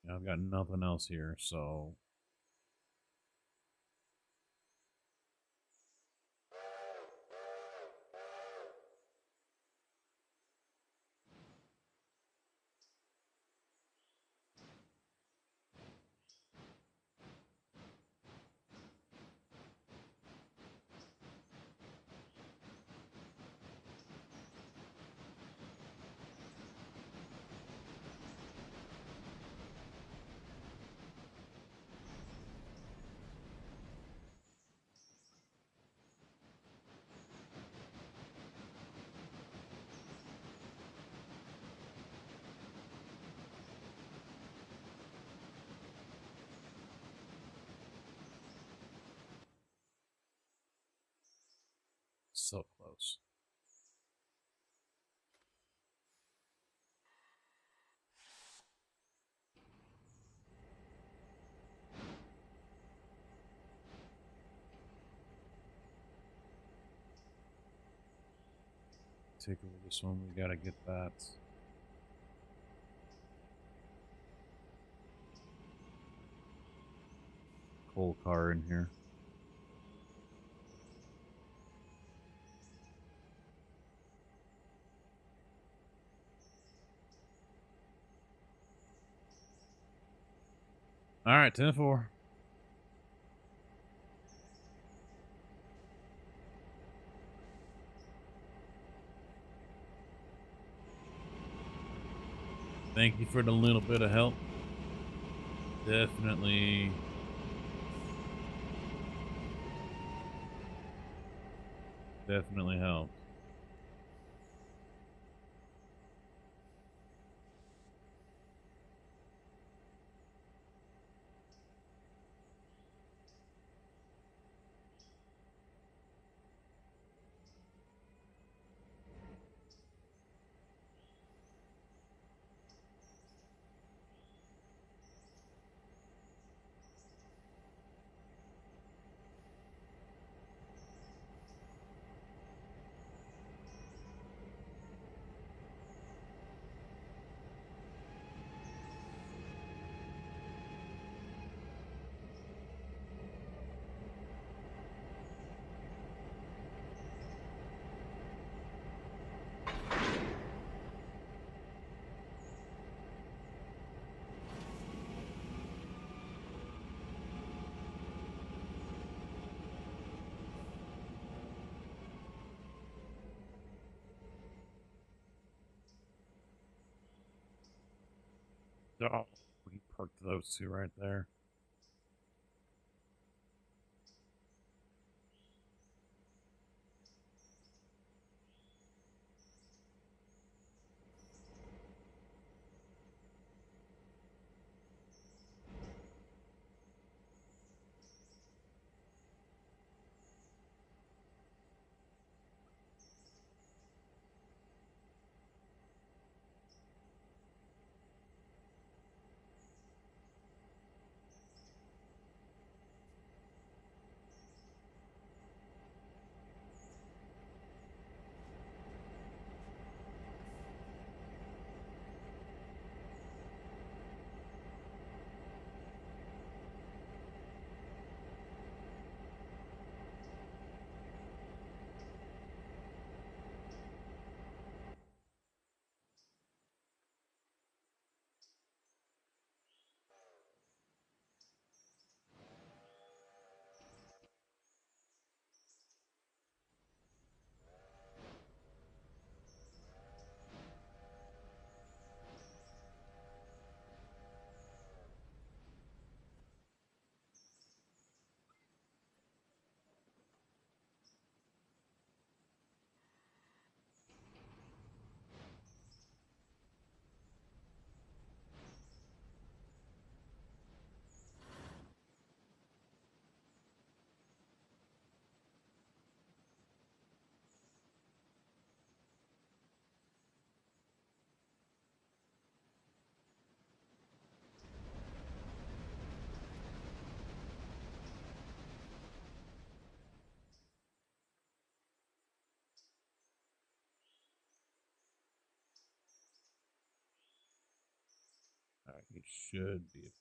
I've got nothing else here, so so close. Take over this one. We gotta get that. Coal car in here. All right, 10-4. Thank you for the little bit of help. Definitely helped. Oh, we parked those two right there. It should be.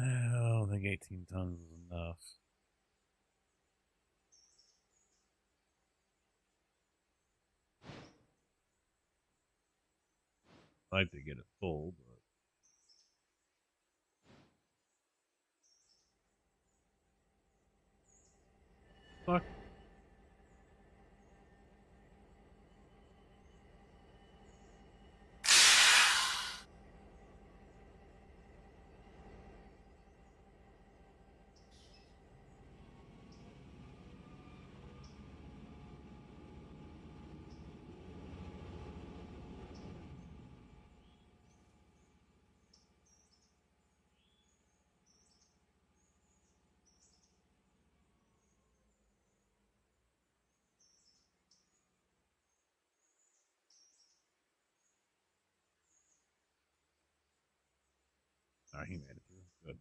I don't think 18 tons is enough. I'd like to get it full, but fuck. Oh, he made it through. Good.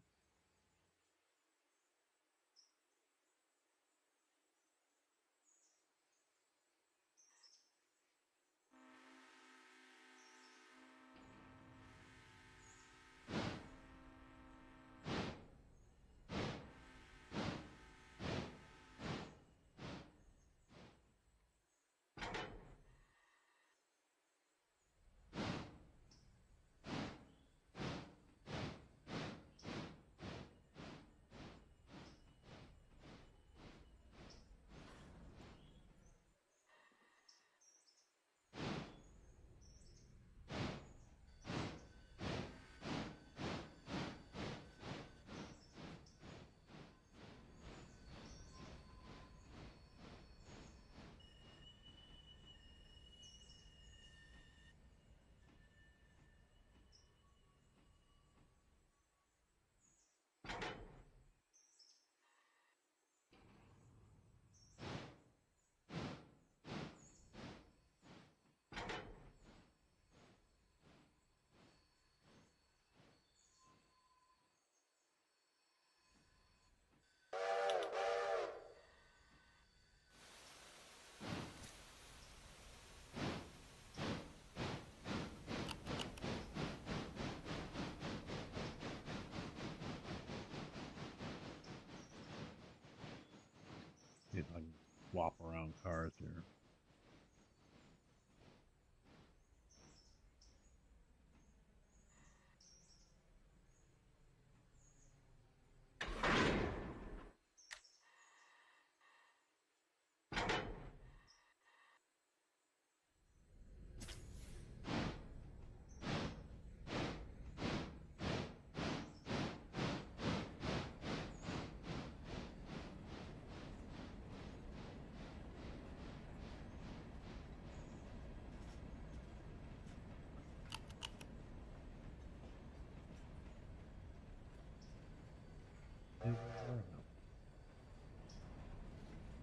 See if I can swap around cars here.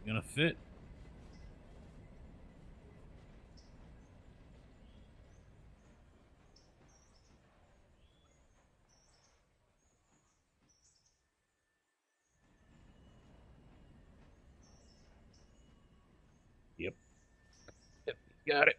gonna fit. Yep. Yep. Got it.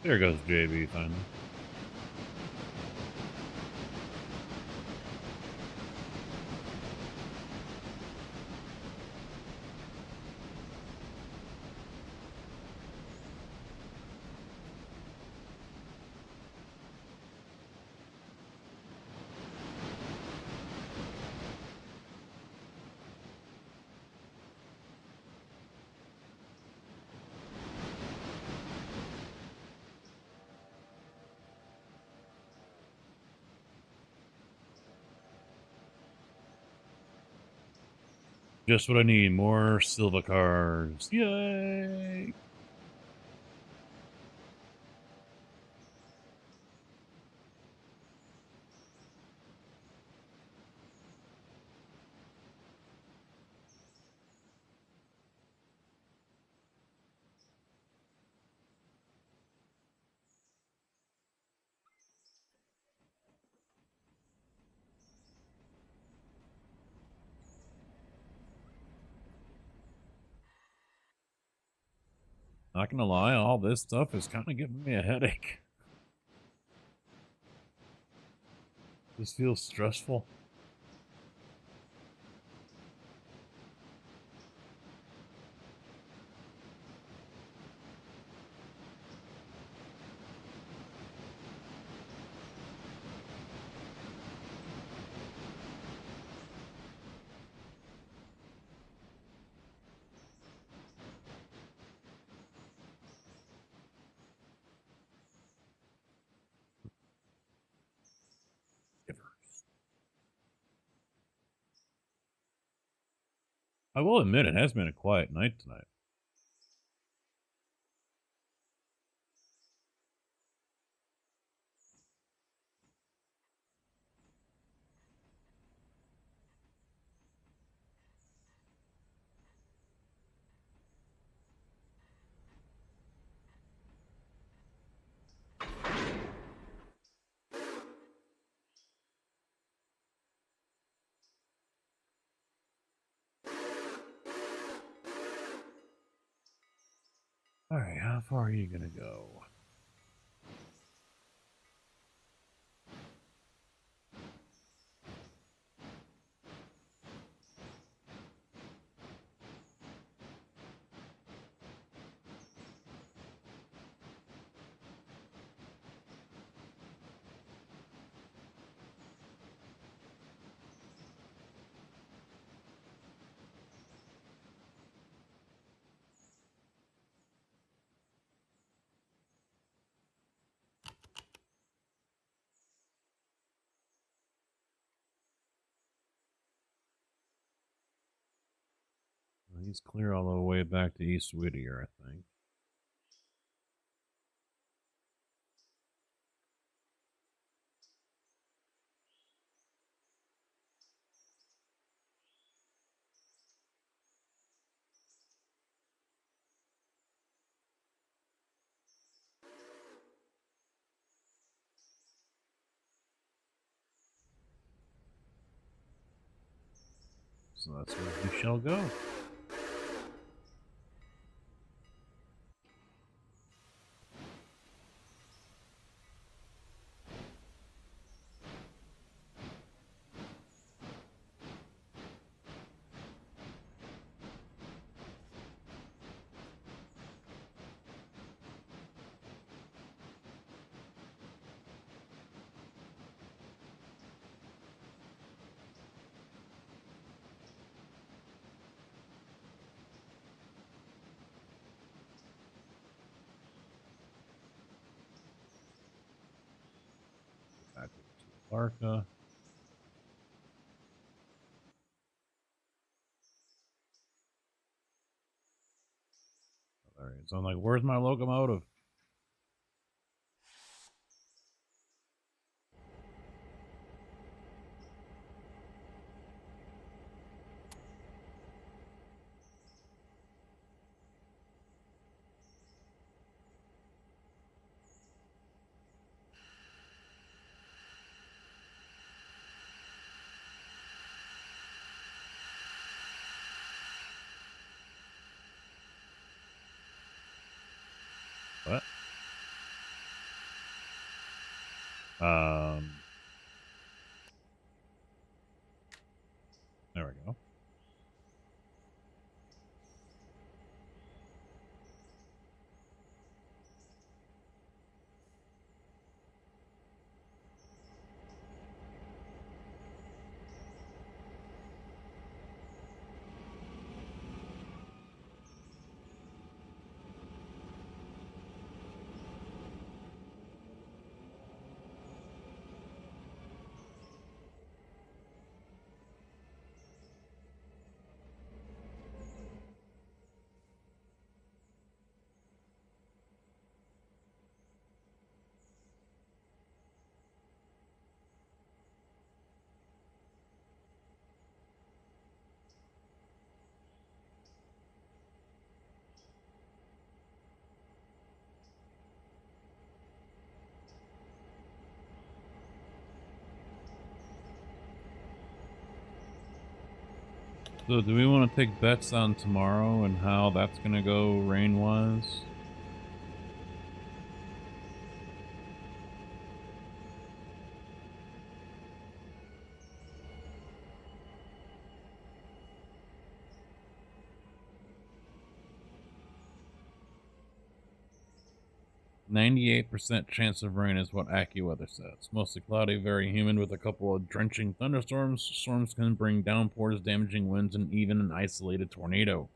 There goes JB finally. Just what I need. More Silva cars. Yay! Not gonna lie, all this stuff is kind of giving me a headache. This feels stressful. I will admit it has been a quiet night tonight. All right, how far are you gonna go? He's clear all the way back to East Whittier, I think. So that's where we shall go. Back to Larka. All right, so I'm like, where's my locomotive? What? There we go. So do we want to take bets on tomorrow and how that's going to go rain-wise? "98% chance of rain" is what AccuWeather says. Mostly cloudy, very humid with a couple of drenching thunderstorms. Storms can bring downpours, damaging winds, and even an isolated tornado.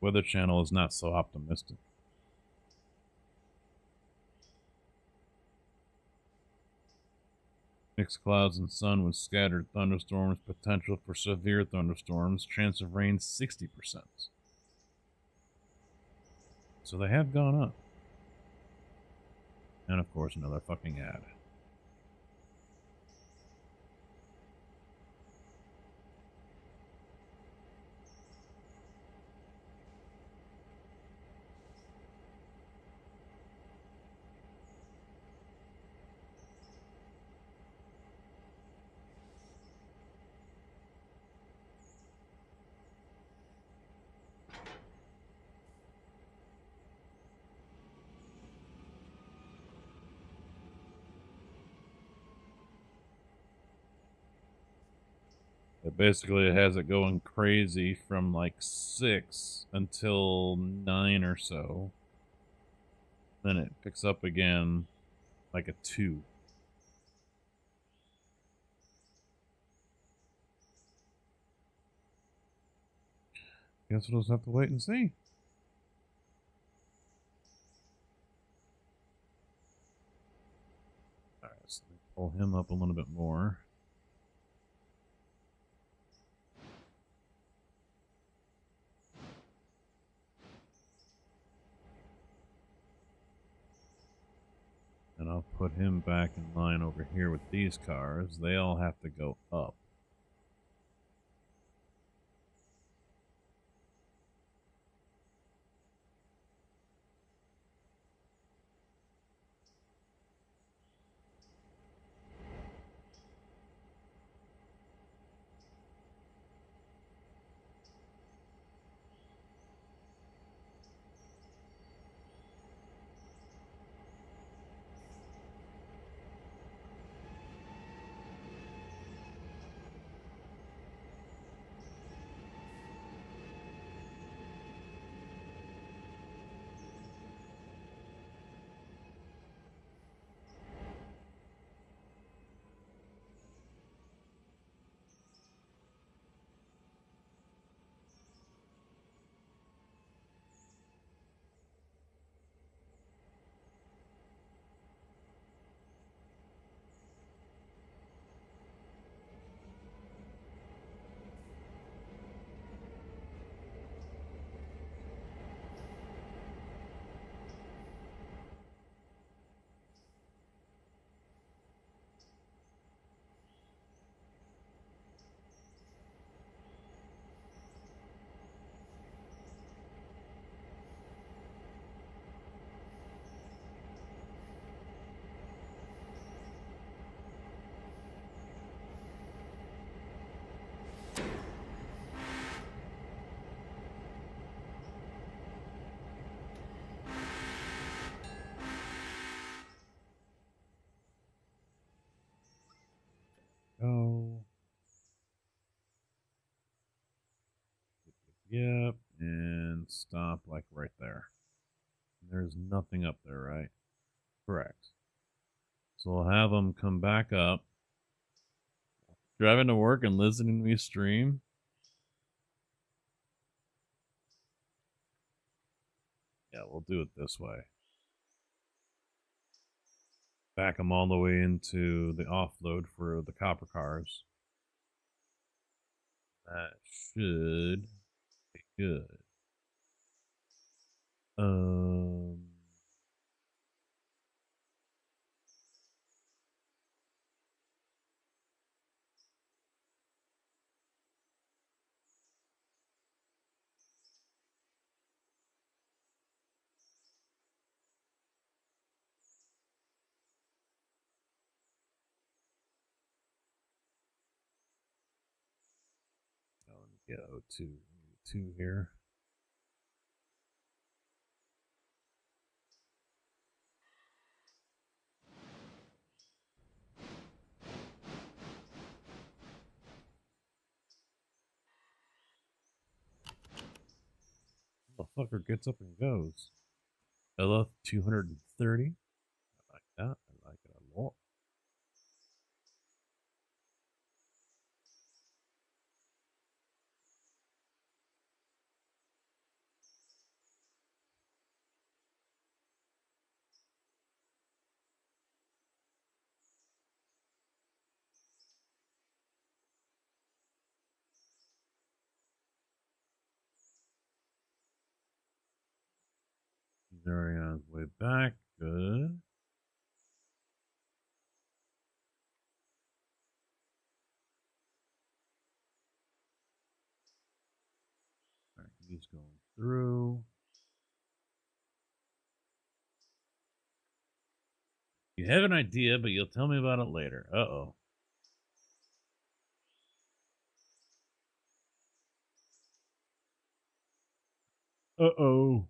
Weather Channel is not so optimistic. Mixed clouds and sun with scattered thunderstorms. Potential for severe thunderstorms. Chance of rain 60%. So they have gone up. And of course, another fucking ad. It basically has it going crazy from like 6 until 9 or so. Then it picks up again like a 2. Guess we'll just have to wait and see. Alright, this. Let me pull him up a little bit more. And I'll put him back in line over here with these cars. They all have to go up. Go. Yep, and stop like right there. There's nothing up there, right? Correct. So we'll have them come back up. Driving to work and listening to me stream. Yeah, we'll do it this way. Back them all the way into the offload for the copper cars. That should be good. Get O2. 2 here. The fucker gets up and goes. LF 230. I like that. I like it a lot. Zarion's way back. Good. All right, he's going through. You have an idea, but you'll tell me about it later. Uh-oh. Uh-oh.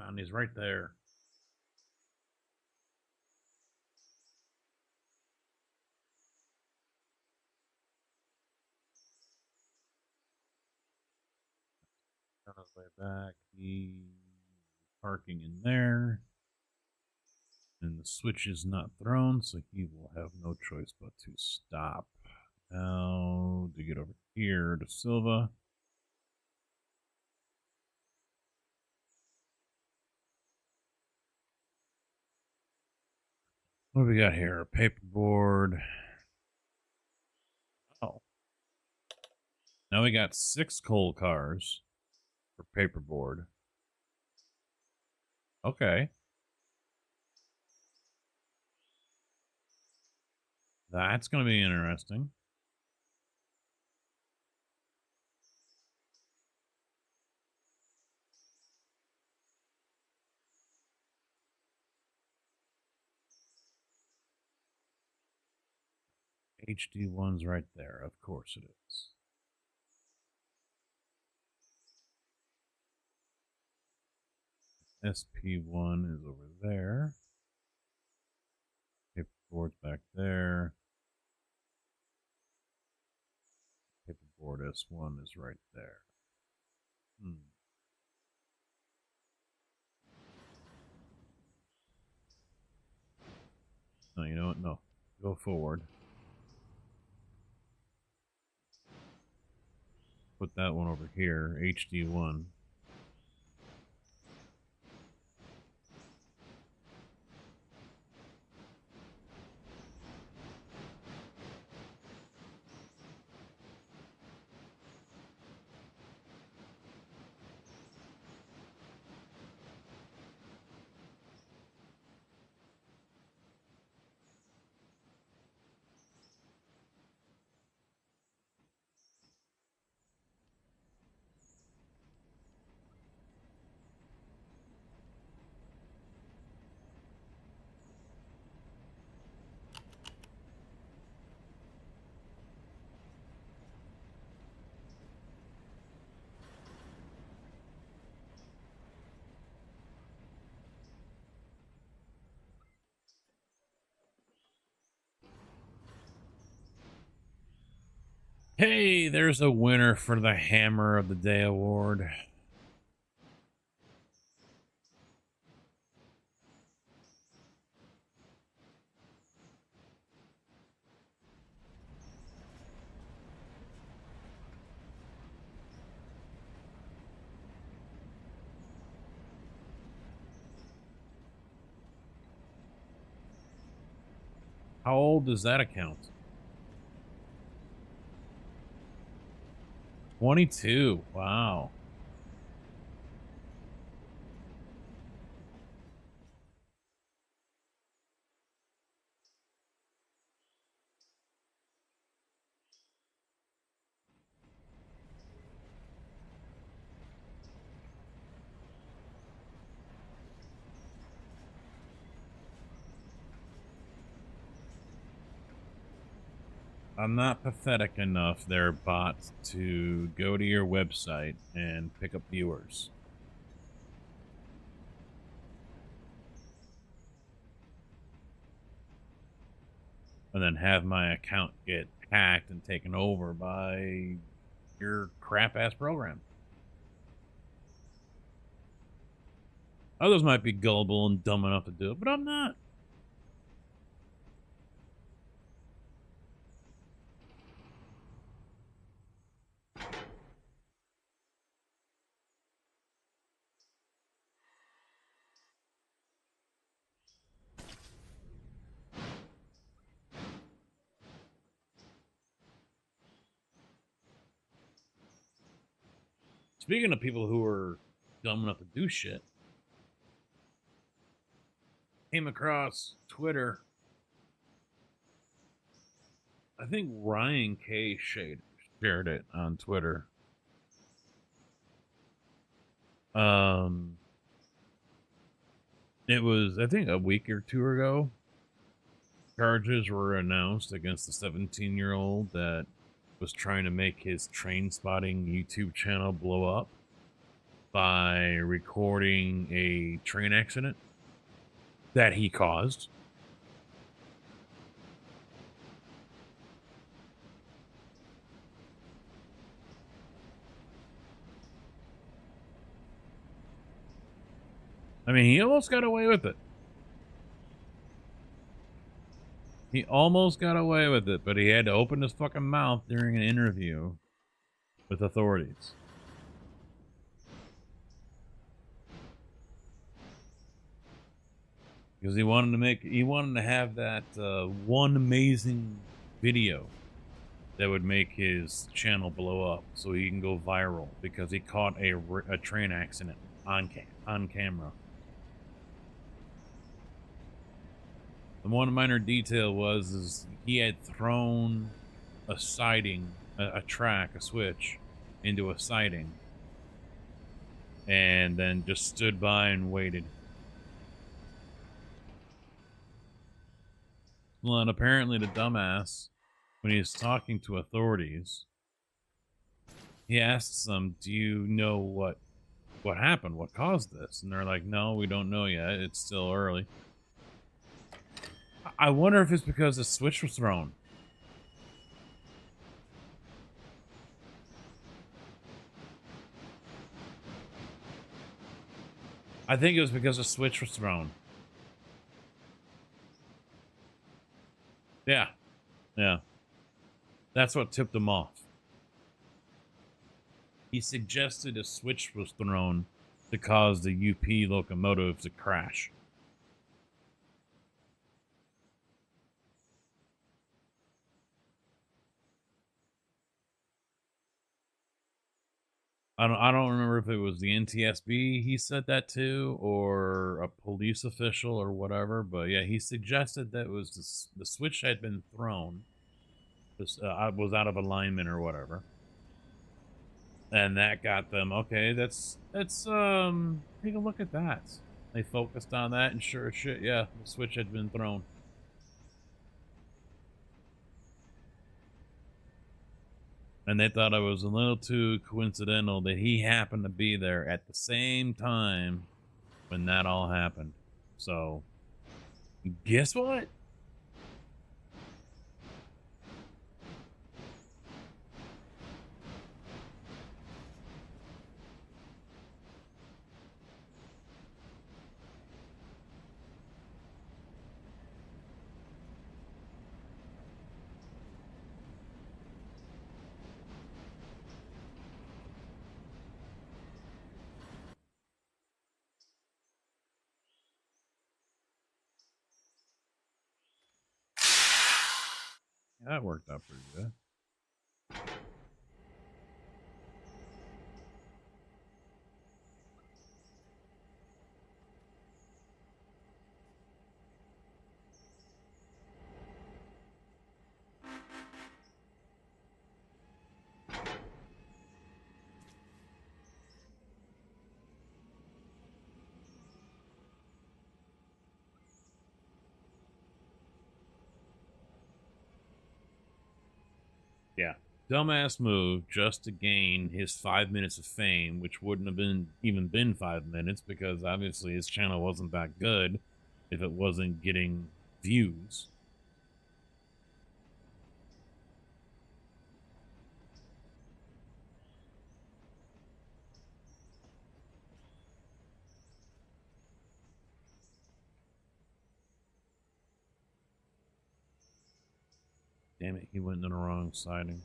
and he's right there. On his way back, he's parking in there. And the switch is not thrown, so he will have no choice but to stop. Now, to get over here to Silva. What do we got here? A paperboard. Oh. Now we got 6 coal cars for paperboard. Okay. That's going to be interesting. HD1's right there. Of course it is. SP1 is over there. Paperboard's back there. Paperboard S1 is right there. No, you know what? No. Go forward. Put that one over here, HD1. Hey, there's a winner for the Hammer of the Day award. How old does that account? 22. Wow. I'm not pathetic enough there, bot, to go to your website and pick up viewers. And then have my account get hacked and taken over by your crap-ass program. Others might be gullible and dumb enough to do it, but I'm not. Speaking of people who are dumb enough to do shit, came across Twitter. I think Ryan K. shared it on Twitter. It was, I think, a week or two ago. Charges were announced against the 17-year-old that was trying to make his train spotting YouTube channel blow up. by recording a train accident that he caused. I mean, he almost got away with it. He almost got away with it, but he had to open his fucking mouth during an interview with authorities. Because he wanted to have that one amazing video that would make his channel blow up so he can go viral because he caught a train accident on camera. The one minor detail is he had thrown a siding, a track, a switch into a siding, and then just stood by and waited. Well, and apparently the dumbass, when he was talking to authorities, he asks them, "Do you know what happened? What caused this?" And they're like, "No, we don't know yet. It's still early." I wonder if it's because the switch was thrown. I think it was because the switch was thrown. Yeah. Yeah. That's what tipped him off. He suggested a switch was thrown to cause the UP locomotive to crash. I don't remember if it was the NTSB he said that to or a police official or whatever, but yeah, he suggested that it was the switch had been thrown. This was out of alignment or whatever. And that got them, okay, let's take a look at that. They focused on that and sure as shit, yeah, the switch had been thrown. And they thought it was a little too coincidental that he happened to be there at the same time when that all happened. So, guess what? That worked out pretty good. Yeah. Dumbass move just to gain his 5 minutes of fame, which wouldn't have been 5 minutes because obviously his channel wasn't that good if it wasn't getting views. Damn it, he went in the wrong siding.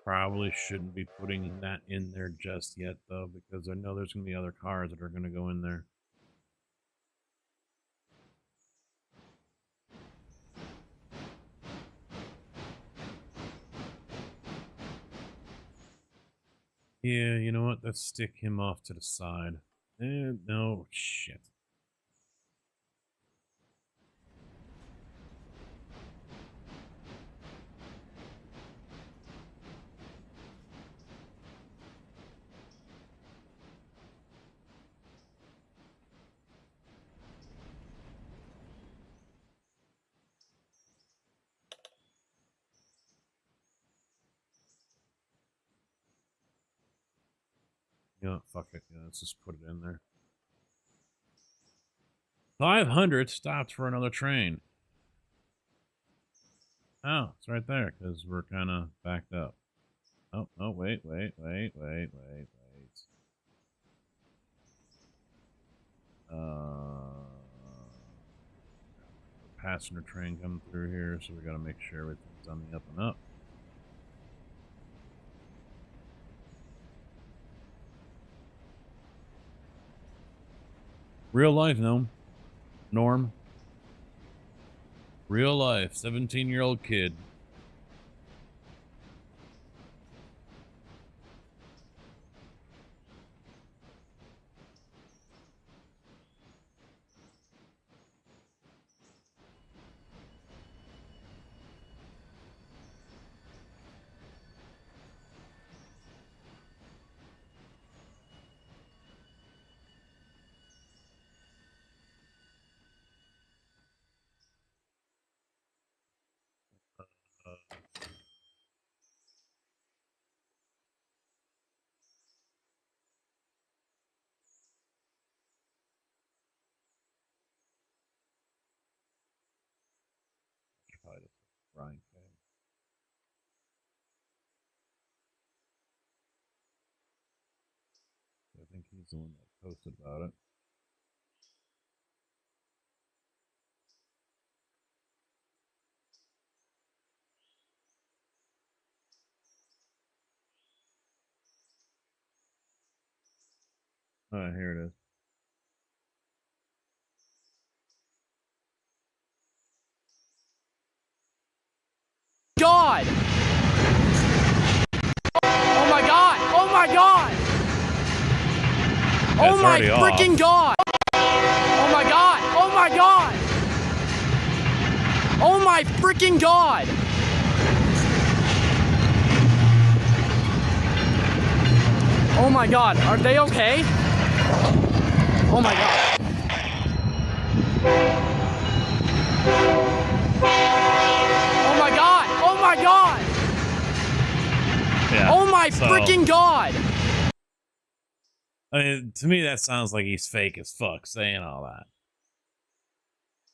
Probably shouldn't be putting that in there just yet, though, because I know there's going to be other cars that are going to go in there. Yeah, you know what? Let's stick him off to the side. No, shit. Yeah, fuck it. Yeah, let's just put it in there. 500 stopped for another train. Oh, it's right there because we're kind of backed up. Oh, wait. Passenger train coming through here, so we got to make sure everything's on the up and up. Real life, Norm. Real life, 17-year-old kid. Ryan K. I think he's the one that posted about it. All right, here it is. God! Oh my god! Oh my god! Oh my freaking god! Oh my god! Oh my god! Oh my freaking god! Oh my god, are they okay? Oh my god. Oh my god! Oh my god! Yeah, oh my freaking god! I mean, to me, that sounds like he's fake as fuck saying all that.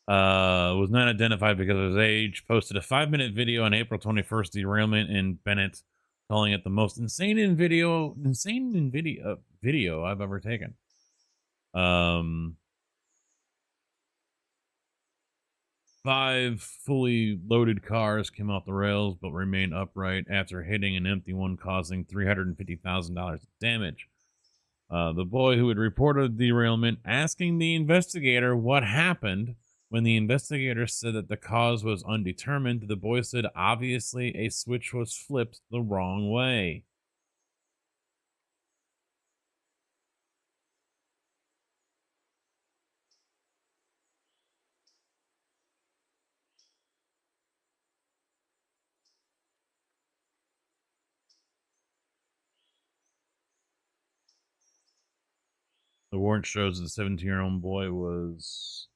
Was not identified because of his age. Posted a 5-minute video on April 21st. Derailment in Bennett, calling it the most insane video I've ever taken. 5 fully loaded cars came off the rails but remained upright after hitting an empty one, causing $350,000 damage. The boy who had reported the derailment asking the investigator what happened. When the investigator said that the cause was undetermined, the boy said obviously a switch was flipped the wrong way. The warrant shows that the 17-year-old boy was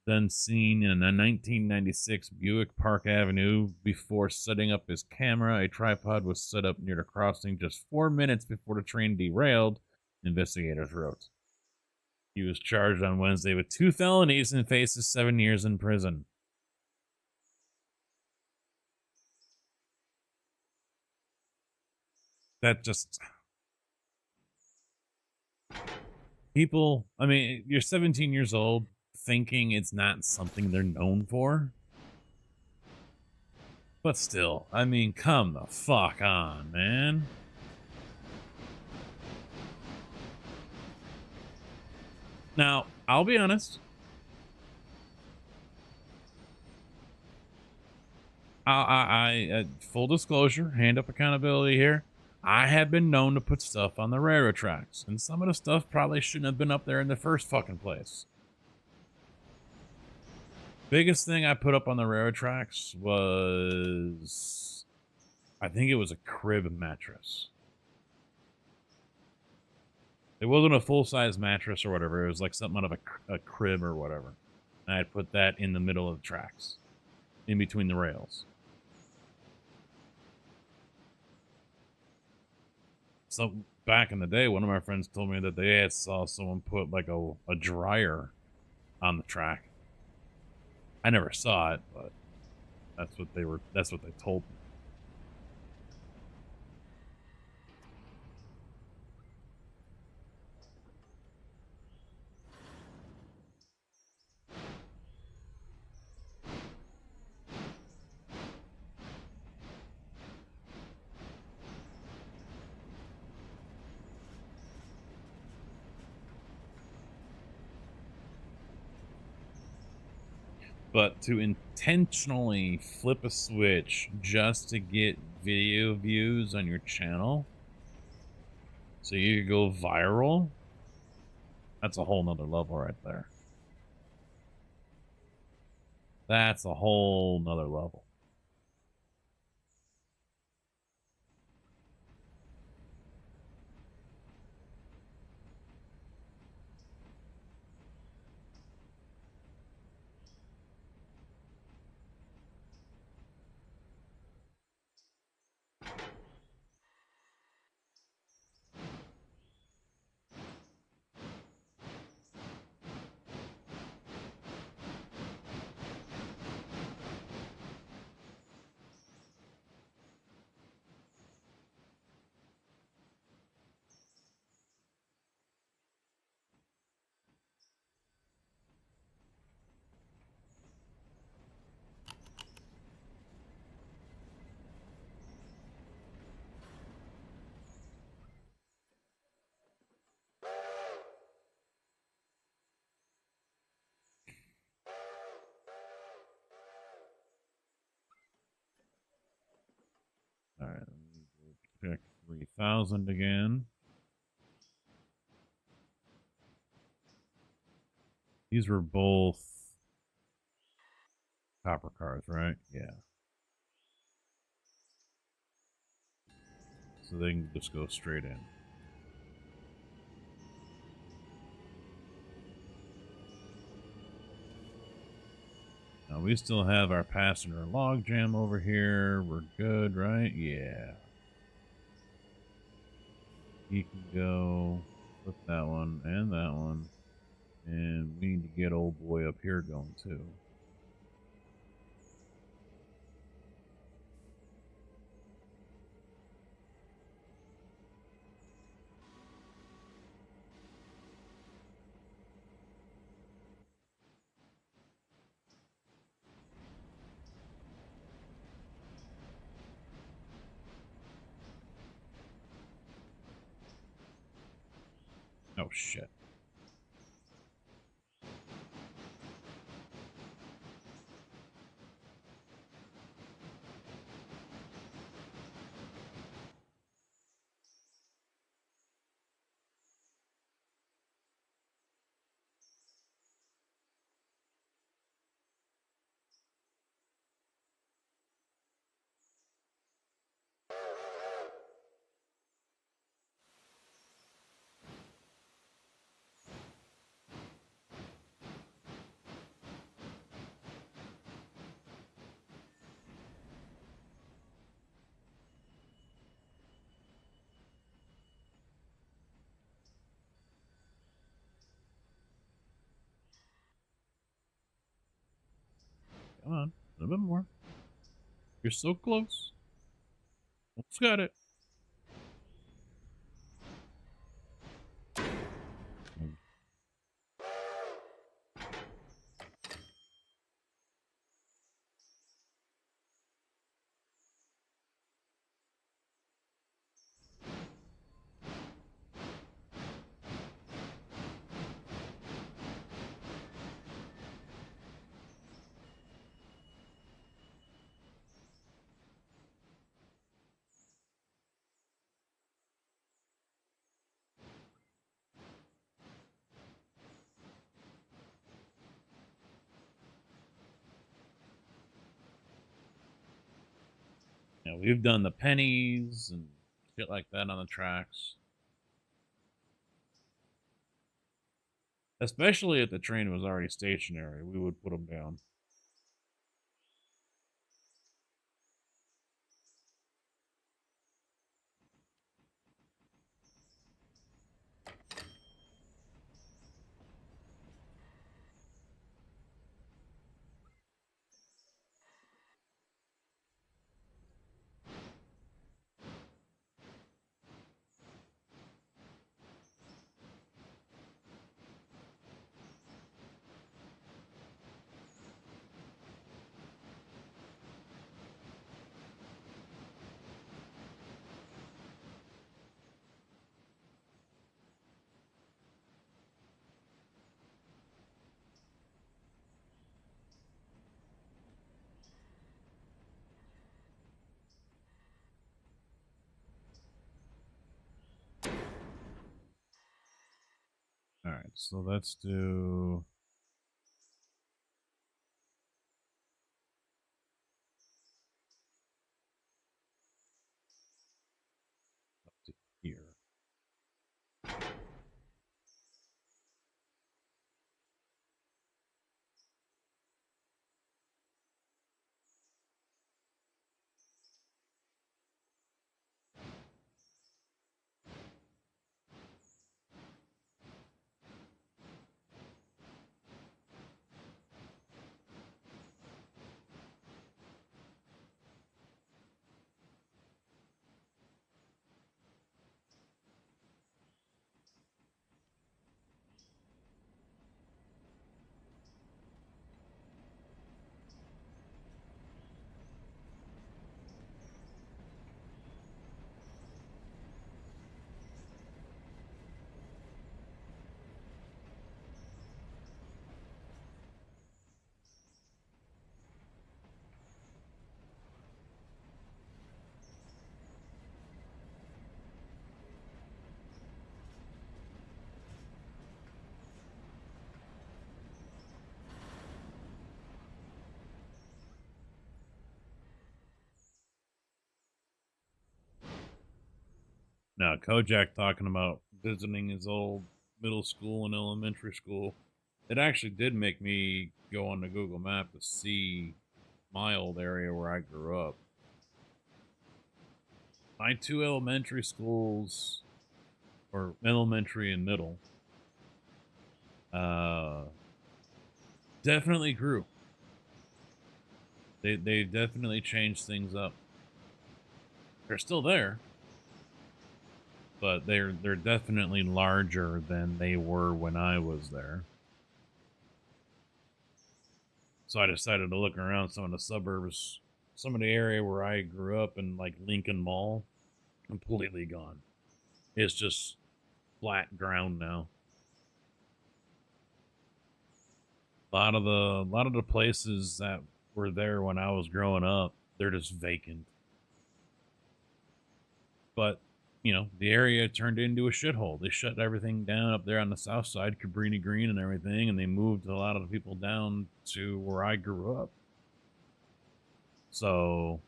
then seen in a 1996 Buick Park Avenue. Before setting up his camera, a tripod was set up near the crossing just 4 minutes before the train derailed, investigators wrote. He was charged on Wednesday with 2 felonies and faces 7 years in prison. That just... People, I mean, you're 17 years old, thinking it's not something they're known for. But still, I mean, come the fuck on, man. Now, I'll be honest. Full disclosure, hand up accountability here. I have been known to put stuff on the railroad tracks, and some of the stuff probably shouldn't have been up there in the first fucking place. Biggest thing I put up on the railroad tracks was, I think it was a crib mattress. It wasn't a full-size mattress or whatever. It was like something out of a crib or whatever. And I'd put that in the middle of the tracks, in between the rails. So back in the day, one of my friends told me that they had saw someone put like a dryer on the track. I never saw it, but that's what they told me. But to intentionally flip a switch just to get video views on your channel so you go viral, that's a whole nother level right there. That's a whole nother level. All right, let me check 3,000 again. These were both copper cars, right? Yeah. So they can just go straight in. Now we still have our passenger log jam over here. We're good, right? Yeah. He can go flip that one and that one. And we need to get old boy up here going too. Oh shit. Come on, a little bit more. You're so close. Almost got it. we've done the pennies and shit like that on the tracks. Especially if the train was already stationary, we would put them down. All right, so let's do. Up to here. Now, Kojak talking about visiting his old middle school and elementary school. It actually did make me go on the Google map to see my old area where I grew up. My two elementary schools, or elementary and middle, definitely grew. They definitely changed things up. They're still there, but they're definitely larger than they were when I was there. So I decided to look around some of the suburbs, some of the area where I grew up in, like Lincoln Mall, completely gone. It's just flat ground now. A lot of the places that were there when I was growing up, they're just vacant. But the area turned into a shithole. They shut everything down up there on the south side, Cabrini Green and everything, and they moved a lot of the people down to where I grew up. So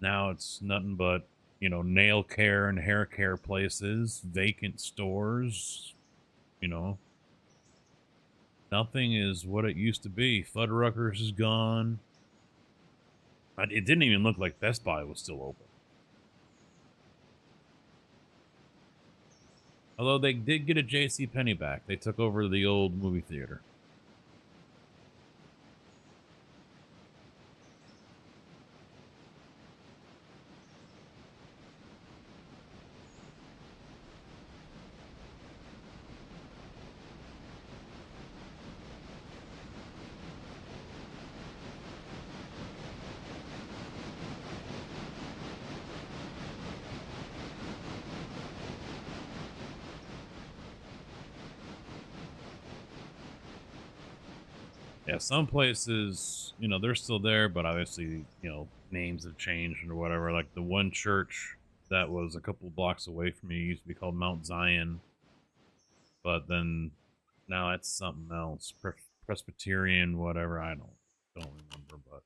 now it's nothing but, nail care and hair care places, vacant stores, you know. Nothing is what it used to be. Fuddruckers is gone. It didn't even look like Best Buy was still open. Although they did get a J.C. Penney back. They took over the old movie theater. Yeah, some places, they're still there, but obviously, names have changed or whatever. Like the one church that was a couple blocks away from me used to be called Mount Zion, but then now it's something else. Presbyterian, whatever. I don't remember, but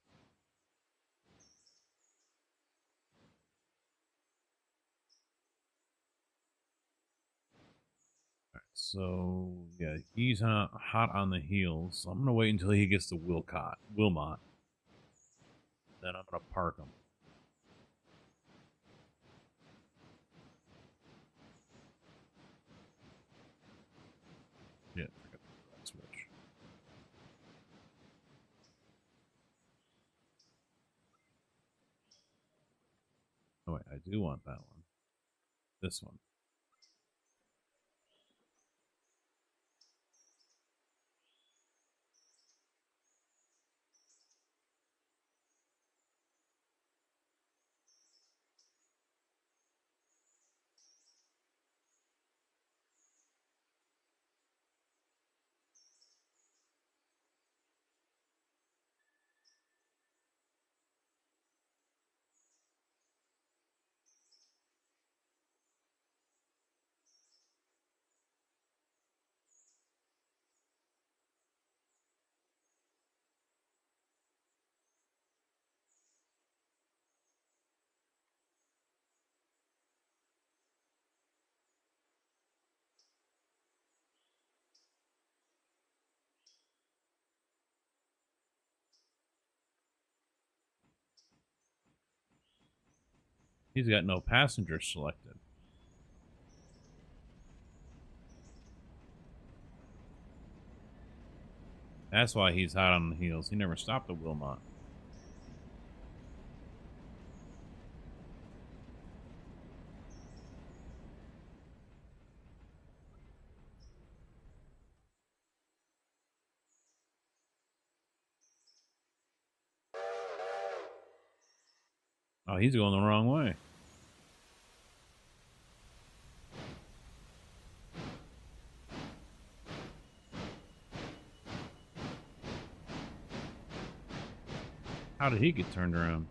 So yeah, he's hot on the heels. So I'm gonna wait until he gets to Wilmot. Then I'm gonna park him. Yeah, forgot that switch. Oh wait, I do want that one. This one. He's got no passengers selected. That's why he's hot on the heels. He never stopped at Wilmot. Oh, he's going the wrong way. How did he get turned around?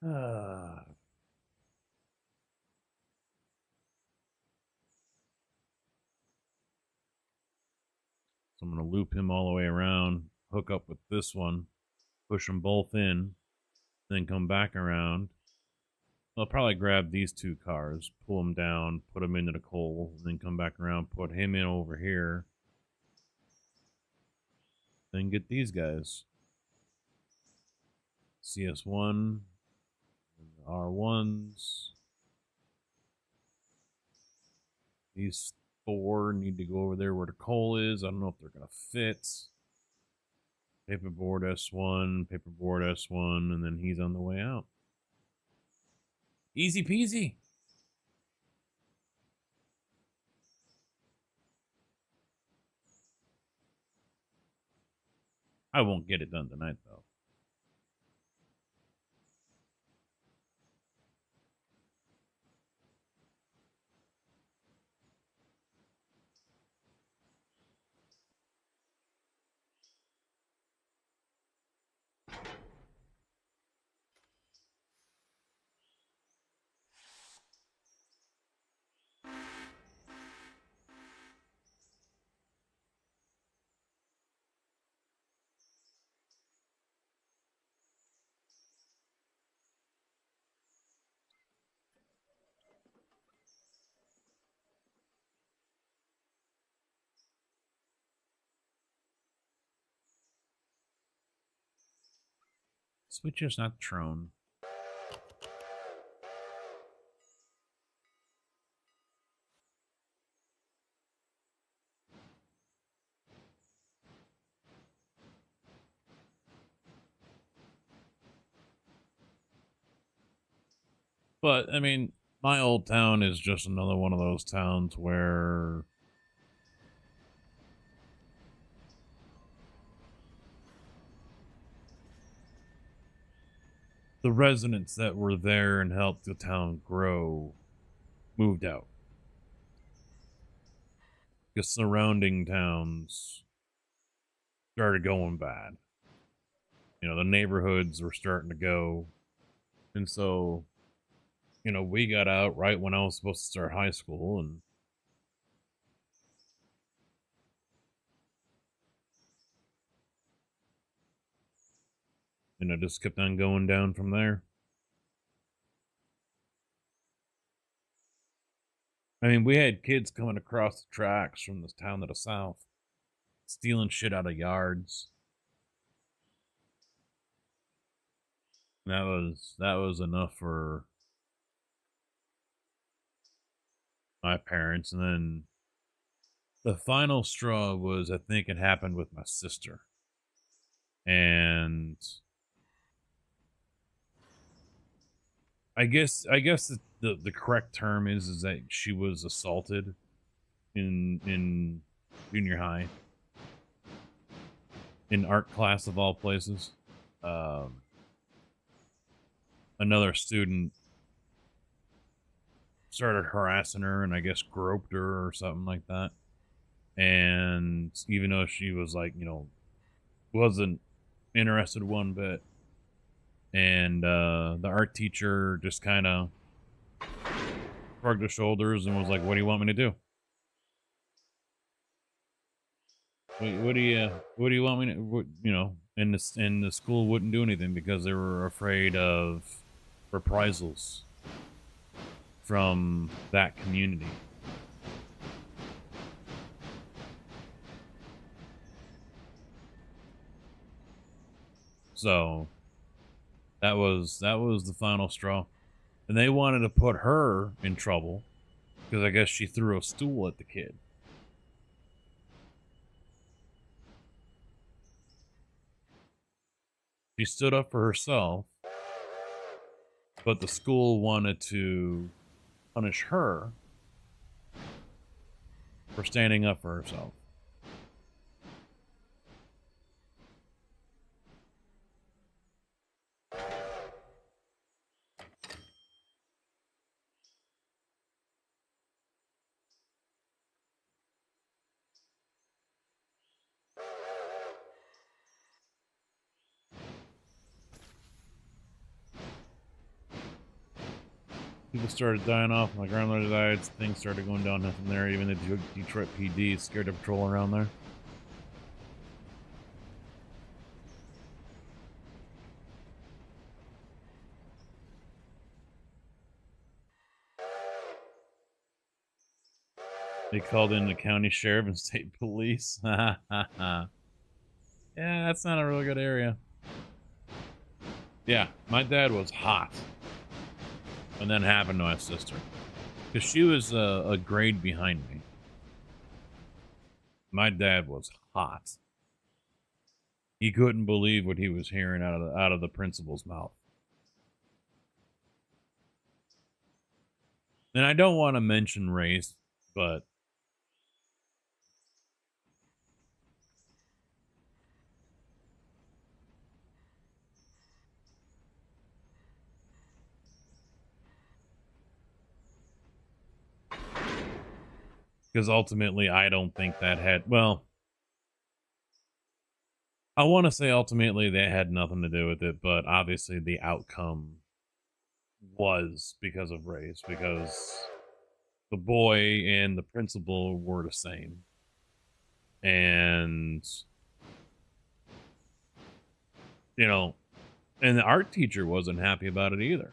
So I'm going to loop him all the way around, hook up with this one, push them both in, then come back around. I'll probably grab these two cars, pull them down, put them into the coal, then come back around, put him in over here, then get these guys. CS1, R1s. These four need to go over there where the coal is. I don't know if they're going to fit. Paperboard S1, paperboard S1, and then he's on the way out. Easy peasy. I won't get it done tonight, though. Switches, not Trone. But, I mean, my old town is just another one of those towns where the residents that were there and helped the town grow moved out. The surrounding towns started going bad. You know, the neighborhoods were starting to go. And so, you know, we got out right when I was supposed to start high school, and it just kept on going down from there. I mean, we had kids coming across the tracks from this town to the south, stealing shit out of yards. That was enough for my parents. And then the final straw was, I think it happened with my sister. And I guess the correct term is that she was assaulted in junior high, in art class of all places. Another student started harassing her and I guess groped her or something like that. And even though she was like, you know, wasn't interested one bit, and the art teacher just kind of shrugged her shoulders and was like, "What do you want me to do? What do you want me to? What, you know?" And the school wouldn't do anything because they were afraid of reprisals from that community. So that was the final straw. And they wanted to put her in trouble because I guess she threw a stool at the kid. She stood up for herself, but the school wanted to punish her for standing up for herself. People started dying off. My grandmother died. Things started going downhill from there. Even the Detroit PD scared to patrol around there. They called in the county sheriff and state police. Yeah, that's not a really good area. Yeah, my dad was hot. And then happened to my sister. Because she was a grade behind me. My dad was hot. He couldn't believe what he was hearing out of the principal's mouth. And I don't want to mention race, but because ultimately I don't think that had, well, I want to say ultimately that had nothing to do with it, but obviously the outcome was because of race, because the boy and the principal were the same. And, you know, and the art teacher wasn't happy about it either.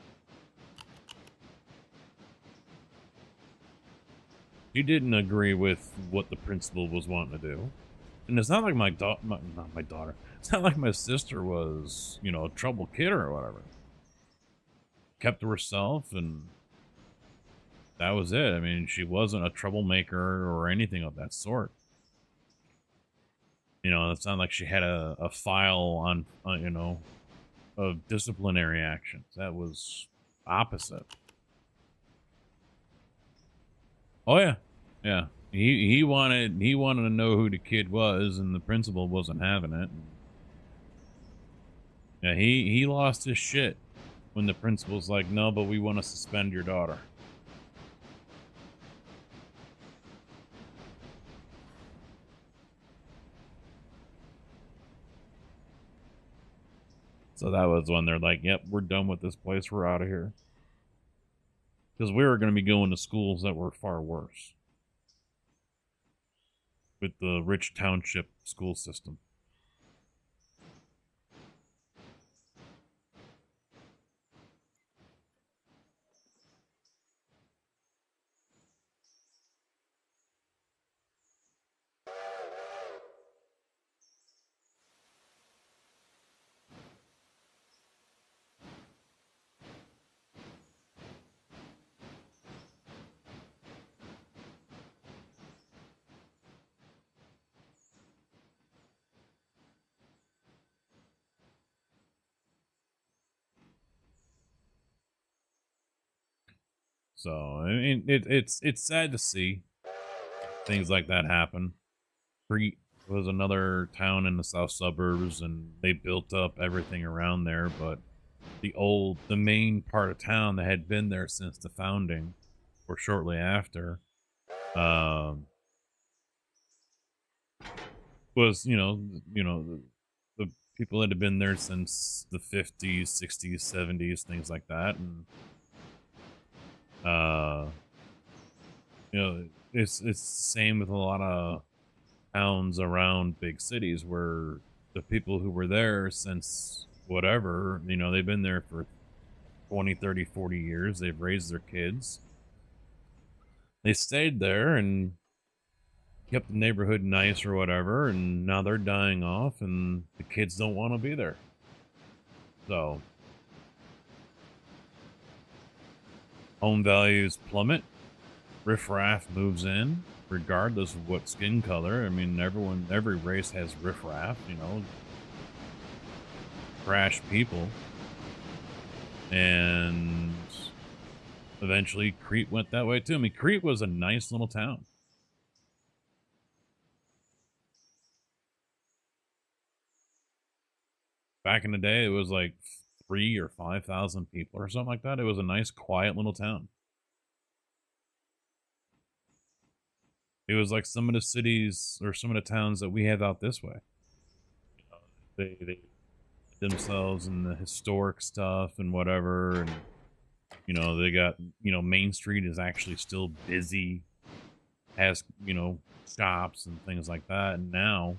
He didn't agree with what the principal was wanting to do. And it's not like not my daughter. It's not like my sister was, you know, a trouble kid or whatever. Kept to herself, and that was it. I mean, she wasn't a troublemaker or anything of that sort. You know, it's not like she had a file on, you know, of disciplinary actions. That was opposite. Oh yeah, yeah. He wanted to know who the kid was, and the principal wasn't having it. Yeah, he lost his shit when the principal's like, "No, but we want to suspend your daughter." So that was when they're like, "Yep, we're done with this place. We're out of here." Because we were going to be going to schools that were far worse with the rich township school system. So I mean, it's sad to see things like that happen. Crete was another town in the south suburbs, and they built up everything around there. But the main part of town that had been there since the founding, or shortly after, um, was the people that had been there since the 50s, 60s, 70s, things like that, and uh, it's the same with a lot of towns around big cities where the people who were there since whatever, they've been there for 20, 30, 40 years. They've raised their kids. They stayed there and kept the neighborhood nice or whatever, and now they're dying off and the kids don't want to be there. So home values plummet, riffraff moves in regardless of what skin color. I mean, every race has riffraff, trash people. And eventually Crete went that way too. I mean, Crete was a nice little town. Back in the day, it was like 3 or 5,000 people or something like that. It was a nice, quiet little town. It was like some of the cities or some of the towns that we have out this way. They themselves in the historic stuff and whatever, and they got Main Street is actually still busy, has shops and things like that, and now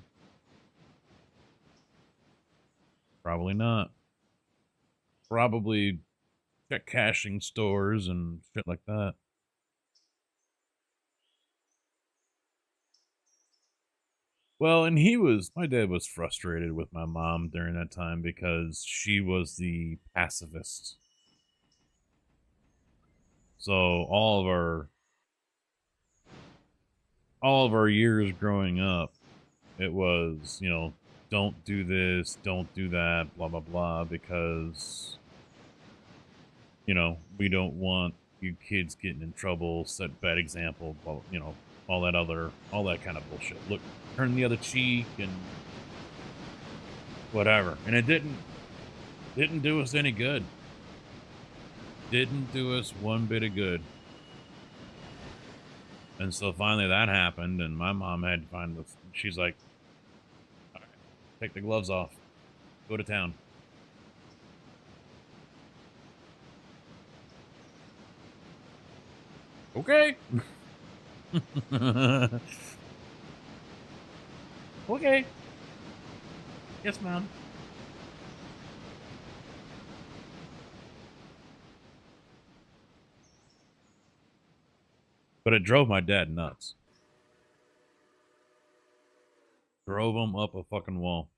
probably not. Probably check cashing stores and shit like that. Well, and my dad was frustrated with my mom during that time because she was the pacifist. So all of our years growing up, it was, don't do this, don't do that, blah blah blah, because we don't want you kids getting in trouble, set bad example, blah, all that kind of bullshit. Look, turn the other cheek and whatever. And it didn't do us any good. Didn't do us one bit of good. And so finally that happened, and my mom had to find she's like, all right, take the gloves off, go to town. Okay. Okay. Yes, ma'am. But it drove my dad nuts. Drove him up a fucking wall.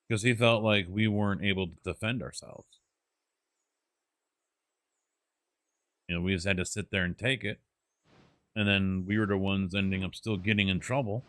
because he felt like we weren't able to defend ourselves. You know, we just had to sit there and take it. And then we were the ones ending up still getting in trouble.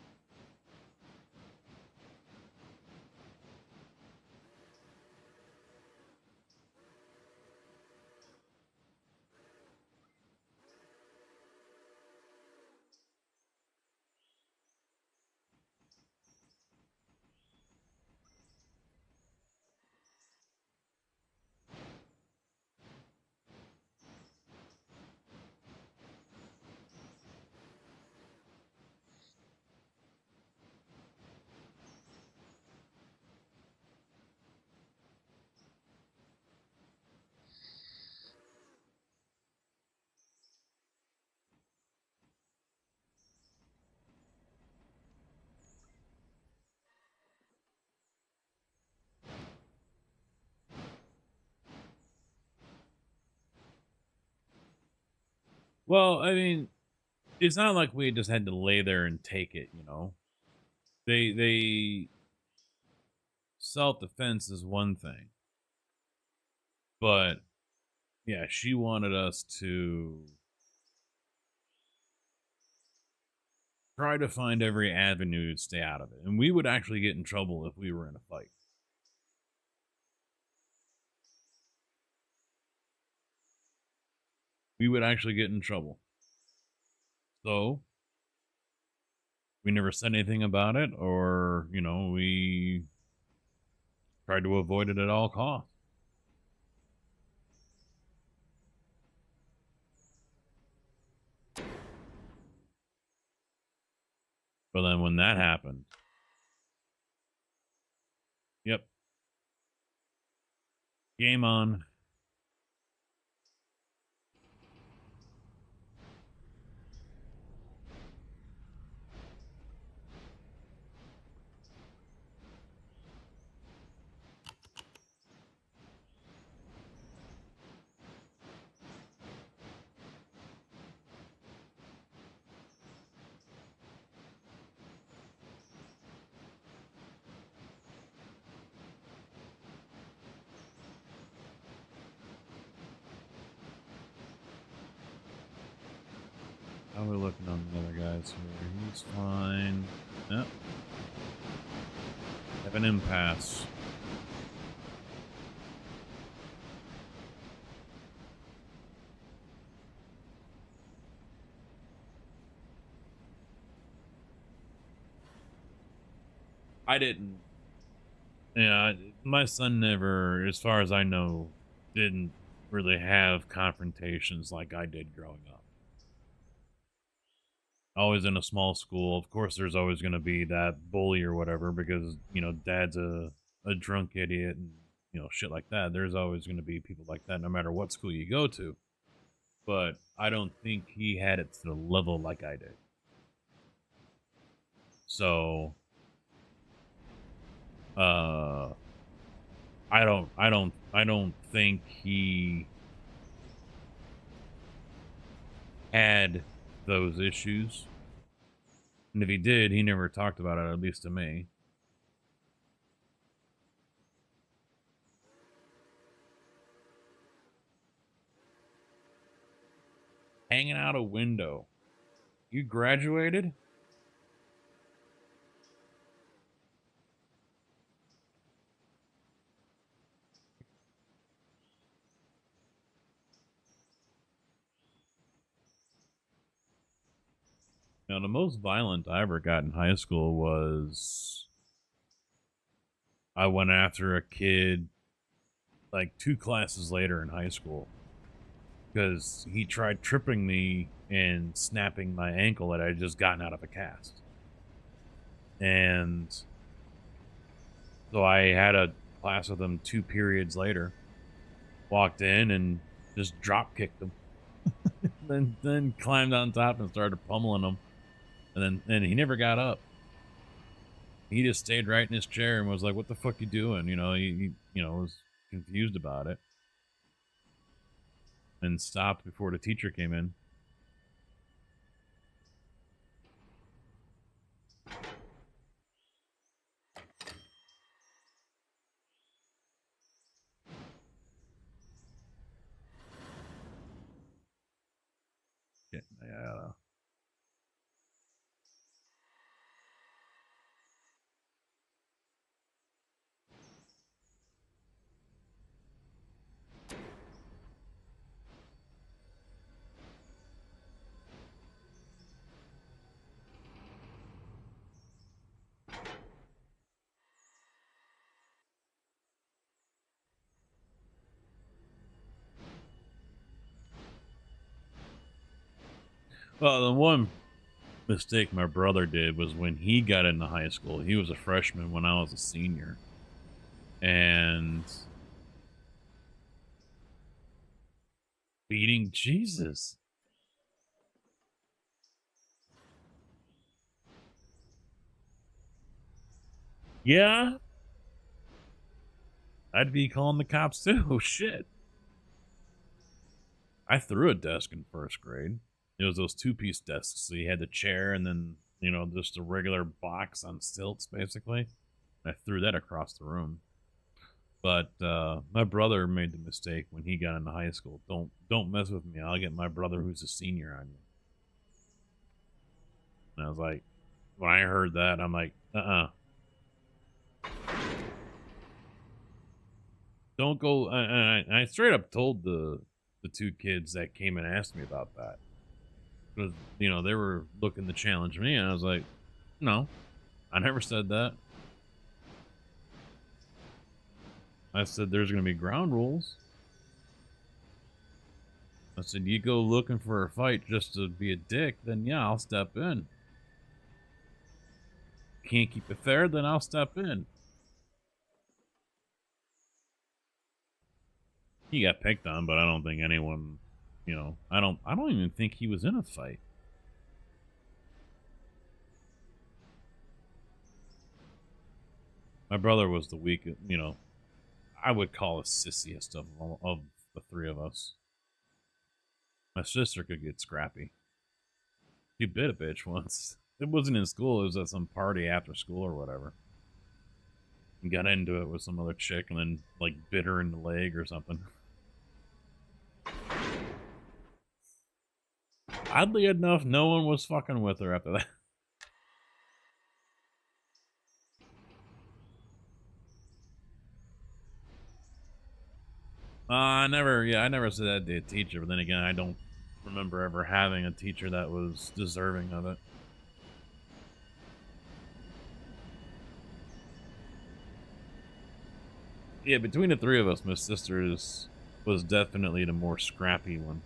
Well, I mean, it's not like we just had to lay there and take it, you know. They self-defense is one thing. But yeah, she wanted us to try to find every avenue to stay out of it. And we would actually get in trouble if we were in a fight. We would actually get in trouble. So we never said anything about it, or, you know, we tried to avoid it at all costs. But then when that happened, yep, game on. How are we looking on the other guys here? He's fine. Yep. Have an impasse. I didn't. Yeah, my son never, as far as I know, didn't really have confrontations like I did growing up. Always in a small school. Of course, there's always going to be that bully or whatever because, you know, dad's a drunk idiot and, you know, shit like that. There's always going to be people like that no matter what school you go to. But I don't think he had it to the level like I did. So, I don't think he had those issues. And if he did, he never talked about it, at least to me. Hanging out a window. You graduated? Now, the most violent I ever got in high school was I went after a kid like 2 classes later in high school because he tried tripping me and snapping my ankle that I had just gotten out of a cast. And so I had a class with him 2 periods later. Walked in and just drop kicked him. then climbed on top and started pummeling him. And he never got up. He just stayed right in his chair and was like, "What the fuck you doing?" You know, he was confused about it. And stopped before the teacher came in. Well, the one mistake my brother did was when he got into high school. He was a freshman when I was a senior. And beating Jesus. Yeah, I'd be calling the cops too. Oh, shit. I threw a desk in first grade. It was those two-piece desks. So you had the chair and then, you know, just a regular box on stilts, basically. I threw that across the room. But my brother made the mistake when he got into high school. Don't mess with me. I'll get my brother who's a senior on you. And I was like, when I heard that, I'm like, don't go. I straight up told the two kids that came and asked me about that. Because, you know, they were looking to challenge me, and I was like, no, I never said that. I said there's going to be ground rules. I said, you go looking for a fight just to be a dick, then yeah, I'll step in. Can't keep it fair, then I'll step in. He got picked on, but I don't think anyone, you know, I don't even think he was in a fight. My brother was the weakest, you know, I would call a sissiest of the three of us. My sister could get scrappy. She bit a bitch once. It wasn't in school, it was at some party after school or whatever. And got into it with some other chick and then, like, bit her in the leg or something. Oddly enough, no one was fucking with her after that. I never said that to a teacher, but then again, I don't remember ever having a teacher that was deserving of it. Yeah, between the three of us, my sister was definitely the more scrappy one.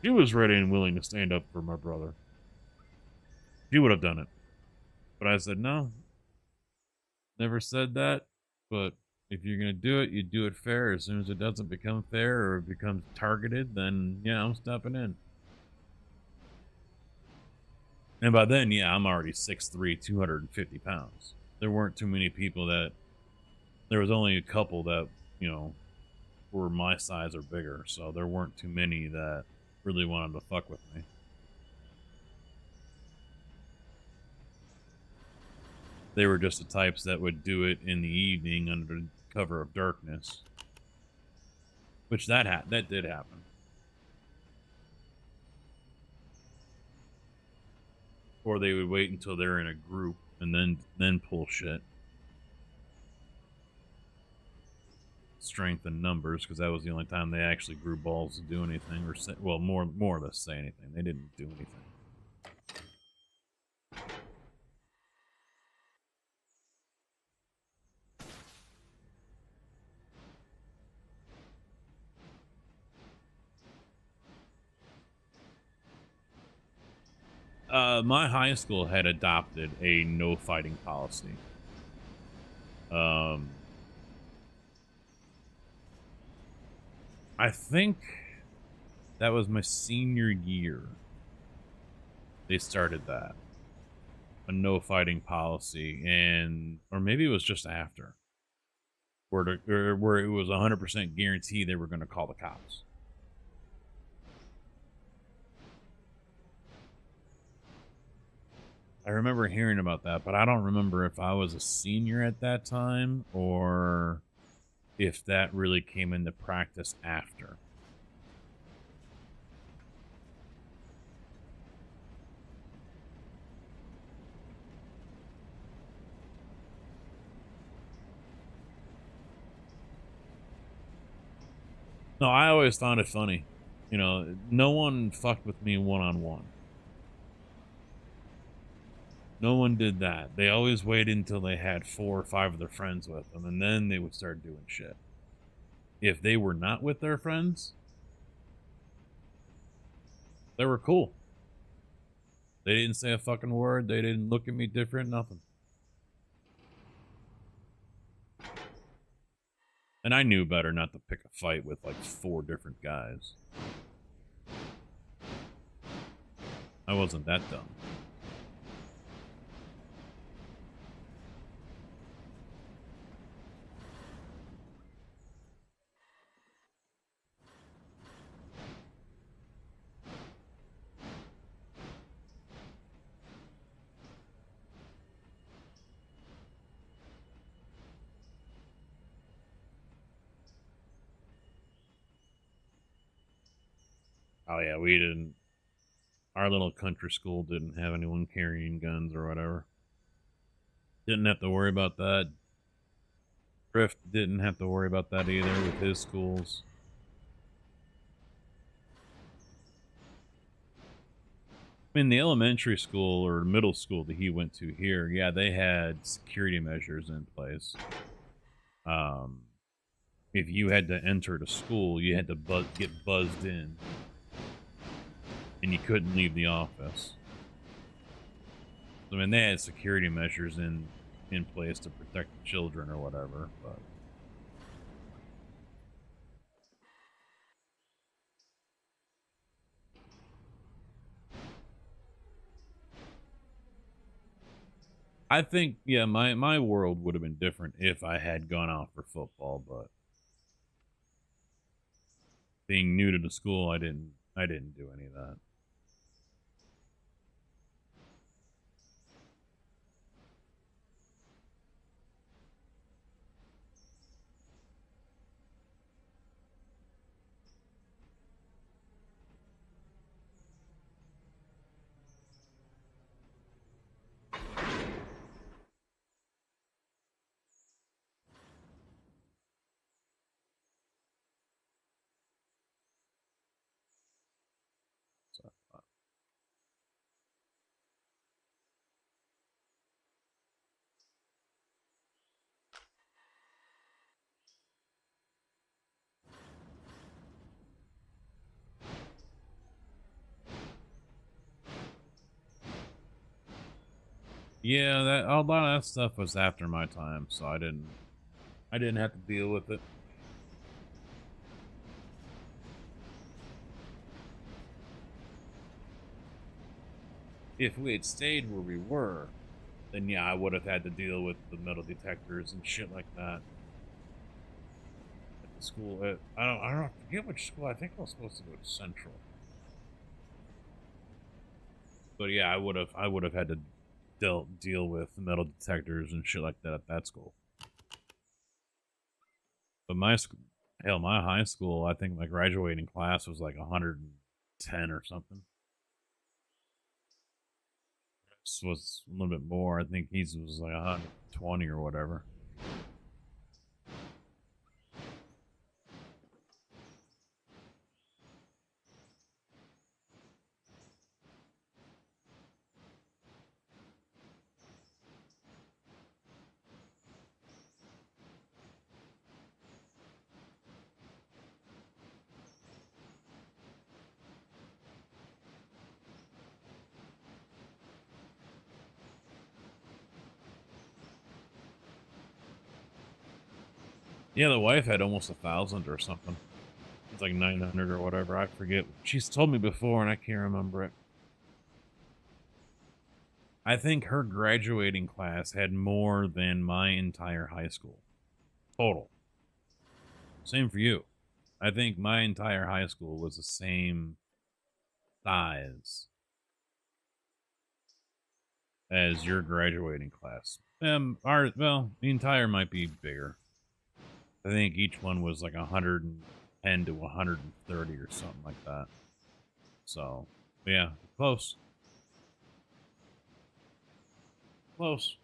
She was ready and willing to stand up for my brother. She would have done it. But I said, no, never said that, but if you're going to do it, you do it fair. As soon as it doesn't become fair or it becomes targeted, then yeah, I'm stepping in. And by then, yeah, I'm already 6'3", 250 pounds. There weren't too many people that, there was only a couple that, you know, were my size or bigger. So there weren't too many that really wanted to fuck with me. They were just the types that would do it in the evening under cover of darkness. Which that did happen. Or they would wait until they're in a group and then pull shit. Strength in numbers, because that was the only time they actually grew balls to do anything, or say, well, more or less say anything. They didn't do anything. My high school had adopted a no fighting policy. I think that was my senior year. They started that. A no fighting policy, and or maybe it was just after. Where it was 100% guaranteed they were going to call the cops. I remember hearing about that, but I don't remember if I was a senior at that time or if that really came into practice after. No, I always found it funny. You know, no one fucked with me one-on-one. No one did that. They always waited until they had 4 or 5 of their friends with them, and then they would start doing shit. If they were not with their friends, they were cool. They didn't say a fucking word. They didn't look at me different. Nothing. And I knew better not to pick a fight with like 4 different guys. I wasn't that dumb. Oh yeah, we didn't. Our little country school didn't have anyone carrying guns or whatever. Didn't have to worry about that. Griff didn't have to worry about that either with his schools. I mean, the elementary school or middle school that he went to here, yeah, they had security measures in place. If you had to enter the school, you had to get buzzed in, and you couldn't leave the office. I mean, they had security measures in place to protect the children or whatever, but I think, yeah, my world would have been different if I had gone out for football, but being new to the school, I didn't do any of that. So, yeah, that a lot of that stuff was after my time, so I didn't have to deal with it. If we had stayed where we were, then yeah, I would have had to deal with the metal detectors and shit like that. At the school, I don't forget which school. I think I was supposed to go to Central. But yeah, I would have had to deal with the metal detectors and shit like that at that school. But my school, hell, my high school, I think my graduating class was like 110 or something. This was a little bit more. I think his was like 120 or whatever. Yeah, the wife had almost 1,000 or something. It's like 900 or whatever. I forget. She's told me before, and I can't remember it. I think her graduating class had more than my entire high school total. Same for you. I think my entire high school was the same size as your graduating class. The entire might be bigger. I think each one was like 110 to 130 or something like that. So, yeah, close. Close.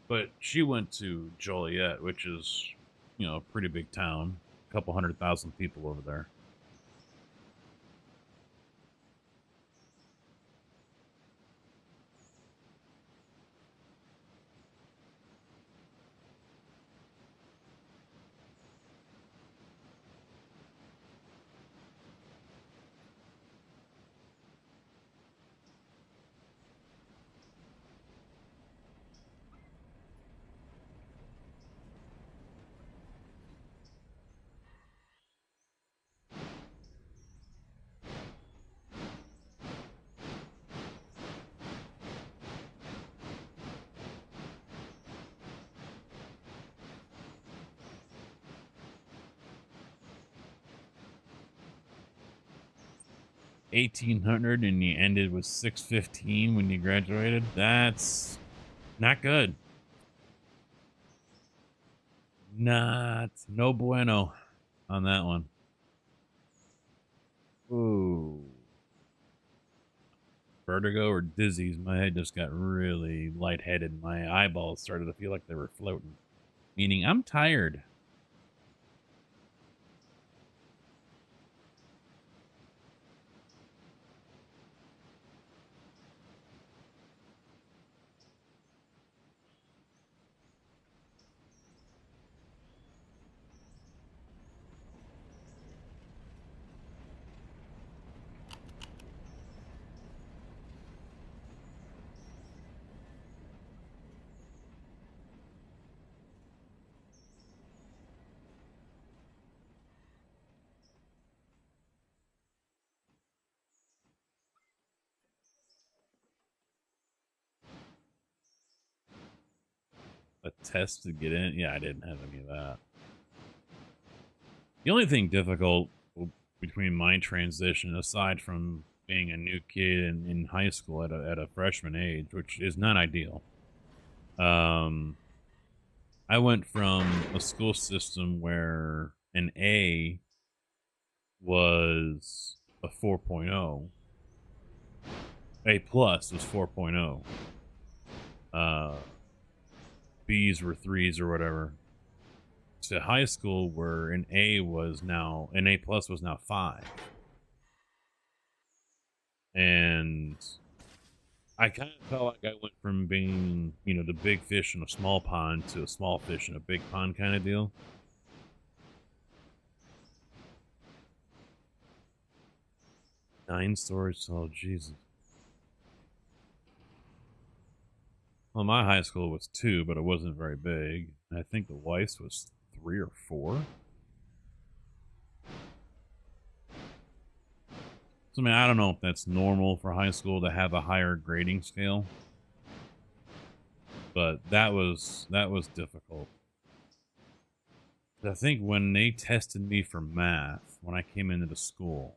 But she went to Joliet, which is, a pretty big town. A couple 100,000 people over there. 1,800 and you ended with 615 when you graduated. That's not good. No bueno on that one. Ooh. Vertigo or dizzies. My head just got really lightheaded. My eyeballs started to feel like they were floating. Meaning I'm tired. A test to get in? Yeah, I didn't have any of that. The only thing difficult between my transition, aside from being a new kid in high school at a freshman age, which is not ideal, I went from a school system where an A was a 4.0, A plus was 4.0, B's were threes or whatever, to high school where an A plus was now 5. And I kind of felt like I went from being, the big fish in a small pond to a small fish in a big pond kind of deal. Nine stories? Oh, Jesus. Well, my high school was 2, but it wasn't very big. I think the Weiss was 3 or 4. So, I mean, I don't know if that's normal for high school to have a higher grading scale, but that was difficult. I think when they tested me for math, when I came into the school,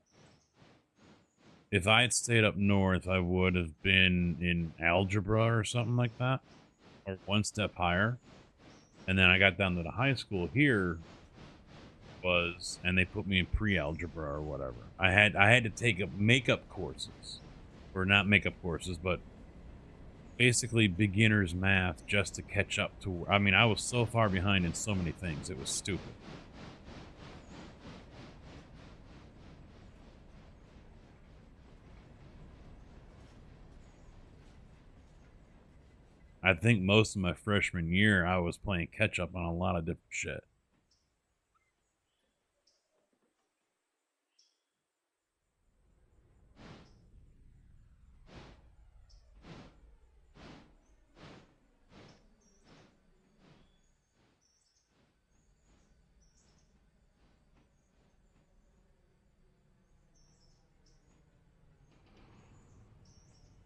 if I had stayed up north, I would have been in algebra or something like that, or one step higher. And then I got down to the high school here and they put me in pre-algebra or whatever. I had to take up makeup courses, or not makeup courses, but basically beginner's math just to catch up to. I mean, I was so far behind in so many things, it was stupid. I think most of my freshman year, I was playing catch up on a lot of different shit.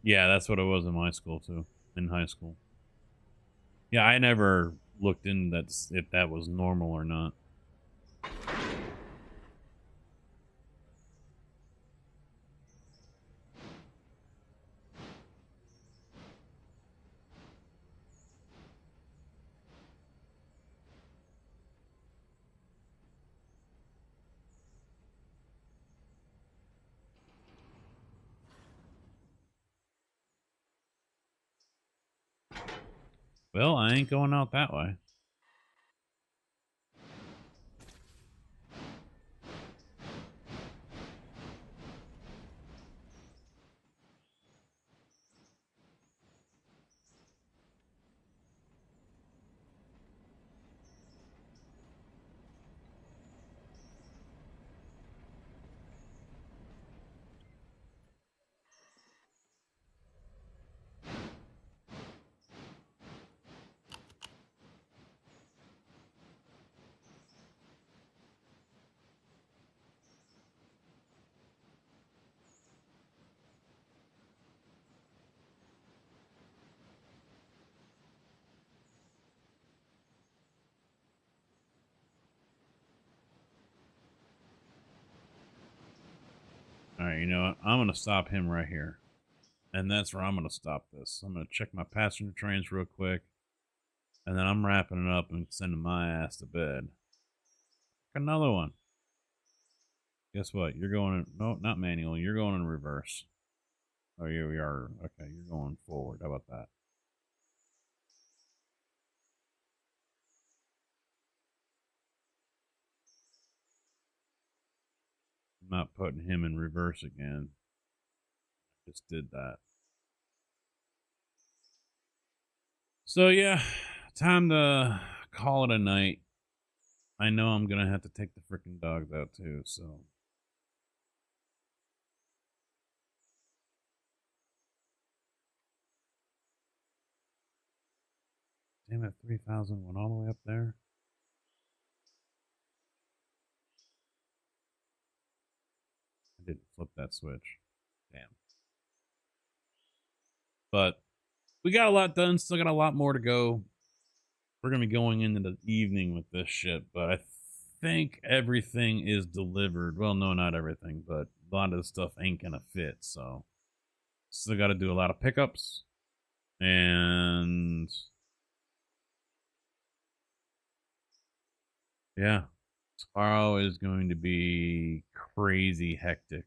Yeah, that's what it was in my school too, in high school. Yeah, I never looked in that if that was normal or not. Well, I ain't going out that way. you know what? I'm gonna stop him right here. And that's where I'm gonna stop this. I'm gonna check my passenger trains real quick. And then I'm wrapping it up and sending my ass to bed. Another one. Guess what? You're going in, no, not manual. You're going in reverse. Oh, here we are. Okay, you're going forward. How about that? I'm not putting him in reverse again. Just did that. So yeah, time to call it a night. I know I'm gonna have to take the freaking dogs out too, so. Damn it, 3,000 went all the way up there. I didn't flip that switch. Damn. But we got a lot done, still got a lot more to go. We're gonna be going into the evening with this shit, but I think everything is delivered. Well, no, not everything, but a lot of the stuff ain't gonna fit, so still gotta do a lot of pickups. And yeah, tomorrow is going to be crazy hectic.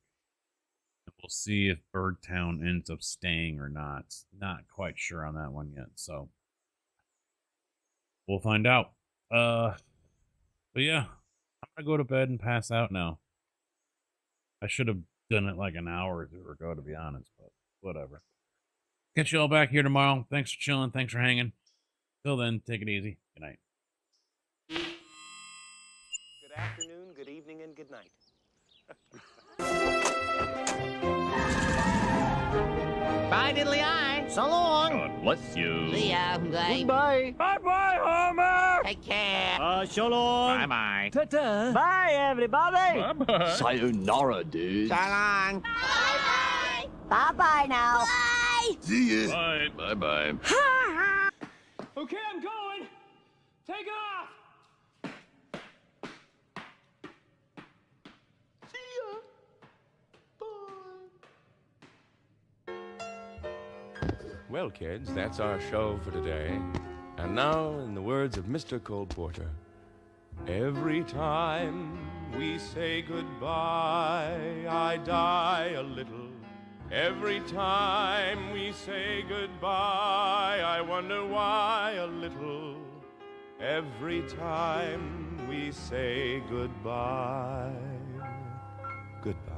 We'll see if Birdtown ends up staying or not. Not quite sure on that one yet, so we'll find out. But yeah, I'm gonna go to bed and pass out now. I should have done it like an hour or two ago, to be honest, but whatever. Catch you all back here tomorrow. Thanks for chilling. Thanks for hanging. Till then, take it easy. Good night. Good afternoon, good evening, and good night. Bye, diddly eye. So long. God bless you. See ya. Bye. Goodbye. Bye-bye, Homer! Take care. So long. Bye-bye. Ta-ta! Bye, everybody. Bye-bye. Sayonara, dude. So long. Bye-bye. Bye-bye now. Bye. See ya. Bye. Bye-bye. Okay, I'm going. Take off! Well, kids, that's our show for today. And now, in the words of Mr. Cole Porter, every time we say goodbye, I die a little. Every time we say goodbye, I wonder why a little. Every time we say goodbye, goodbye.